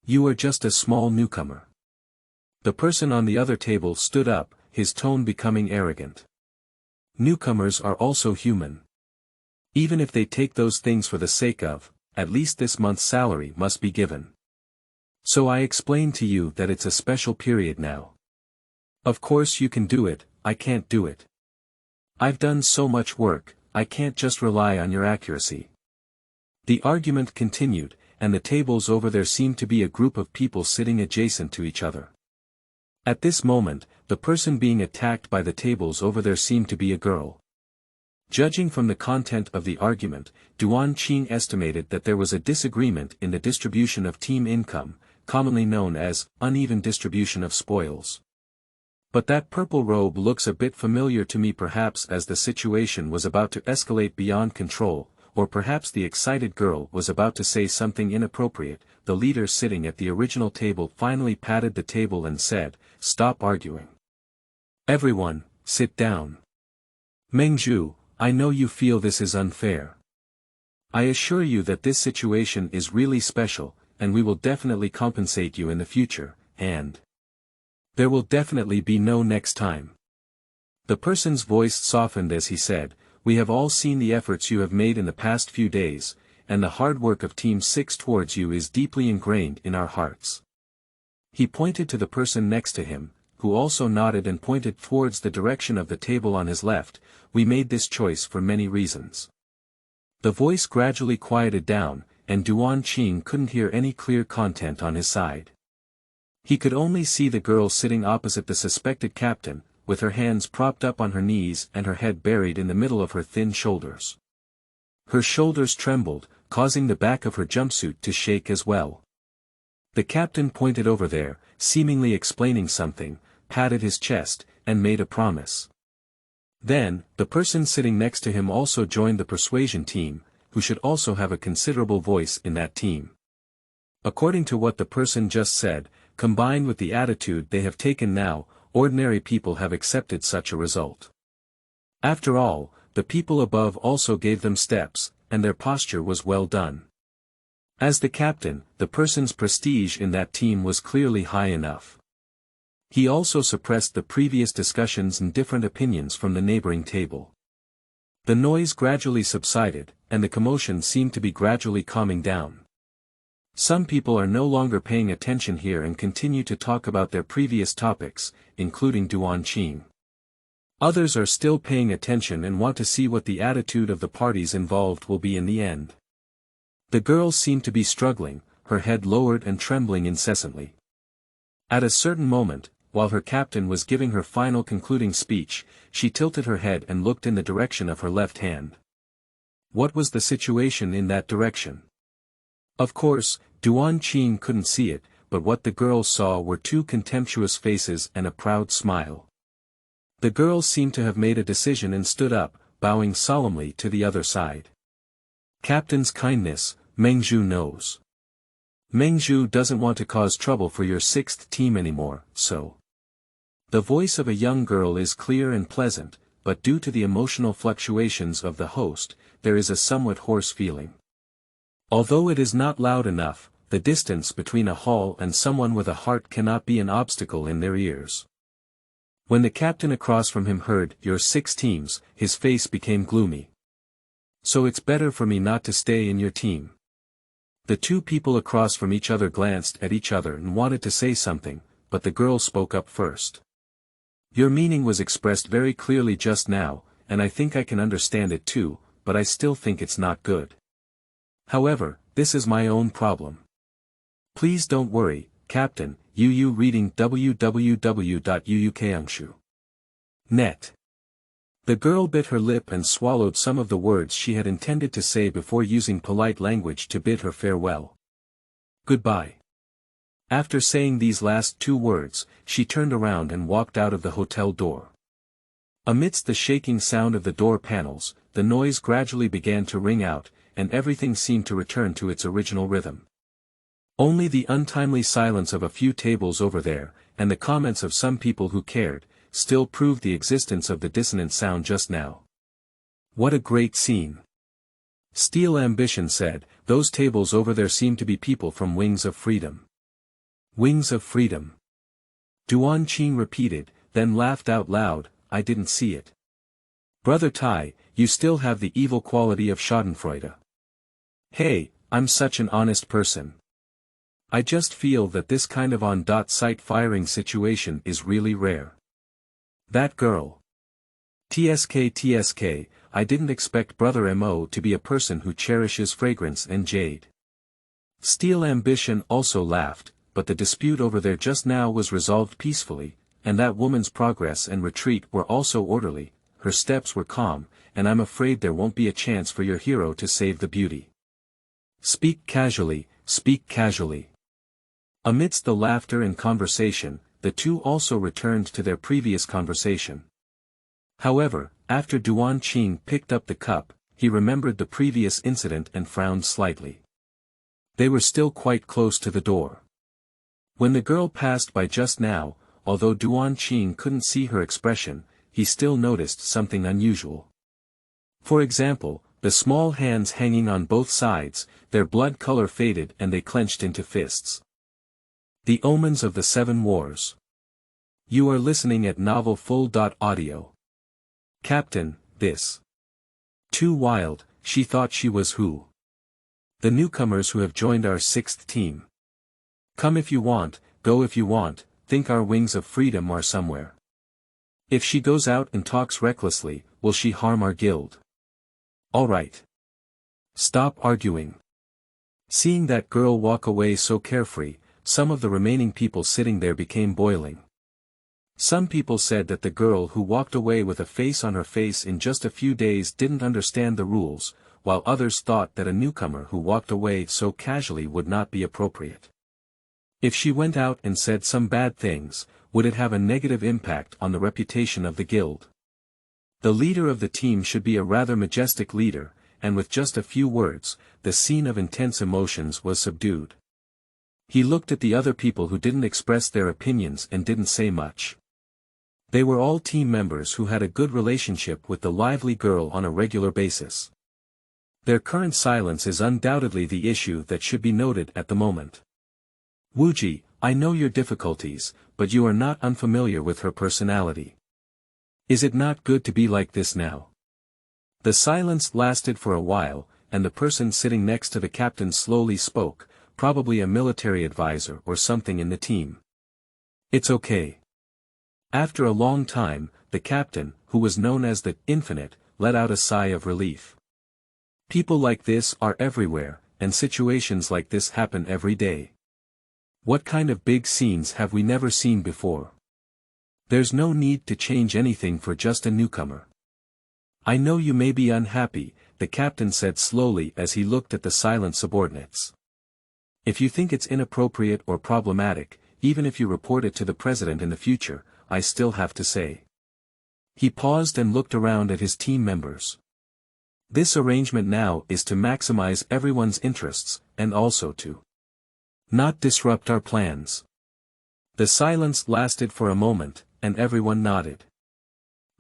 You are just a small newcomer. The person on the other table stood up, his tone becoming arrogant. Newcomers are also human. Even if they take those things for the sake of, at least this month's salary must be given. So I explained to you that it's a special period now. Of course you can do it, I can't do it. I've done so much work, I can't just rely on your accuracy. The argument continued, and the tables over there seemed to be a group of people sitting adjacent to each other. At this moment, the person being attacked by the tables over there seemed to be a girl. Judging from the content of the argument, Duan Qing estimated that there was a disagreement in the distribution of team income, commonly known as uneven distribution of spoils. But that purple robe looks a bit familiar to me, perhaps as the situation was about to escalate beyond control, or perhaps the excited girl was about to say something inappropriate. The leader sitting at the original table finally patted the table and said, "Stop arguing. Everyone, sit down. Mengzhu, I know you feel this is unfair. I assure you that this situation is really special, and we will definitely compensate you in the future, and there will definitely be no next time." The person's voice softened as he said, "We have all seen the efforts you have made in the past few days, and the hard work of Team 6 towards you is deeply ingrained in our hearts." He pointed to the person next to him, who also nodded and pointed towards the direction of the table on his left. "We made this choice for many reasons." The voice gradually quieted down, and Duan Qing couldn't hear any clear content on his side. He could only see the girl sitting opposite the suspected captain, with her hands propped up on her knees and her head buried in the middle of her thin shoulders. Her shoulders trembled, causing the back of her jumpsuit to shake as well. The captain pointed over there, seemingly explaining something, patted his chest, and made a promise. Then, the person sitting next to him also joined the persuasion team, who should also have a considerable voice in that team. According to what the person just said, combined with the attitude they have taken now, ordinary people have accepted such a result. After all, the people above also gave them steps, and their posture was well done. As the captain, the person's prestige in that team was clearly high enough. He also suppressed the previous discussions and different opinions from the neighboring table. The noise gradually subsided, and the commotion seemed to be gradually calming down. Some people are no longer paying attention here and continue to talk about their previous topics, including Duan Qing. Others are still paying attention and want to see what the attitude of the parties involved will be in the end. The girl seemed to be struggling, her head lowered and trembling incessantly. At a certain moment, while her captain was giving her final concluding speech, she tilted her head and looked in the direction of her left hand. What was the situation in that direction? Of course, Duan Qing couldn't see it, but what the girl saw were two contemptuous faces and a proud smile. The girl seemed to have made a decision and stood up, bowing solemnly to the other side. "Captain's kindness, Mengzhu knows. Mengzhu doesn't want to cause trouble for your 6th team anymore, so." The voice of a young girl is clear and pleasant, but due to the emotional fluctuations of the host, there is a somewhat hoarse feeling. Although it is not loud enough, the distance between a hall and someone with a heart cannot be an obstacle in their ears. When the captain across from him heard "your 6 teams," his face became gloomy. "So it's better for me not to stay in your team." The two people across from each other glanced at each other and wanted to say something, but the girl spoke up first. "Your meaning was expressed very clearly just now, and I think I can understand it too, but I still think it's not good. However, this is my own problem. Please don't worry, Captain, UU reading www.uukangshu.net. The girl bit her lip and swallowed some of the words she had intended to say before using polite language to bid her farewell. Goodbye. After saying these last two words, she turned around and walked out of the hotel door. Amidst the shaking sound of the door panels, the noise gradually began to ring out, and everything seemed to return to its original rhythm. Only the untimely silence of a few tables over there, and the comments of some people who cared, still proved the existence of the dissonant sound just now. What a great scene! Steel Ambition said, those tables over there seem to be people from Wings of Freedom. Wings of Freedom. Duan Qing repeated, then laughed out loud, I didn't see it. Brother Tai, you still have the evil quality of schadenfreude. Hey, I'm such an honest person. I just feel that this kind of on-site firing situation is really rare. That girl. TSK, I didn't expect Brother Mo to be a person who cherishes fragrance and jade. Steel Ambition also laughed, but the dispute over there just now was resolved peacefully, and that woman's progress and retreat were also orderly, her steps were calm, and I'm afraid there won't be a chance for your hero to save the beauty. Speak casually, speak casually. Amidst the laughter and conversation, the two also returned to their previous conversation. However, after Duan Qing picked up the cup, he remembered the previous incident and frowned slightly. They were still quite close to the door. When the girl passed by just now, although Duan Qing couldn't see her expression, he still noticed something unusual. For example, the small hands hanging on both sides, their blood color faded and they clenched into fists. The Omens of the Seven Wars. You are listening at novelfull.audio. Captain, this. Too wild, she thought she was who? The newcomers who have joined our 6th team. Come if you want, go if you want, think our Wings of Freedom are somewhere. If she goes out and talks recklessly, will she harm our guild? Alright. Stop arguing. Seeing that girl walk away so carefree, some of the remaining people sitting there became boiling. Some people said that the girl who walked away with a face on her face in just a few days didn't understand the rules, while others thought that a newcomer who walked away so casually would not be appropriate. If she went out and said some bad things, would it have a negative impact on the reputation of the guild? The leader of the team should be a rather majestic leader, and with just a few words, the scene of intense emotions was subdued. He looked at the other people who didn't express their opinions and didn't say much. They were all team members who had a good relationship with the lively girl on a regular basis. Their current silence is undoubtedly the issue that should be noted at the moment. Wuji, I know your difficulties, but you are not unfamiliar with her personality. Is it not good to be like this now? The silence lasted for a while, and the person sitting next to the captain slowly spoke, probably a military advisor or something in the team. It's okay. After a long time, the captain, who was known as the Infinite, let out a sigh of relief. People like this are everywhere, and situations like this happen every day. What kind of big scenes have we never seen before? There's no need to change anything for just a newcomer. I know you may be unhappy, the captain said slowly as he looked at the silent subordinates. If you think it's inappropriate or problematic, even if you report it to the president in the future, I still have to say. He paused and looked around at his team members. This arrangement now is to maximize everyone's interests, and also to not disrupt our plans. The silence lasted for a moment, and everyone nodded.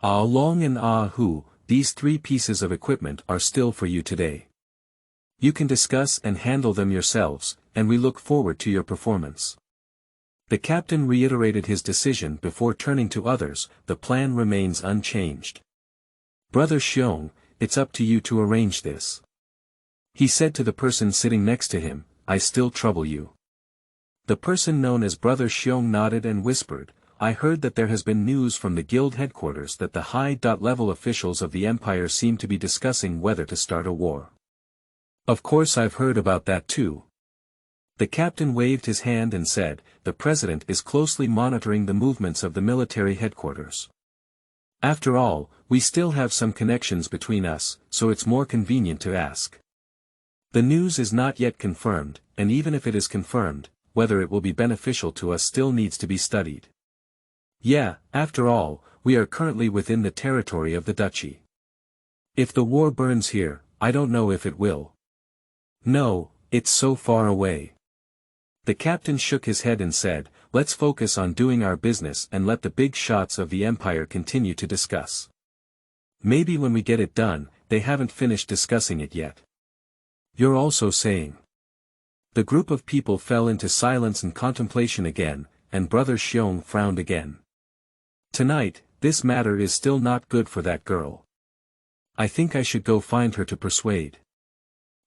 Ah Long and Ah Hu, these 3 pieces of equipment are still for you today. You can discuss and handle them yourselves, and we look forward to your performance. The captain reiterated his decision before turning to others, the plan remains unchanged. Brother Xiong, it's up to you to arrange this. He said to the person sitting next to him, I still trouble you. The person known as Brother Xiong nodded and whispered, I heard that there has been news from the guild headquarters that the high-level officials of the empire seem to be discussing whether to start a war. Of course I've heard about that too. The captain waved his hand and said, "The president is closely monitoring the movements of the military headquarters. After all, we still have some connections between us, so it's more convenient to ask. The news is not yet confirmed, and even if it is confirmed, whether it will be beneficial to us still needs to be studied. Yeah, after all, we are currently within the territory of the duchy. If the war burns here, I don't know if it will. No, it's so far away." The captain shook his head and said, "Let's focus on doing our business and let the big shots of the empire continue to discuss. Maybe when we get it done, they haven't finished discussing it yet." "You're also saying?" The group of people fell into silence and contemplation again, and Brother Xiong frowned again. "Tonight, this matter is still not good for that girl. I think I should go find her to persuade."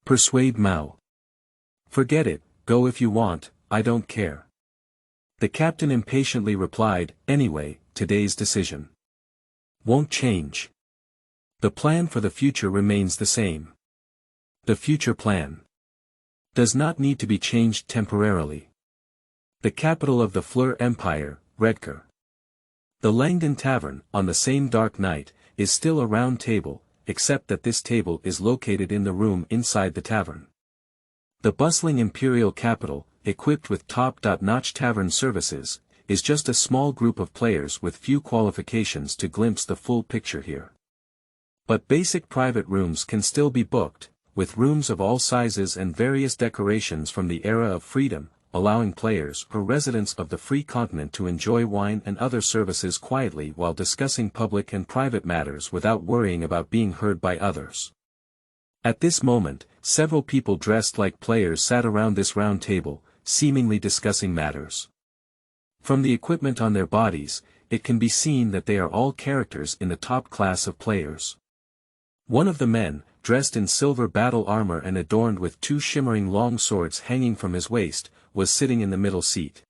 "Persuade Mao?" "Forget it, go if you want, I don't care." The captain impatiently replied, "Anyway, today's decision won't change. The plan for the future remains the same. The future plan does not need to be changed temporarily. The capital of the Fleur Empire, Redker. The Langdon Tavern, on the same dark night, is still a round table, except that this table is located in the room inside the tavern. The bustling imperial capital, equipped with top-notch tavern services, is just a small group of players with few qualifications to glimpse the full picture here. But basic private rooms can still be booked, with rooms of all sizes and various decorations from the era of freedom, allowing players or residents of the free continent to enjoy wine and other services quietly while discussing public and private matters without worrying about being heard by others. At this moment, several people dressed like players sat around this round table, seemingly discussing matters. From the equipment on their bodies, it can be seen that they are all characters in the top class of players. One of the men, dressed in silver battle armor and adorned with two shimmering long swords hanging from his waist, was sitting in the middle seat.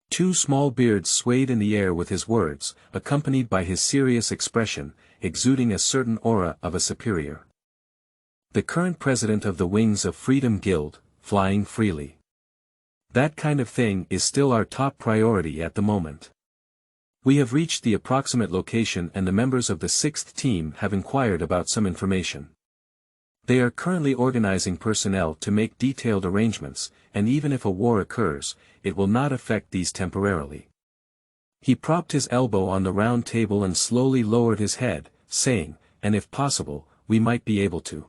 Two small beards swayed in the air with his words, accompanied by his serious expression, exuding a certain aura of a superior. The current president of the Wings of Freedom Guild, flying freely. That kind of thing is still our top priority at the moment. We have reached the approximate location and the members of the 6th team have inquired about some information. They are currently organizing personnel to make detailed arrangements, and even if a war occurs, it will not affect these temporarily. He propped his elbow on the round table and slowly lowered his head, saying, "And if possible, we might be able to.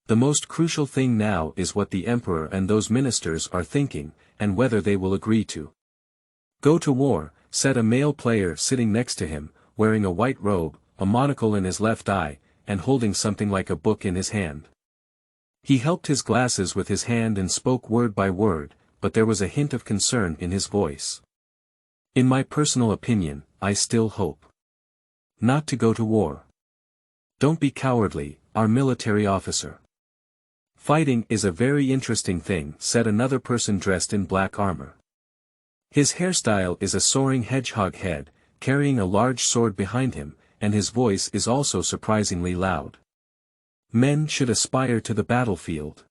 The most crucial thing now is what the emperor and those ministers are thinking, and whether they will agree to go to war," said a male player sitting next to him, wearing a white robe, a monocle in his left eye, and holding something like a book in his hand. He helped his glasses with his hand and spoke word by word, but there was a hint of concern in his voice. "In my personal opinion, I still hope not to go to war." "Don't be cowardly, our military officer. Fighting is a very interesting thing," said another person dressed in black armor. His hairstyle is a soaring hedgehog head, carrying a large sword behind him, and his voice is also surprisingly loud. "Men should aspire to the battlefield.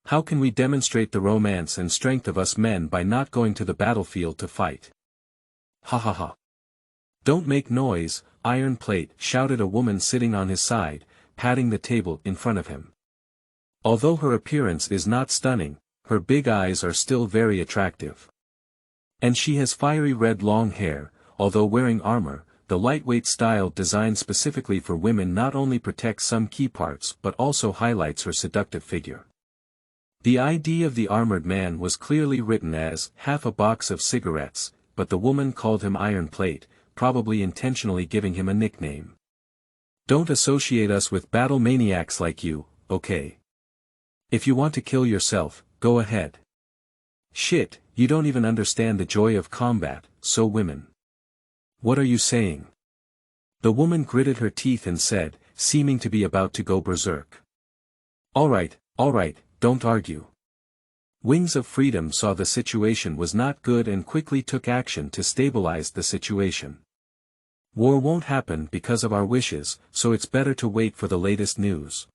How can we demonstrate the romance and strength of us men by not going to the battlefield to fight? Ha ha ha. Don't make noise, Iron Plate," shouted a woman sitting on his side, patting the table in front of him. Although her appearance is not stunning, her big eyes are still very attractive. And she has fiery red long hair, although wearing armor. The lightweight style designed specifically for women not only protects some key parts but also highlights her seductive figure. The ID of the armored man was clearly written as half a box of cigarettes, but the woman called him Iron Plate, probably intentionally giving him a nickname. "Don't associate us with battle maniacs like you, okay? If you want to kill yourself, go ahead. Shit, you don't even understand the joy of combat, so women. What are you saying?" The woman gritted her teeth and said, seeming to be about to go berserk. All right, don't argue." Wings of Freedom saw the situation was not good and quickly took action to stabilize the situation. "War won't happen because of our wishes, so it's better to wait for the latest news.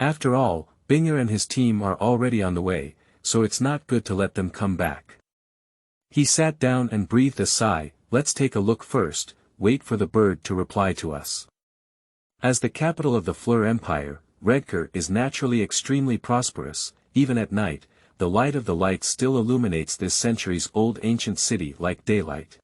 After all, Binger and his team are already on the way, so it's not good to let them come back. He sat down and breathed a sigh. Let's take a look first, wait for the bird to reply to us. As the capital of the Fleur Empire, Redcar is naturally extremely prosperous. Even at night, the light of the lights still illuminates this centuries-old ancient city like daylight.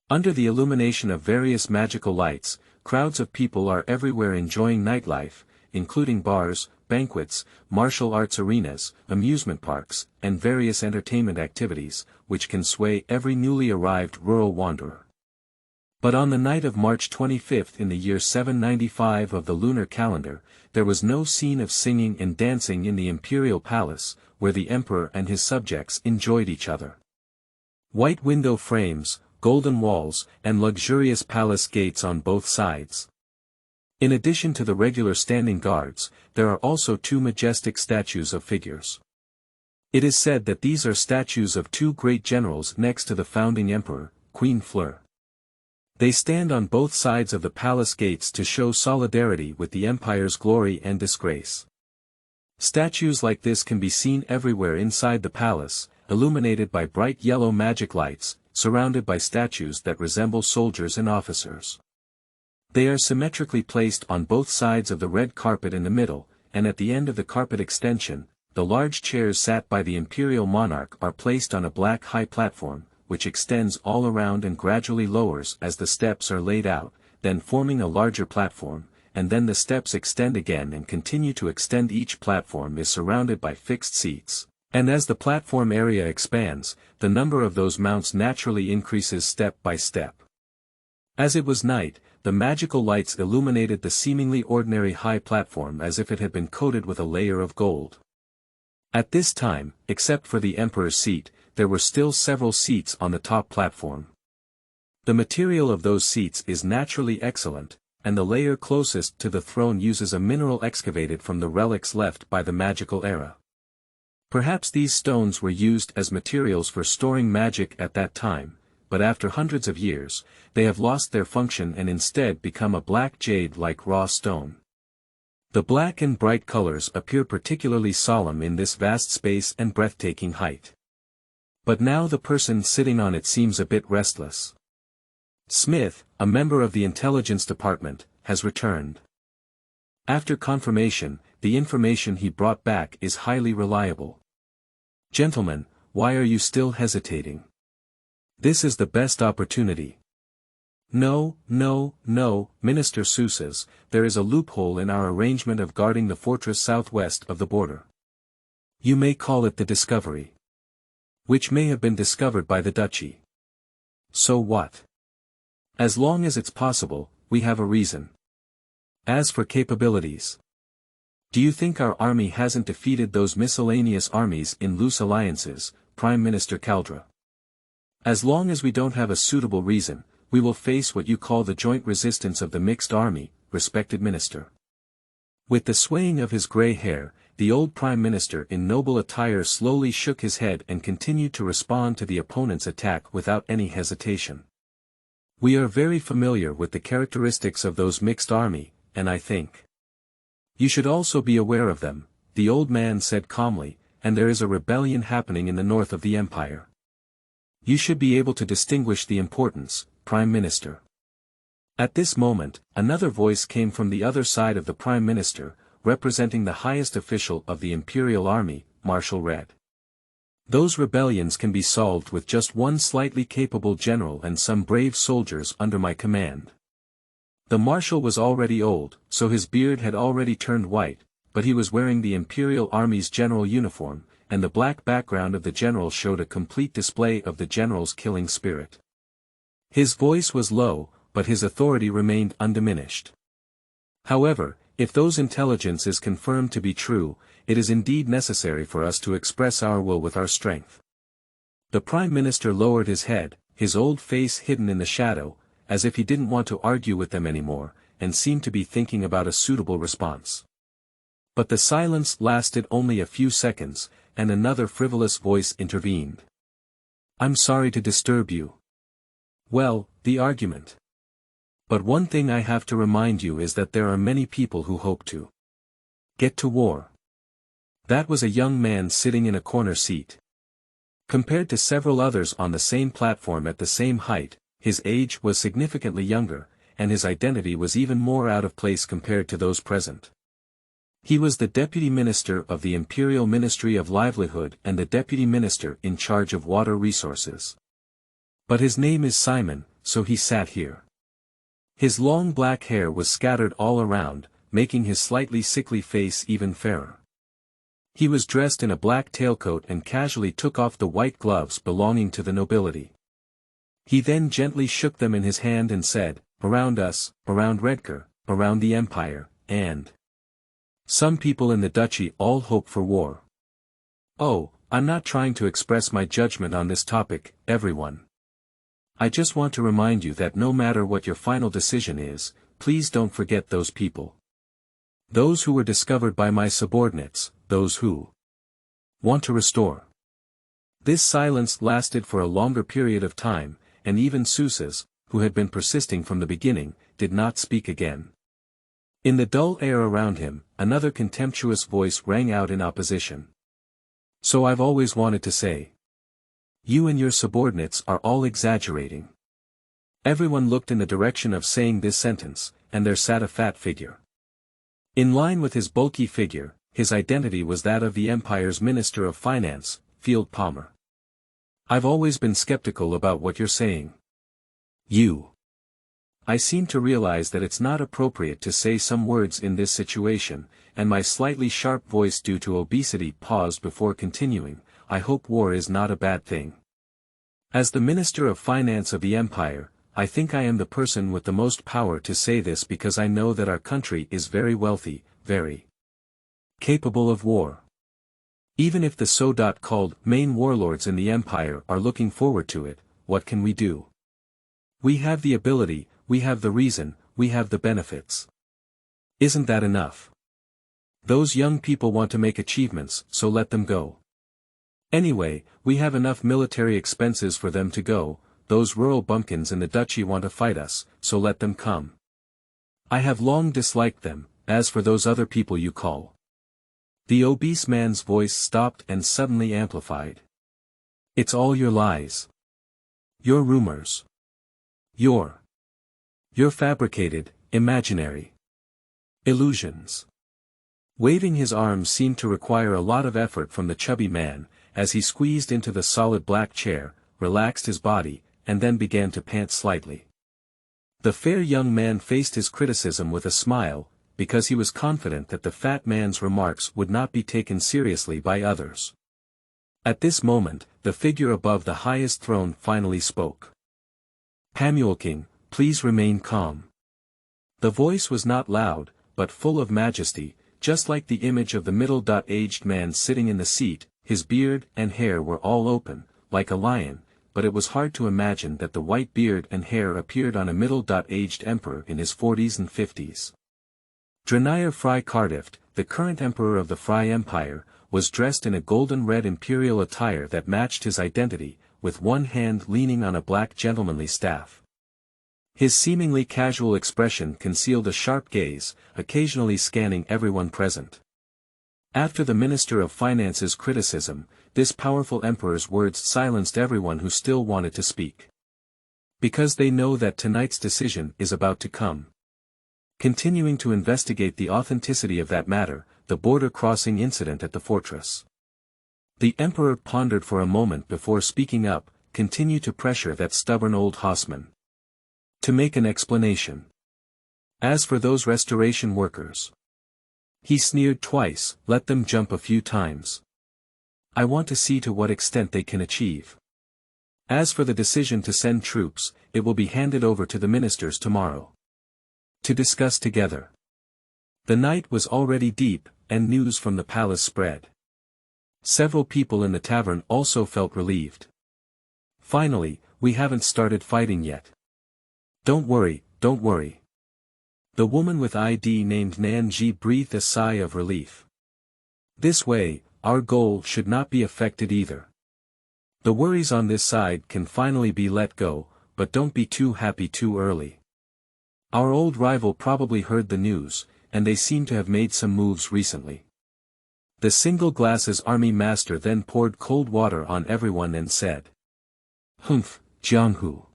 Under the illumination of various magical lights, crowds of people are everywhere enjoying nightlife, including bars, banquets, martial arts arenas, amusement parks, and various entertainment activities, which can sway every newly arrived rural wanderer. But on the night of March 25 in the year 795 of the lunar calendar, there was no scene of singing and dancing in the imperial palace, where the emperor and his subjects enjoyed each other. White window frames, golden walls, and luxurious palace gates on both sides. In addition to the regular standing guards, there are also two majestic statues of figures. It is said that these are statues of two great generals next to the founding emperor, Queen Fleur. They stand on both sides of the palace gates to show solidarity with the empire's glory and disgrace. Statues like this can be seen everywhere inside the palace, illuminated by bright yellow magic lights, surrounded by statues that resemble soldiers and officers. They are symmetrically placed on both sides of the red carpet in the middle, and at the end of the carpet extension, the large chairs sat by the imperial monarch are placed on a black high platform, which extends all around and gradually lowers as the steps are laid out, then forming a larger platform, and then the steps extend again and continue to extend. Each platform is surrounded by fixed seats, and as the platform area expands, the number of those mounts naturally increases step by step. As it was night, the magical lights illuminated the seemingly ordinary high platform as if it had been coated with a layer of gold. At this time, except for the emperor's seat, there were still several seats on the top platform. The material of those seats is naturally excellent, and the layer closest to the throne uses a mineral excavated from the relics left by the magical era. Perhaps these stones were used as materials for storing magic at that time, but after hundreds of years, they have lost their function and instead become a black jade like raw stone. The black and bright colors appear particularly solemn in this vast space and breathtaking height. But now the person sitting on it seems a bit restless. Smith, a member of the intelligence department, has returned. After confirmation, the information he brought back is highly reliable. Gentlemen, why are you still hesitating? This is the best opportunity. No, Minister Su says, there is a loophole in our arrangement of guarding the fortress southwest of the border. You may call it the discovery. Which may have been discovered by the duchy. So what? As long as it's possible, we have a reason. As for capabilities. Do you think our army hasn't defeated those miscellaneous armies in loose alliances, Prime Minister Caldra? As long as we don't have a suitable reason, we will face what you call the joint resistance of the mixed army, respected minister. With the swaying of his grey hair, the old Prime Minister in noble attire slowly shook his head and continued to respond to the opponent's attack without any hesitation. We are very familiar with the characteristics of those mixed army, and I think you should also be aware of them, the old man said calmly, and there is a rebellion happening in the north of the empire. You should be able to distinguish the importance, Prime Minister. At this moment, another voice came from the other side of the Prime Minister, representing the highest official of the Imperial Army, Marshal Red. Those rebellions can be solved with just one slightly capable general and some brave soldiers under my command. The Marshal was already old, so his beard had already turned white, but he was wearing the Imperial Army's general uniform, and the black background of the general showed a complete display of the general's killing spirit. His voice was low, but his authority remained undiminished. However, if those intelligence is confirmed to be true, it is indeed necessary for us to express our will with our strength. The Prime Minister lowered his head, his old face hidden in the shadow, as if he didn't want to argue with them anymore, and seemed to be thinking about a suitable response. But the silence lasted only a few seconds, and another frivolous voice intervened. I'm sorry to disturb you. Well, the argument. But one thing I have to remind you is that there are many people who hope to get to war. That was a young man sitting in a corner seat. Compared to several others on the same platform at the same height, his age was significantly younger, and his identity was even more out of place compared to those present. He was the Deputy Minister of the Imperial Ministry of Livelihood and the Deputy Minister in charge of water resources. But his name is Simon, so he sat here. His long black hair was scattered all around, making his slightly sickly face even fairer. He was dressed in a black tailcoat and casually took off the white gloves belonging to the nobility. He then gently shook them in his hand and said, "Around us, around Redcar, around the Empire, and some people in the duchy all hope for war. Oh, I'm not trying to express my judgment on this topic, everyone. I just want to remind you that no matter what your final decision is, please don't forget those people. Those who were discovered by my subordinates, those who want to restore." This silence lasted for a longer period of time, and even Souses, who had been persisting from the beginning, did not speak again. In the dull air around him, another contemptuous voice rang out in opposition. "So I've always wanted to say. You and your subordinates are all exaggerating." Everyone looked in the direction of saying this sentence, and there sat a fat figure. In line with his bulky figure, his identity was that of the Empire's Minister of Finance, Field Palmer. "I've always been skeptical about what you're saying. I seem to realize that it's not appropriate to say some words in this situation, and my slightly sharp voice due to obesity paused before continuing. I hope war is not a bad thing. As the Minister of Finance of the Empire, I think I am the person with the most power to say this because I know that our country is very wealthy, very capable of war. Even if the so-called main warlords in the Empire are looking forward to it, what can we do? We have the ability, we have the reason, we have the benefits. Isn't that enough? Those young people want to make achievements, so let them go. Anyway, we have enough military expenses for them to go. Those rural bumpkins in the duchy want to fight us, so let them come. I have long disliked them. As for those other people you call." The obese man's voice stopped and suddenly amplified. "It's all your lies. Your rumors. Your fabricated, imaginary illusions." Waving his arms seemed to require a lot of effort from the chubby man, as he squeezed into the solid black chair, relaxed his body, and then began to pant slightly. The fair young man faced his criticism with a smile, because he was confident that the fat man's remarks would not be taken seriously by others. At this moment, the figure above the highest throne finally spoke. "King, please remain calm." The voice was not loud, but full of majesty, just like the image of the middle-aged man sitting in the seat. His beard and hair were all open, like a lion, but it was hard to imagine that the white beard and hair appeared on a middle-aged emperor in his 40s and 50s. Dranire Fry Cardiff, the current emperor of the Fry Empire, was dressed in a golden-red imperial attire that matched his identity, with one hand leaning on a black gentlemanly staff. His seemingly casual expression concealed a sharp gaze, occasionally scanning everyone present. After the Minister of Finance's criticism, this powerful emperor's words silenced everyone who still wanted to speak. Because they know that tonight's decision is about to come. Continuing to investigate the authenticity of that matter, the border crossing incident at the fortress. The emperor pondered for a moment before speaking up, continue to pressure that stubborn old Haussmann to make an explanation. As for those restoration workers, he sneered twice, let them jump a few times. I want to see to what extent they can achieve. As for the decision to send troops, it will be handed over to the ministers tomorrow to discuss together. The night was already deep, and news from the palace spread. Several people in the tavern also felt relieved. Finally, we haven't started fighting yet. Don't worry, don't worry. The woman with ID named Nanji breathed a sigh of relief. This way, our goal should not be affected either. The worries on this side can finally be let go, but don't be too happy too early. Our old rival probably heard the news, and they seem to have made some moves recently. The single glasses army master then poured cold water on everyone and said. Humph, Jianghu.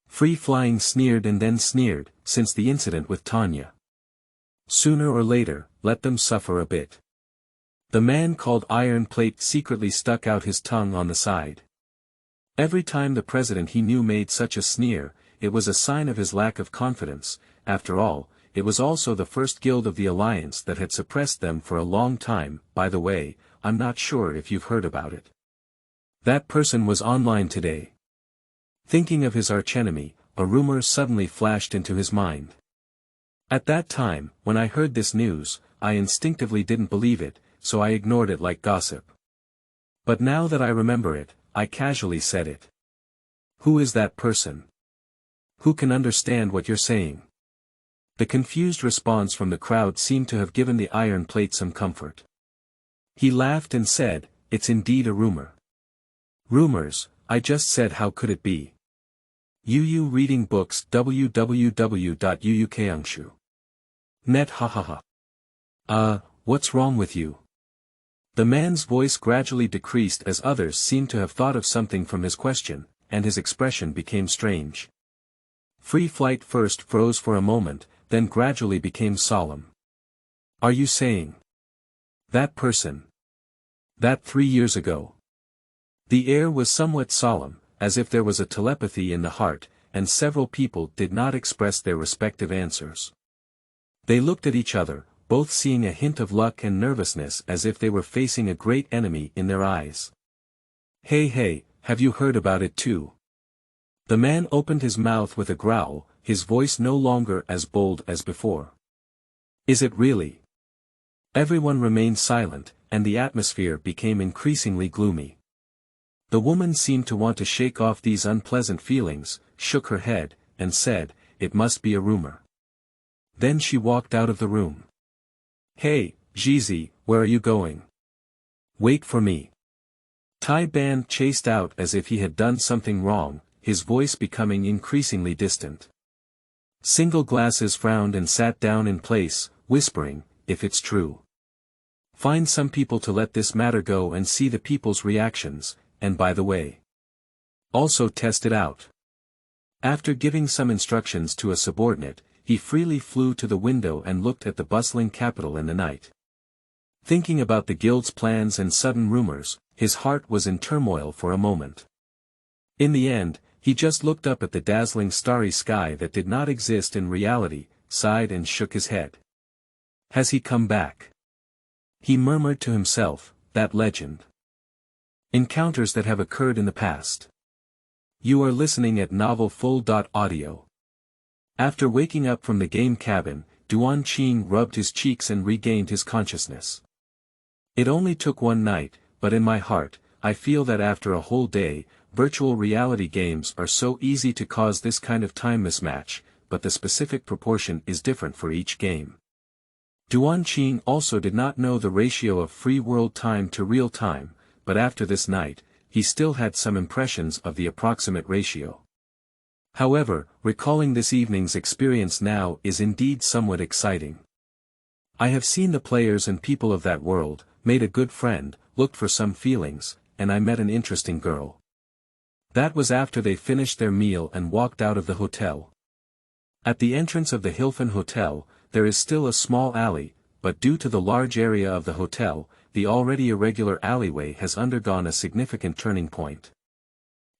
Free Flying sneered and then sneered, since the incident with Tanya. Sooner or later, let them suffer a bit. The man called Iron Plate secretly stuck out his tongue on the side. Every time the president he knew made such a sneer, it was a sign of his lack of confidence. After all, it was also the first guild of the alliance that had suppressed them for a long time. By the way, I'm not sure if you've heard about it. That person was online today. Thinking of his archenemy, a rumor suddenly flashed into his mind. At that time, when I heard this news, I instinctively didn't believe it, so I ignored it like gossip. But now that I remember it, I casually said it. Who is that person? Who can understand what you're saying? The confused response from the crowd seemed to have given the Iron Plate some comfort. He laughed and said, it's indeed a rumor. Rumors, I just said how could it be? Yu reading books www.yuukangshu. Net hahaha. What's wrong with you? The man's voice gradually decreased as others seemed to have thought of something from his question, and his expression became strange. Free Flight first froze for a moment, then gradually became solemn. Are you saying? That person. That 3 years ago. The air was somewhat solemn, as if there was a telepathy in the heart, and several people did not express their respective answers. They looked at each other, both seeing a hint of luck and nervousness as if they were facing a great enemy in their eyes. Hey, have you heard about it too? The man opened his mouth with a growl, his voice no longer as bold as before. Is it really? Everyone remained silent, and the atmosphere became increasingly gloomy. The woman seemed to want to shake off these unpleasant feelings, shook her head, and said, it must be a rumor. Then she walked out of the room. Hey, Jizi, where are you going? Wait for me. Tai Ban chased out as if he had done something wrong, his voice becoming increasingly distant. Single Glasses frowned and sat down in place, whispering, if it's true. Find some people to let this matter go and see the people's reactions, and by the way. Also test it out. After giving some instructions to a subordinate, he freely flew to the window and looked at the bustling capital in the night. Thinking about the guild's plans and sudden rumors, his heart was in turmoil for a moment. In the end, he just looked up at the dazzling starry sky that did not exist in reality, sighed and shook his head. Has he come back? He murmured to himself, that legend. Encounters that have occurred in the past. You are listening at novelfull.audio. After waking up from the game cabin, Duan Qing rubbed his cheeks and regained his consciousness. It only took one night, but in my heart, I feel that after a whole day, virtual reality games are so easy to cause this kind of time mismatch, but the specific proportion is different for each game. Duan Qing also did not know the ratio of free world time to real time, but after this night, he still had some impressions of the approximate ratio. However, recalling this evening's experience now is indeed somewhat exciting. I have seen the players and people of that world, made a good friend, looked for some feelings, and I met an interesting girl. That was after they finished their meal and walked out of the hotel. At the entrance of the Hilfen Hotel, there is still a small alley, but due to the large area of the hotel, the already irregular alleyway has undergone a significant turning point.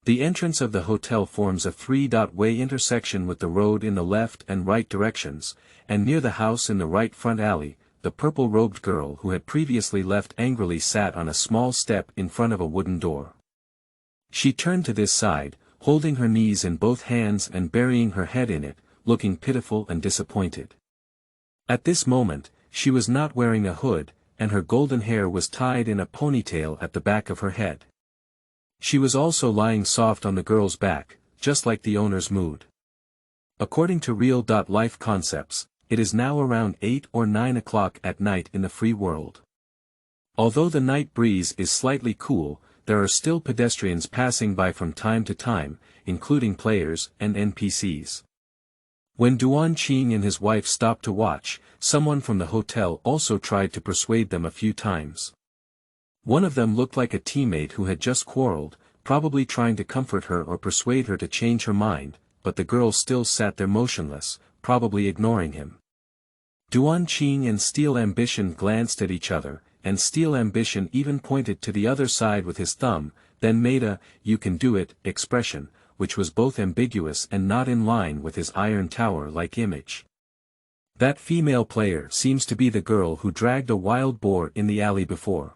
The entrance of the hotel forms a three-way intersection with the road in the left and right directions, and near the house in the right front alley, the purple-robed girl who had previously left angrily sat on a small step in front of a wooden door. She turned to this side, holding her knees in both hands and burying her head in it, looking pitiful and disappointed. At this moment, she was not wearing a hood, and her golden hair was tied in a ponytail at the back of her head. She was also lying soft on the girl's back, just like the owner's mood. According to real-life concepts, it is now around 8 or 9 o'clock at night in the free world. Although the night breeze is slightly cool, there are still pedestrians passing by from time to time, including players and NPCs. When Duan Qing and his wife stopped to watch, someone from the hotel also tried to persuade them a few times. One of them looked like a teammate who had just quarreled, probably trying to comfort her or persuade her to change her mind, but the girl still sat there motionless, probably ignoring him. Duan Qing and Steel Ambition glanced at each other, and Steel Ambition even pointed to the other side with his thumb, then made a, "you can do it," expression, which was both ambiguous and not in line with his Iron Tower-like image. That female player seems to be the girl who dragged a wild boar in the alley before.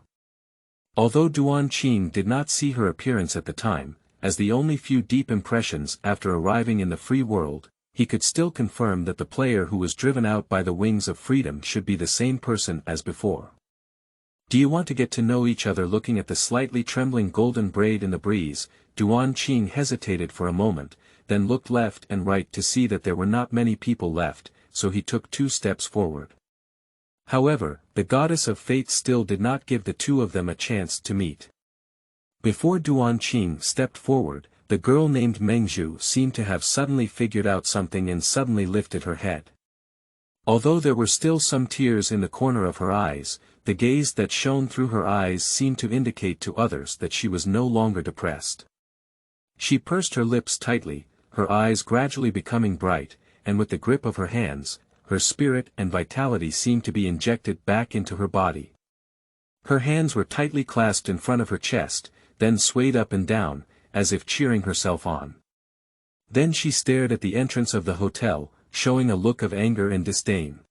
Although Duan Qing did not see her appearance at the time, as the only few deep impressions after arriving in the free world, he could still confirm that the player who was driven out by the wings of freedom should be the same person as before. "Do you want to get to know each other?" Looking at the slightly trembling golden braid in the breeze, Duan Qing hesitated for a moment, then looked left and right to see that there were not many people left, so he took 2 steps forward. However, the goddess of fate still did not give the two of them a chance to meet. Before Duan Qing stepped forward, the girl named Mengzhu seemed to have suddenly figured out something and suddenly lifted her head. Although there were still some tears in the corner of her eyes, the gaze that shone through her eyes seemed to indicate to others that she was no longer depressed. She pursed her lips tightly, her eyes gradually becoming bright, and with the grip of her hands, her spirit and vitality seemed to be injected back into her body. Her hands were tightly clasped in front of her chest, then swayed up and down, as if cheering herself on. Then she stared at the entrance of the hotel, showing a look of anger and disdain.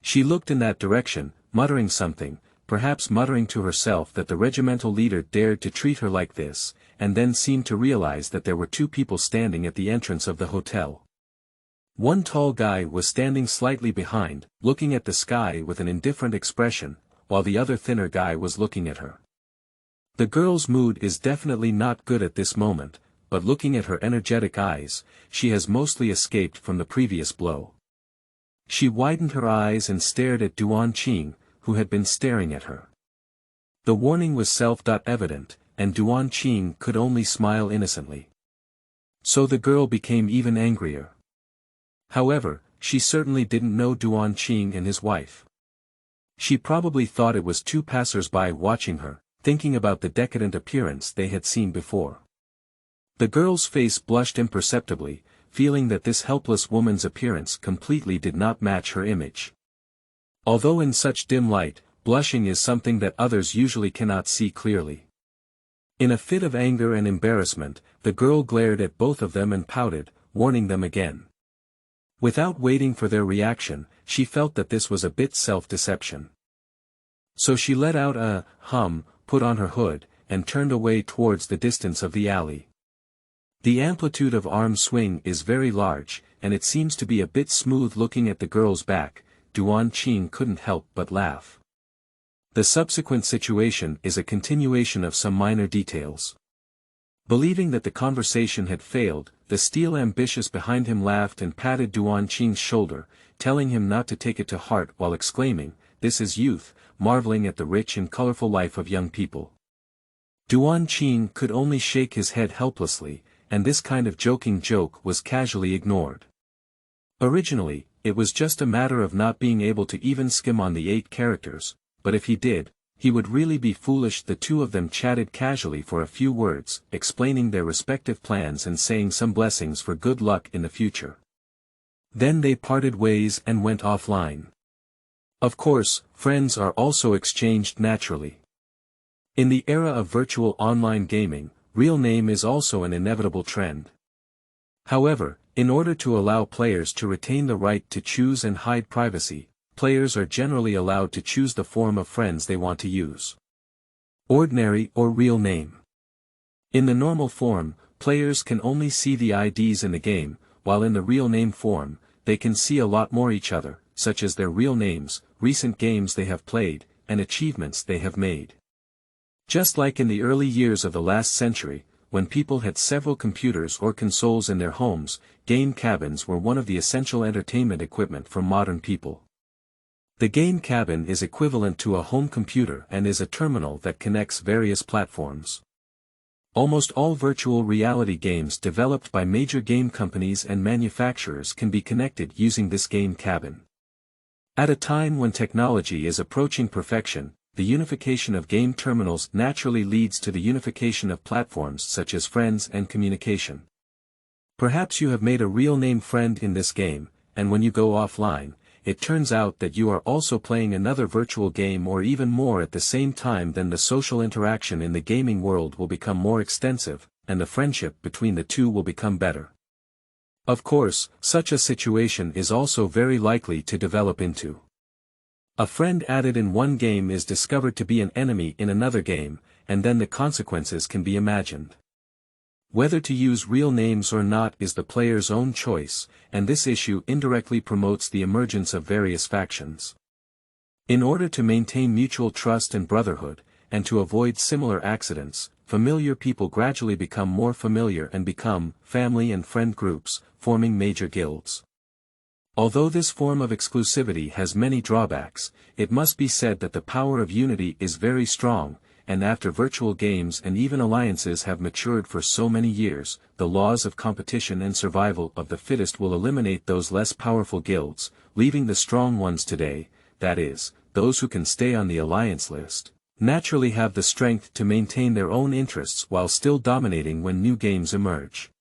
She looked in that direction, muttering something, perhaps muttering to herself that the regimental leader dared to treat her like this, and then seemed to realize that there were 2 people standing at the entrance of the hotel. One tall guy was standing slightly behind, looking at the sky with an indifferent expression, while the other thinner guy was looking at her. The girl's mood is definitely not good at this moment, but looking at her energetic eyes, she has mostly escaped from the previous blow. She widened her eyes and stared at Duan Qing, who had been staring at her. The warning was self-evident, and Duan Qing could only smile innocently. So the girl became even angrier. However, she certainly didn't know Duan Qing and his wife. She probably thought it was 2 passers-by watching her, thinking about the decadent appearance they had seen before. The girl's face blushed imperceptibly, feeling that this helpless woman's appearance completely did not match her image. Although in such dim light, blushing is something that others usually cannot see clearly. In a fit of anger and embarrassment, the girl glared at both of them and pouted, warning them again. Without waiting for their reaction, she felt that this was a bit self-deception. So she let out a hum, put on her hood, and turned away towards the distance of the alley. The amplitude of arm swing is very large, and it seems to be a bit smooth. Looking at the girl's back, Duan Qing couldn't help but laugh. The subsequent situation is a continuation of some minor details. Believing that the conversation had failed, the Steel Ambitious behind him laughed and patted Duan Qing's shoulder, telling him not to take it to heart while exclaiming, "This is youth," marveling at the rich and colorful life of young people. Duan Qing could only shake his head helplessly, and this kind of joking joke was casually ignored. Originally, it was just a matter of not being able to even skim on the 8 characters, but if he did, he would really be foolish. The 2 of them chatted casually for a few words, explaining their respective plans and saying some blessings for good luck in the future. Then they parted ways and went offline. Of course, friends are also exchanged naturally. In the era of virtual online gaming, real name is also an inevitable trend. However, in order to allow players to retain the right to choose and hide privacy, players are generally allowed to choose the form of friends they want to use. Ordinary or real name. In the normal form, players can only see the IDs in the game, while in the real name form, they can see a lot more each other, such as their real names, recent games they have played, and achievements they have made. Just like in the early years of the last century, when people had several computers or consoles in their homes, game cabins were one of the essential entertainment equipment for modern people. The game cabin is equivalent to a home computer and is a terminal that connects various platforms. Almost all virtual reality games developed by major game companies and manufacturers can be connected using this game cabin. At a time when technology is approaching perfection, the unification of game terminals naturally leads to the unification of platforms such as friends and communication. Perhaps you have made a real-name friend in this game, and when you go offline, it turns out that you are also playing another virtual game or even more at the same time. Then the social interaction in the gaming world will become more extensive, and the friendship between the two will become better. Of course, such a situation is also very likely to develop into a friend added in one game is discovered to be an enemy in another game, and then the consequences can be imagined. Whether to use real names or not is the player's own choice, and this issue indirectly promotes the emergence of various factions. In order to maintain mutual trust and brotherhood, and to avoid similar accidents, familiar people gradually become more familiar and become family and friend groups, forming major guilds. Although this form of exclusivity has many drawbacks, it must be said that the power of unity is very strong, and after virtual games and even alliances have matured for so many years, the laws of competition and survival of the fittest will eliminate those less powerful guilds, leaving the strong ones today, that is, those who can stay on the alliance list, naturally have the strength to maintain their own interests while still dominating when new games emerge.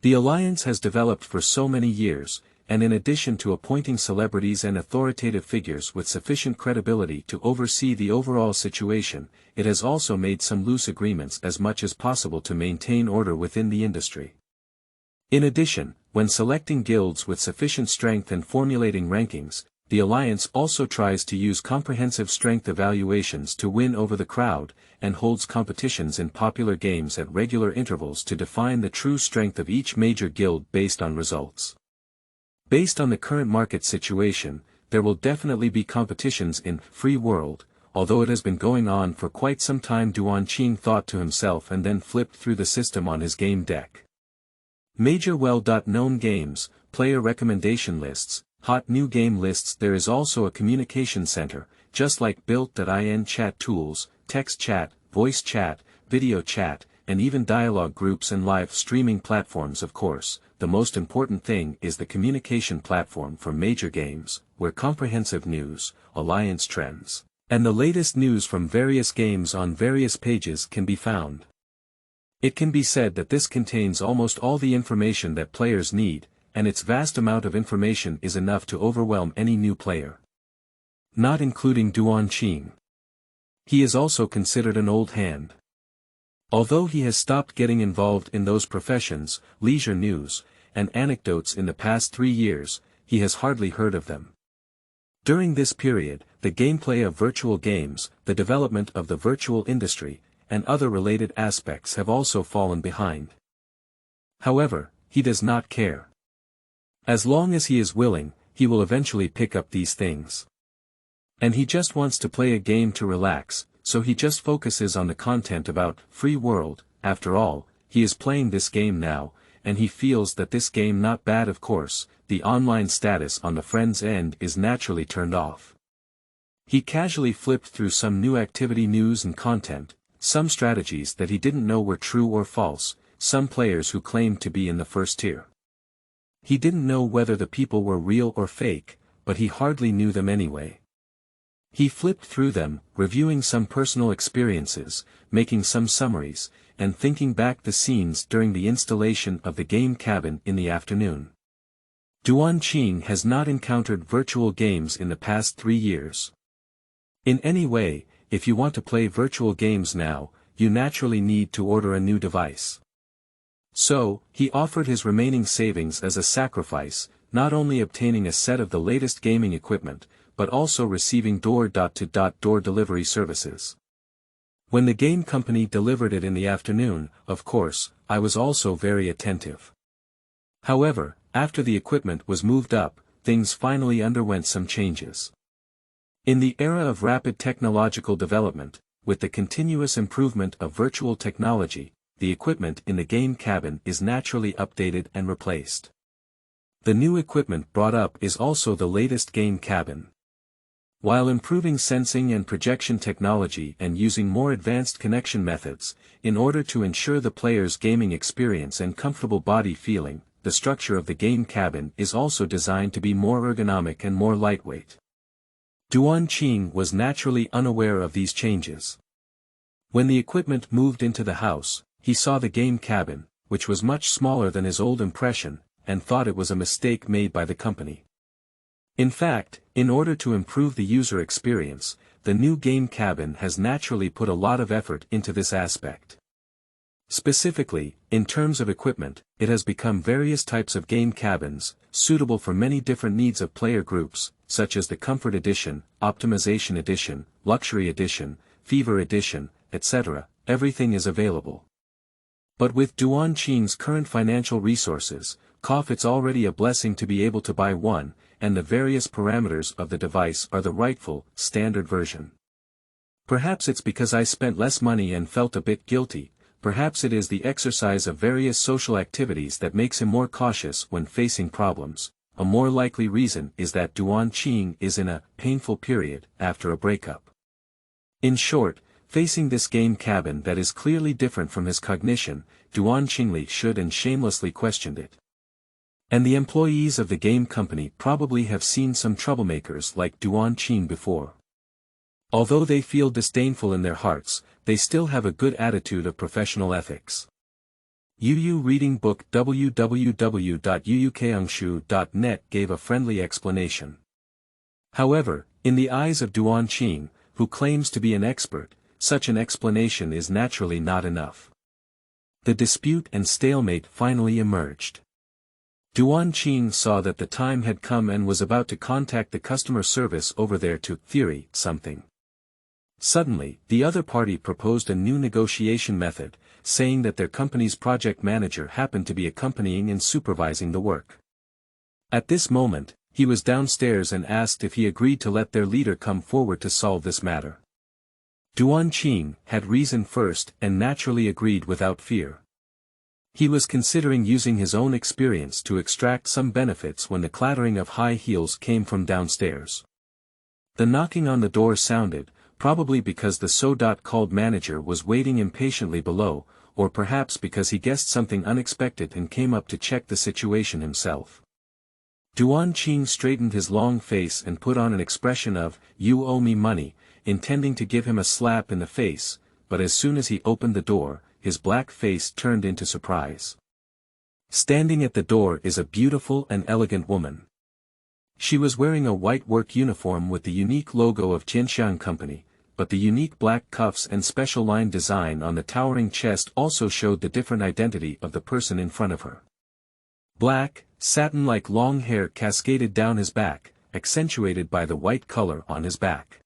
The alliance has developed for so many years, and in addition to appointing celebrities and authoritative figures with sufficient credibility to oversee the overall situation, it has also made some loose agreements as much as possible to maintain order within the industry. In addition, when selecting guilds with sufficient strength and formulating rankings, the alliance also tries to use comprehensive strength evaluations to win over the crowd, and holds competitions in popular games at regular intervals to define the true strength of each major guild based on results. Based on the current market situation, there will definitely be competitions in free world, although it has been going on for quite some time. Duan Qing thought to himself and then flipped through the system on his game deck. Major well-known games, player recommendation lists, hot new game lists. There is also a communication center, just like built.in chat tools, text chat, voice chat, video chat, and even dialogue groups and live streaming platforms. Of course, the most important thing is the communication platform for major games, where comprehensive news, alliance trends, and the latest news from various games on various pages can be found. It can be said that this contains almost all the information that players need, and its vast amount of information is enough to overwhelm any new player. Not including Duan Qing. He is also considered an old hand. Although he has stopped getting involved in those professions, leisure news, and anecdotes in the past 3 years, he has hardly heard of them. During this period, the gameplay of virtual games, the development of the virtual industry, and other related aspects have also fallen behind. However, he does not care. As long as he is willing, he will eventually pick up these things. And he just wants to play a game to relax, so he just focuses on the content about free world. After all, he is playing this game now, and he feels that this game not bad. Of course, the online status on the friend's end is naturally turned off. He casually flipped through some new activity news and content, some strategies that he didn't know were true or false, some players who claimed to be in the first tier. He didn't know whether the people were real or fake, but he hardly knew them anyway. He flipped through them, reviewing some personal experiences, making some summaries, and thinking back the scenes during the installation of the game cabin in the afternoon. Duan Qing has not encountered virtual games in the past 3 years. In any way, if you want to play virtual games now, you naturally need to order a new device. So, he offered his remaining savings as a sacrifice, not only obtaining a set of the latest gaming equipment, but also receiving door-to-door delivery services. When the game company delivered it in the afternoon, of course, I was also very attentive. However, after the equipment was moved up, things finally underwent some changes. In the era of rapid technological development, with the continuous improvement of virtual technology, the equipment in the game cabin is naturally updated and replaced. The new equipment brought up is also the latest game cabin. While improving sensing and projection technology and using more advanced connection methods, in order to ensure the player's gaming experience and comfortable body feeling, the structure of the game cabin is also designed to be more ergonomic and more lightweight. Duan Qing was naturally unaware of these changes. When the equipment moved into the house, he saw the game cabin, which was much smaller than his old impression, and thought it was a mistake made by the company. In fact, in order to improve the user experience, the new game cabin has naturally put a lot of effort into this aspect. Specifically, in terms of equipment, it has become various types of game cabins, suitable for many different needs of player groups, such as the Comfort Edition, Optimization Edition, Luxury Edition, Fever Edition, etc. Everything is available. But with Duan Qing's current financial resources, it's already a blessing to be able to buy one, and the various parameters of the device are the rightful, standard version. Perhaps it's because I spent less money and felt a bit guilty, perhaps it is the exercise of various social activities that makes him more cautious when facing problems. A more likely reason is that Duan Qing is in a painful period after a breakup. In short, facing this game cabin that is clearly different from his cognition, Duan Qingli should and shamelessly questioned it. And the employees of the game company probably have seen some troublemakers like Duan Qing before. Although they feel disdainful in their hearts, they still have a good attitude of professional ethics. Yu reading book www.yuyukeangshu.net gave a friendly explanation. However, in the eyes of Duan Qing, who claims to be an expert, such an explanation is naturally not enough. The dispute and stalemate finally emerged. Duan Qing saw that the time had come and was about to contact the customer service over there to theory something. Suddenly, the other party proposed a new negotiation method, saying that their company's project manager happened to be accompanying and supervising the work. At this moment, he was downstairs and asked if he agreed to let their leader come forward to solve this matter. Duan Qing had reasoned first and naturally agreed without fear. He was considering using his own experience to extract some benefits when the clattering of high heels came from downstairs. The knocking on the door sounded, probably because the so-called manager was waiting impatiently below, or perhaps because he guessed something unexpected and came up to check the situation himself. Duan Qing straightened his long face and put on an expression of, "You owe me money," intending to give him a slap in the face, but as soon as he opened the door, his black face turned into surprise. Standing at the door is a beautiful and elegant woman. She was wearing a white work uniform with the unique logo of Jianxiang Company, but the unique black cuffs and special line design on the towering chest also showed the different identity of the person in front of her. Black, satin-like long hair cascaded down his back, accentuated by the white color on his back.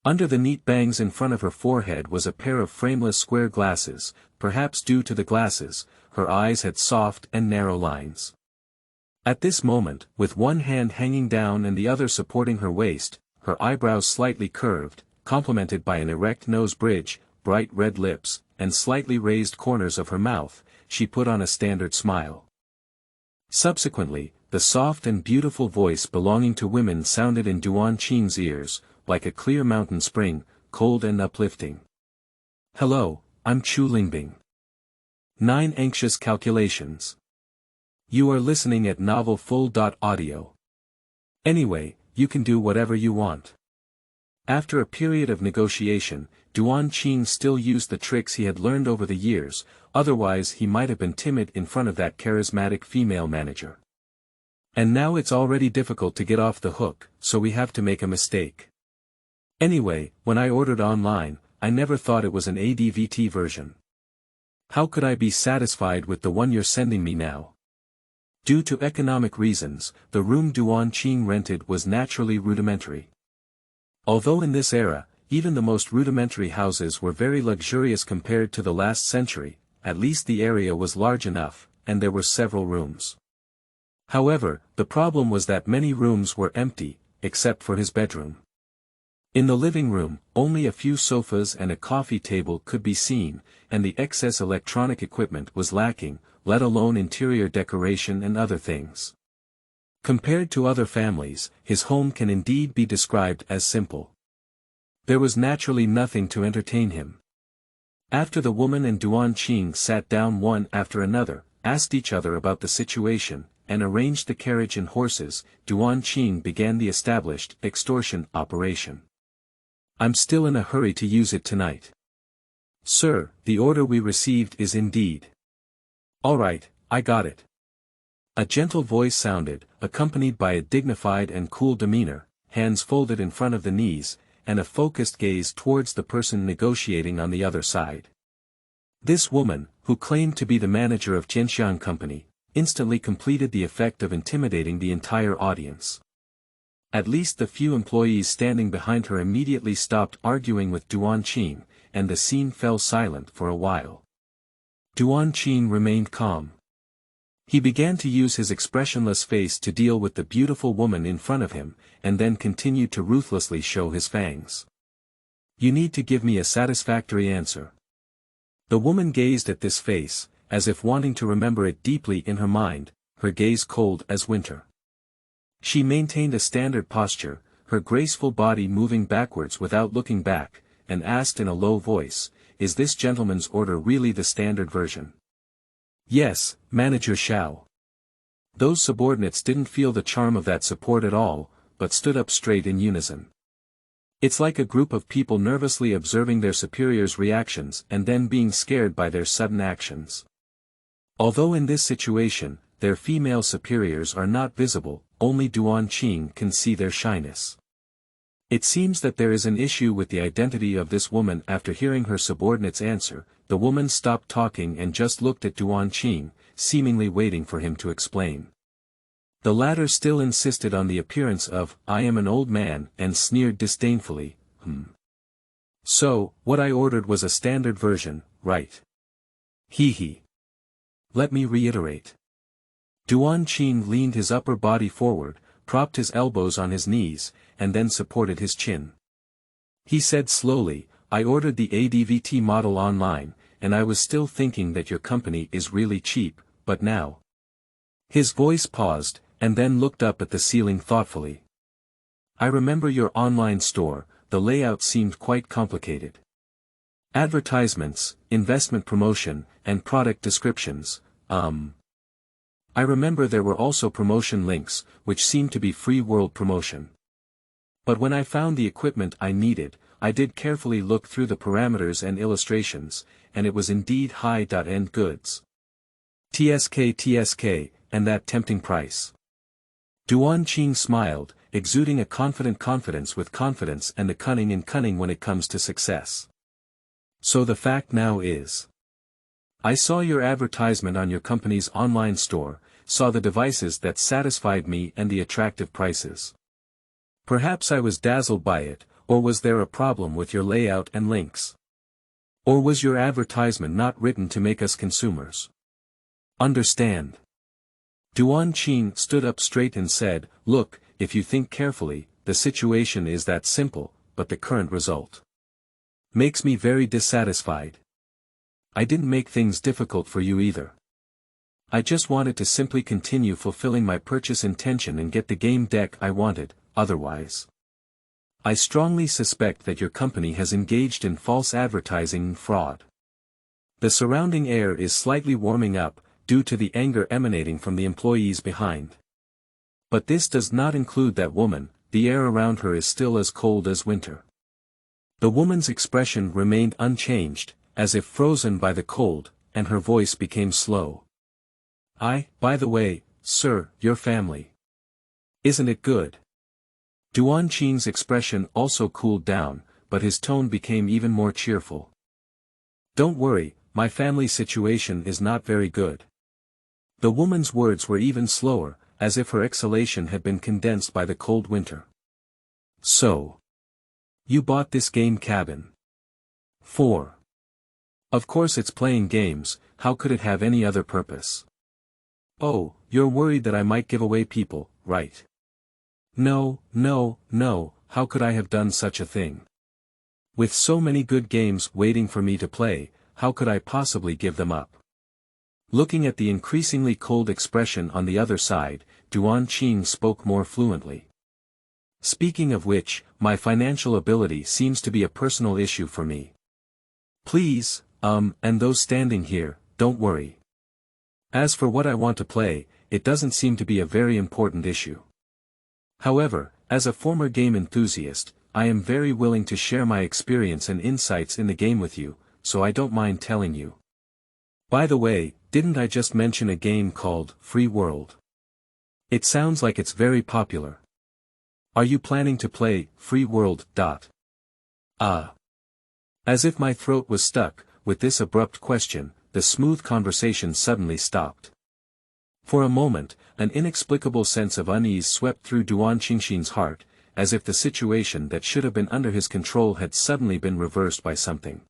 Under the neat bangs in front of her forehead was a pair of frameless square glasses. Perhaps due to the glasses, her eyes had soft and narrow lines. At this moment, with one hand hanging down and the other supporting her waist, her eyebrows slightly curved, complemented by an erect nose bridge, bright red lips, and slightly raised corners of her mouth, she put on a standard smile. Subsequently, the soft and beautiful voice belonging to women sounded in Duan Qing's ears, like a clear mountain spring, cold and uplifting. "Hello, I'm Chu Lingbing. 9 Anxious Calculations. You are listening at novelfull.audio. Anyway, you can do whatever you want." After a period of negotiation, Duan Qing still used the tricks he had learned over the years, otherwise he might have been timid in front of that charismatic female manager. And now it's already difficult to get off the hook, so we have to make a mistake. Anyway, when I ordered online, I never thought it was an ADVT version. How could I be satisfied with the one you're sending me now? Due to economic reasons, the room Duan Qing rented was naturally rudimentary. Although in this era, even the most rudimentary houses were very luxurious compared to the last century, at least the area was large enough, and there were several rooms. However, the problem was that many rooms were empty, except for his bedroom. In the living room, only a few sofas and a coffee table could be seen, and the excess electronic equipment was lacking, let alone interior decoration and other things. Compared to other families, his home can indeed be described as simple. There was naturally nothing to entertain him. After the woman and Duan Qing sat down one after another, asked each other about the situation, and arranged the carriage and horses, Duan Qing began the established extortion operation. I'm still in a hurry to use it tonight. Sir, the order we received is indeed. All right, I got it. A gentle voice sounded, accompanied by a dignified and cool demeanor, hands folded in front of the knees, and a focused gaze towards the person negotiating on the other side. This woman, who claimed to be the manager of Jianxiang Company, instantly completed the effect of intimidating the entire audience. At least the few employees standing behind her immediately stopped arguing with Duan Qing, and the scene fell silent for a while. Duan Qing remained calm. He began to use his expressionless face to deal with the beautiful woman in front of him, and then continued to ruthlessly show his fangs. You need to give me a satisfactory answer. The woman gazed at this face, as if wanting to remember it deeply in her mind, her gaze cold as winter. She maintained a standard posture, her graceful body moving backwards without looking back, and asked in a low voice, "Is this gentleman's order really the standard version?" "Yes, Manager Xiao." Those subordinates didn't feel the charm of that support at all, but stood up straight in unison. It's like a group of people nervously observing their superiors' reactions and then being scared by their sudden actions. Although in this situation, their female superiors are not visible, only Duan Qing can see their shyness. It seems that there is an issue with the identity of this woman. After hearing her subordinate's answer, the woman stopped talking and just looked at Duan Qing, seemingly waiting for him to explain. The latter still insisted on the appearance of, "I am an old man," and sneered disdainfully, "So, what I ordered was a standard version, right? Hee. Let me reiterate." Duan Qing leaned his upper body forward, propped his elbows on his knees, and then supported his chin. He said slowly, "I ordered the ADVT model online, and I was still thinking that your company is really cheap, but now." His voice paused, and then looked up at the ceiling thoughtfully. "I remember your online store, the layout seemed quite complicated. Advertisements, investment promotion, and product descriptions, I remember there were also promotion links, which seemed to be free world promotion. But when I found the equipment I needed, I did carefully look through the parameters and illustrations, and it was indeed high-end goods. TSK, and that tempting price." Duan Qing smiled, exuding a confident confidence with confidence and a cunning in cunning when it comes to success. "So the fact now is, I saw your advertisement on your company's online store, saw the devices that satisfied me and the attractive prices. Perhaps I was dazzled by it, or was there a problem with your layout and links? Or was your advertisement not written to make us consumers understand?" Duan Qing stood up straight and said, "Look, if you think carefully, the situation is that simple, but the current result makes me very dissatisfied. I didn't make things difficult for you either. I just wanted to simply continue fulfilling my purchase intention and get the game deck I wanted, otherwise. I strongly suspect that your company has engaged in false advertising and fraud." The surrounding air is slightly warming up, due to the anger emanating from the employees behind. But this does not include that woman, the air around her is still as cold as winter. The woman's expression remained unchanged, as if frozen by the cold, and her voice became slow. By the way, sir, your family. Isn't it good?" Duan Qing's expression also cooled down, but his tone became even more cheerful. "Don't worry, my family situation is not very good." The woman's words were even slower, as if her exhalation had been condensed by the cold winter. "So, you bought this game cabin for? Of course it's playing games, how could it have any other purpose? Oh, you're worried that I might give away people, right? No, how could I have done such a thing? With so many good games waiting for me to play, how could I possibly give them up? Looking at the increasingly cold expression on the other side, Duan Qing spoke more fluently. Speaking of which, my financial ability seems to be a personal issue for me. Please, and those standing here, don't worry. As for what I want to play, it doesn't seem to be a very important issue. However, as a former game enthusiast, I am very willing to share my experience and insights in the game with you, so I don't mind telling you. By the way, didn't I just mention a game called Free World? It sounds like it's very popular. Are you planning to play Free World? As if my throat was stuck, with this abrupt question, the smooth conversation suddenly stopped. For a moment, an inexplicable sense of unease swept through Duan Qingxin's heart, as if the situation that should have been under his control had suddenly been reversed by something.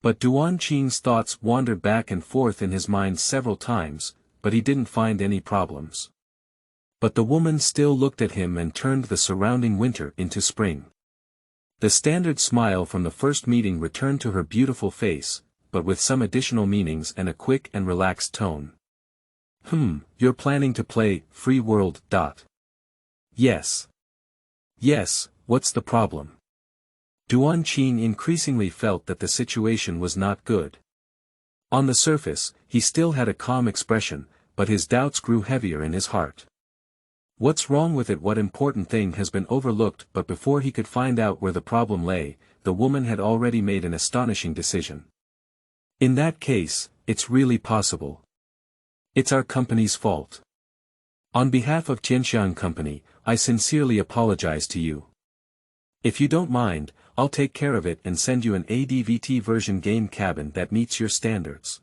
But Duan Qing's thoughts wandered back and forth in his mind several times, but he didn't find any problems. But the woman still looked at him and turned the surrounding winter into spring. The standard smile from the first meeting returned to her beautiful face, but with some additional meanings and a quick and relaxed tone. You're planning to play Free World? Yes. Yes, what's the problem? Duan Qing increasingly felt that the situation was not good. On the surface, he still had a calm expression, but his doubts grew heavier in his heart. What's wrong with it? What important thing has been overlooked? But before he could find out where the problem lay, the woman had already made an astonishing decision. In that case, it's really possible. It's our company's fault. On behalf of Tianxiang Company, I sincerely apologize to you. If you don't mind, I'll take care of it and send you an ADVT version game cabin that meets your standards.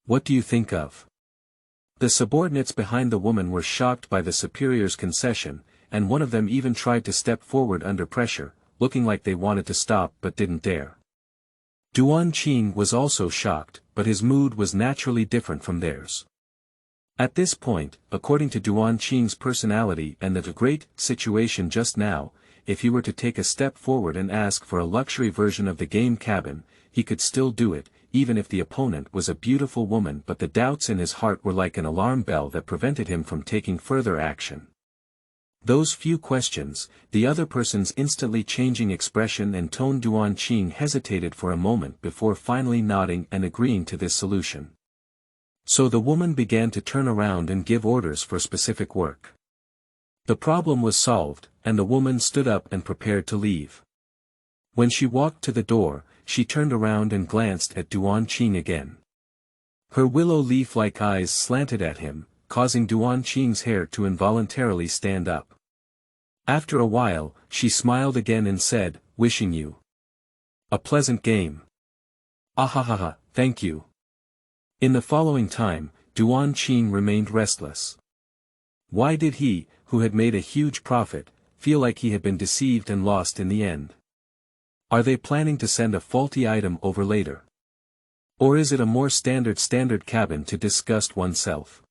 What do you think of? The subordinates behind the woman were shocked by the superior's concession, and one of them even tried to step forward under pressure, looking like they wanted to stop but didn't dare. Duan Qing was also shocked, but his mood was naturally different from theirs. At this point, according to Duan Qing's personality and the great situation just now, if he were to take a step forward and ask for a luxury version of the game cabin, he could still do it, even if the opponent was a beautiful woman, but the doubts in his heart were like an alarm bell that prevented him from taking further action. Those few questions, the other person's instantly changing expression and tone. Duan Qing hesitated for a moment before finally nodding and agreeing to this solution. So the woman began to turn around and give orders for specific work. The problem was solved, and the woman stood up and prepared to leave. When she walked to the door, she turned around and glanced at Duan Qing again. Her willow leaf-like eyes slanted at him, causing Duan Qing's hair to involuntarily stand up. After a while, she smiled again and said, "Wishing you a pleasant game." "Ahahaha, thank you." In the following time, Duan Qing remained restless. Why did he, who had made a huge profit, feel like he had been deceived and lost in the end? Are they planning to send a faulty item over later? Or is it a more standard cabin to disgust oneself?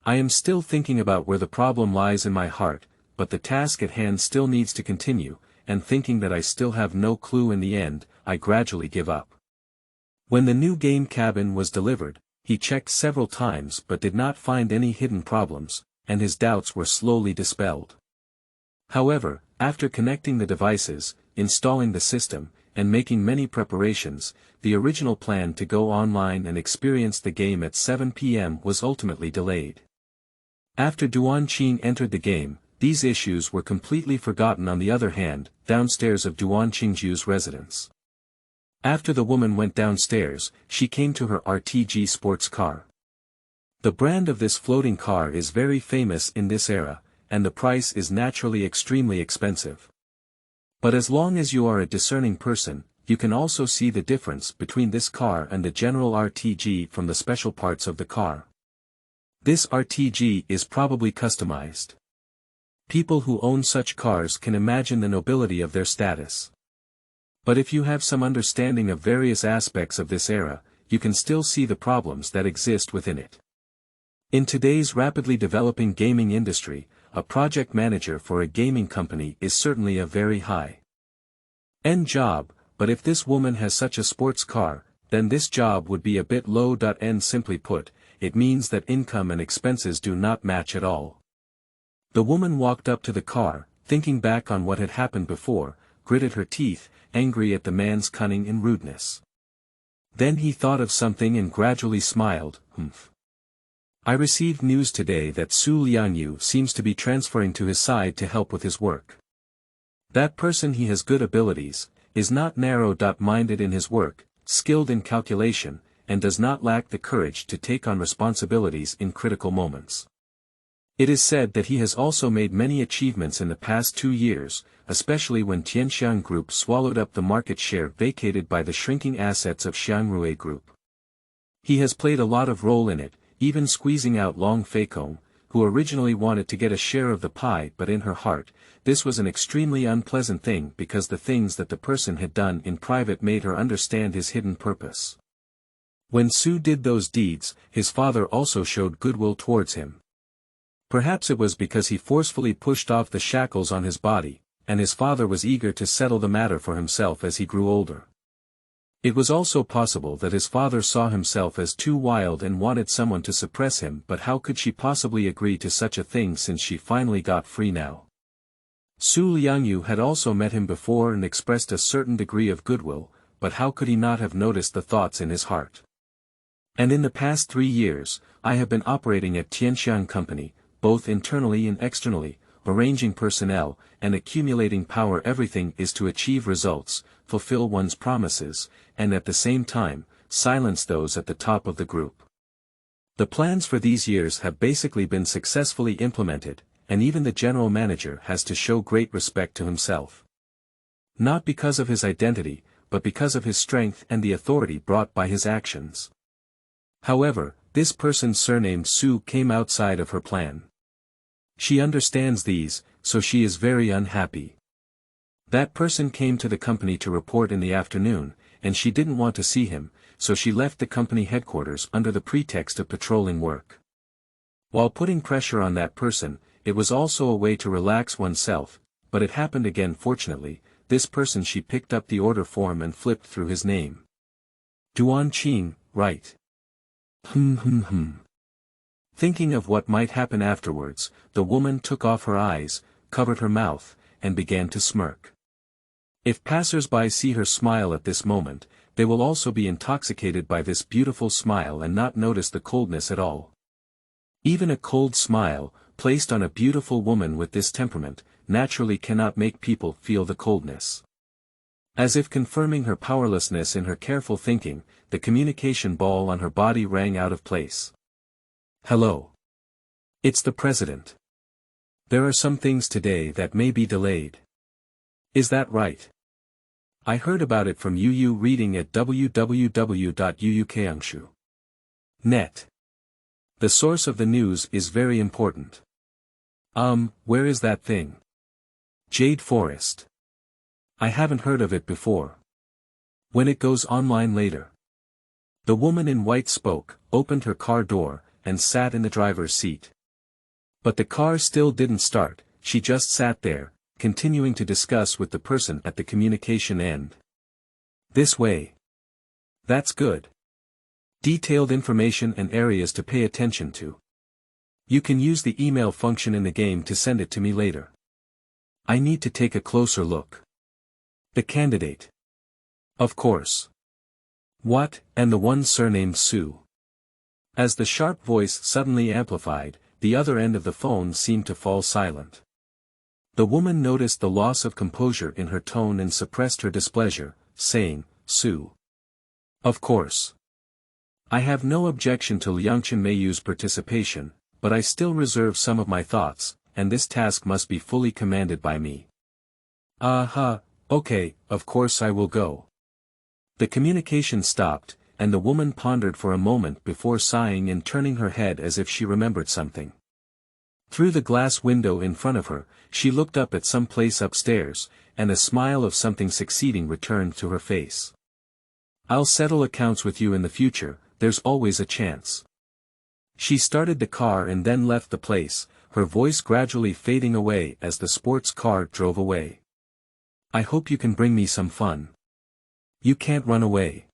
I am still thinking about where the problem lies in my heart, but the task at hand still needs to continue, and thinking that I still have no clue in the end, I gradually give up. When the new game cabin was delivered, he checked several times but did not find any hidden problems, and his doubts were slowly dispelled. However, after connecting the devices, installing the system, and making many preparations, the original plan to go online and experience the game at 7 p.m. was ultimately delayed. After Duan Qing entered the game, these issues were completely forgotten. On the other hand, downstairs of Duan Qingju's residence. After the woman went downstairs, she came to her RTG sports car. The brand of this floating car is very famous in this era, and the price is naturally extremely expensive. But as long as you are a discerning person, you can also see the difference between this car and the general RTG from the special parts of the car. This RTG is probably customized. People who own such cars can imagine the nobility of their status. But if you have some understanding of various aspects of this era, you can still see the problems that exist within it. In today's rapidly developing gaming industry, a project manager for a gaming company is certainly a very high-end job, but if this woman has such a sports car, then this job would be a bit low. And simply put, it means that income and expenses do not match at all. The woman walked up to the car, thinking back on what had happened before, gritted her teeth, angry at the man's cunning and rudeness. Then he thought of something and gradually smiled. I received news today that Su Liangyu seems to be transferring to his side to help with his work. That person, he has good abilities, is not narrow-minded in his work, skilled in calculation, and does not lack the courage to take on responsibilities in critical moments. It is said that he has also made many achievements in the past 2 years, especially when Tianxiang Group swallowed up the market share vacated by the shrinking assets of Xiangrui Group. He has played a lot of role in it, even squeezing out Long Feikong, who originally wanted to get a share of the pie, but in her heart, this was an extremely unpleasant thing because the things that the person had done in private made her understand his hidden purpose. When Su did those deeds, his father also showed goodwill towards him. Perhaps it was because he forcefully pushed off the shackles on his body, and his father was eager to settle the matter for himself as he grew older. It was also possible that his father saw himself as too wild and wanted someone to suppress him, but how could she possibly agree to such a thing since she finally got free now? Su Liangyu had also met him before and expressed a certain degree of goodwill, but how could he not have noticed the thoughts in his heart? And in the past 3 years, I have been operating at Tianxiang Company, both internally and externally, arranging personnel, and accumulating power. Everything is to achieve results, fulfill one's promises, and at the same time, silence those at the top of the group. The plans for these years have basically been successfully implemented, and even the general manager has to show great respect to himself. Not because of his identity, but because of his strength and the authority brought by his actions. However, this person surnamed Su came outside of her plan. She understands these, so she is very unhappy. That person came to the company to report in the afternoon, and she didn't want to see him, so she left the company headquarters under the pretext of patrolling work. While putting pressure on that person, it was also a way to relax oneself, but it happened again. Fortunately, this person, she picked up the order form and flipped through his name. Duan Qing, right. Thinking of what might happen afterwards, the woman took off her eyes, covered her mouth, and began to smirk. If passers-by see her smile at this moment, they will also be intoxicated by this beautiful smile and not notice the coldness at all. Even a cold smile, placed on a beautiful woman with this temperament, naturally cannot make people feel the coldness. As if confirming her powerlessness in her careful thinking, the communication ball on her body rang out of place. Hello. It's the president. There are some things today that may be delayed. Is that right? I heard about it from Yu reading at www.uukangshu.net. The source of the news is very important. Where is that thing? Jade Forest. I haven't heard of it before. When it goes online later. The woman in white spoke, opened her car door, and sat in the driver's seat. But the car still didn't start. She just sat there, continuing to discuss with the person at the communication end. This way. That's good. Detailed information and areas to pay attention to. You can use the email function in the game to send it to me later. I need to take a closer look. The candidate. Of course. What, and the one surnamed Su. As the sharp voice suddenly amplified, the other end of the phone seemed to fall silent. The woman noticed the loss of composure in her tone and suppressed her displeasure, saying, Su. Of course. I have no objection to Liangchen Meiyu's participation, but I still reserve some of my thoughts, and this task must be fully commanded by me. Okay, of course I will go. The communication stopped, and the woman pondered for a moment before sighing and turning her head as if she remembered something. Through the glass window in front of her, she looked up at some place upstairs, and a smile of something succeeding returned to her face. I'll settle accounts with you in the future, there's always a chance. She started the car and then left the place, her voice gradually fading away as the sports car drove away. I hope you can bring me some fun. You can't run away.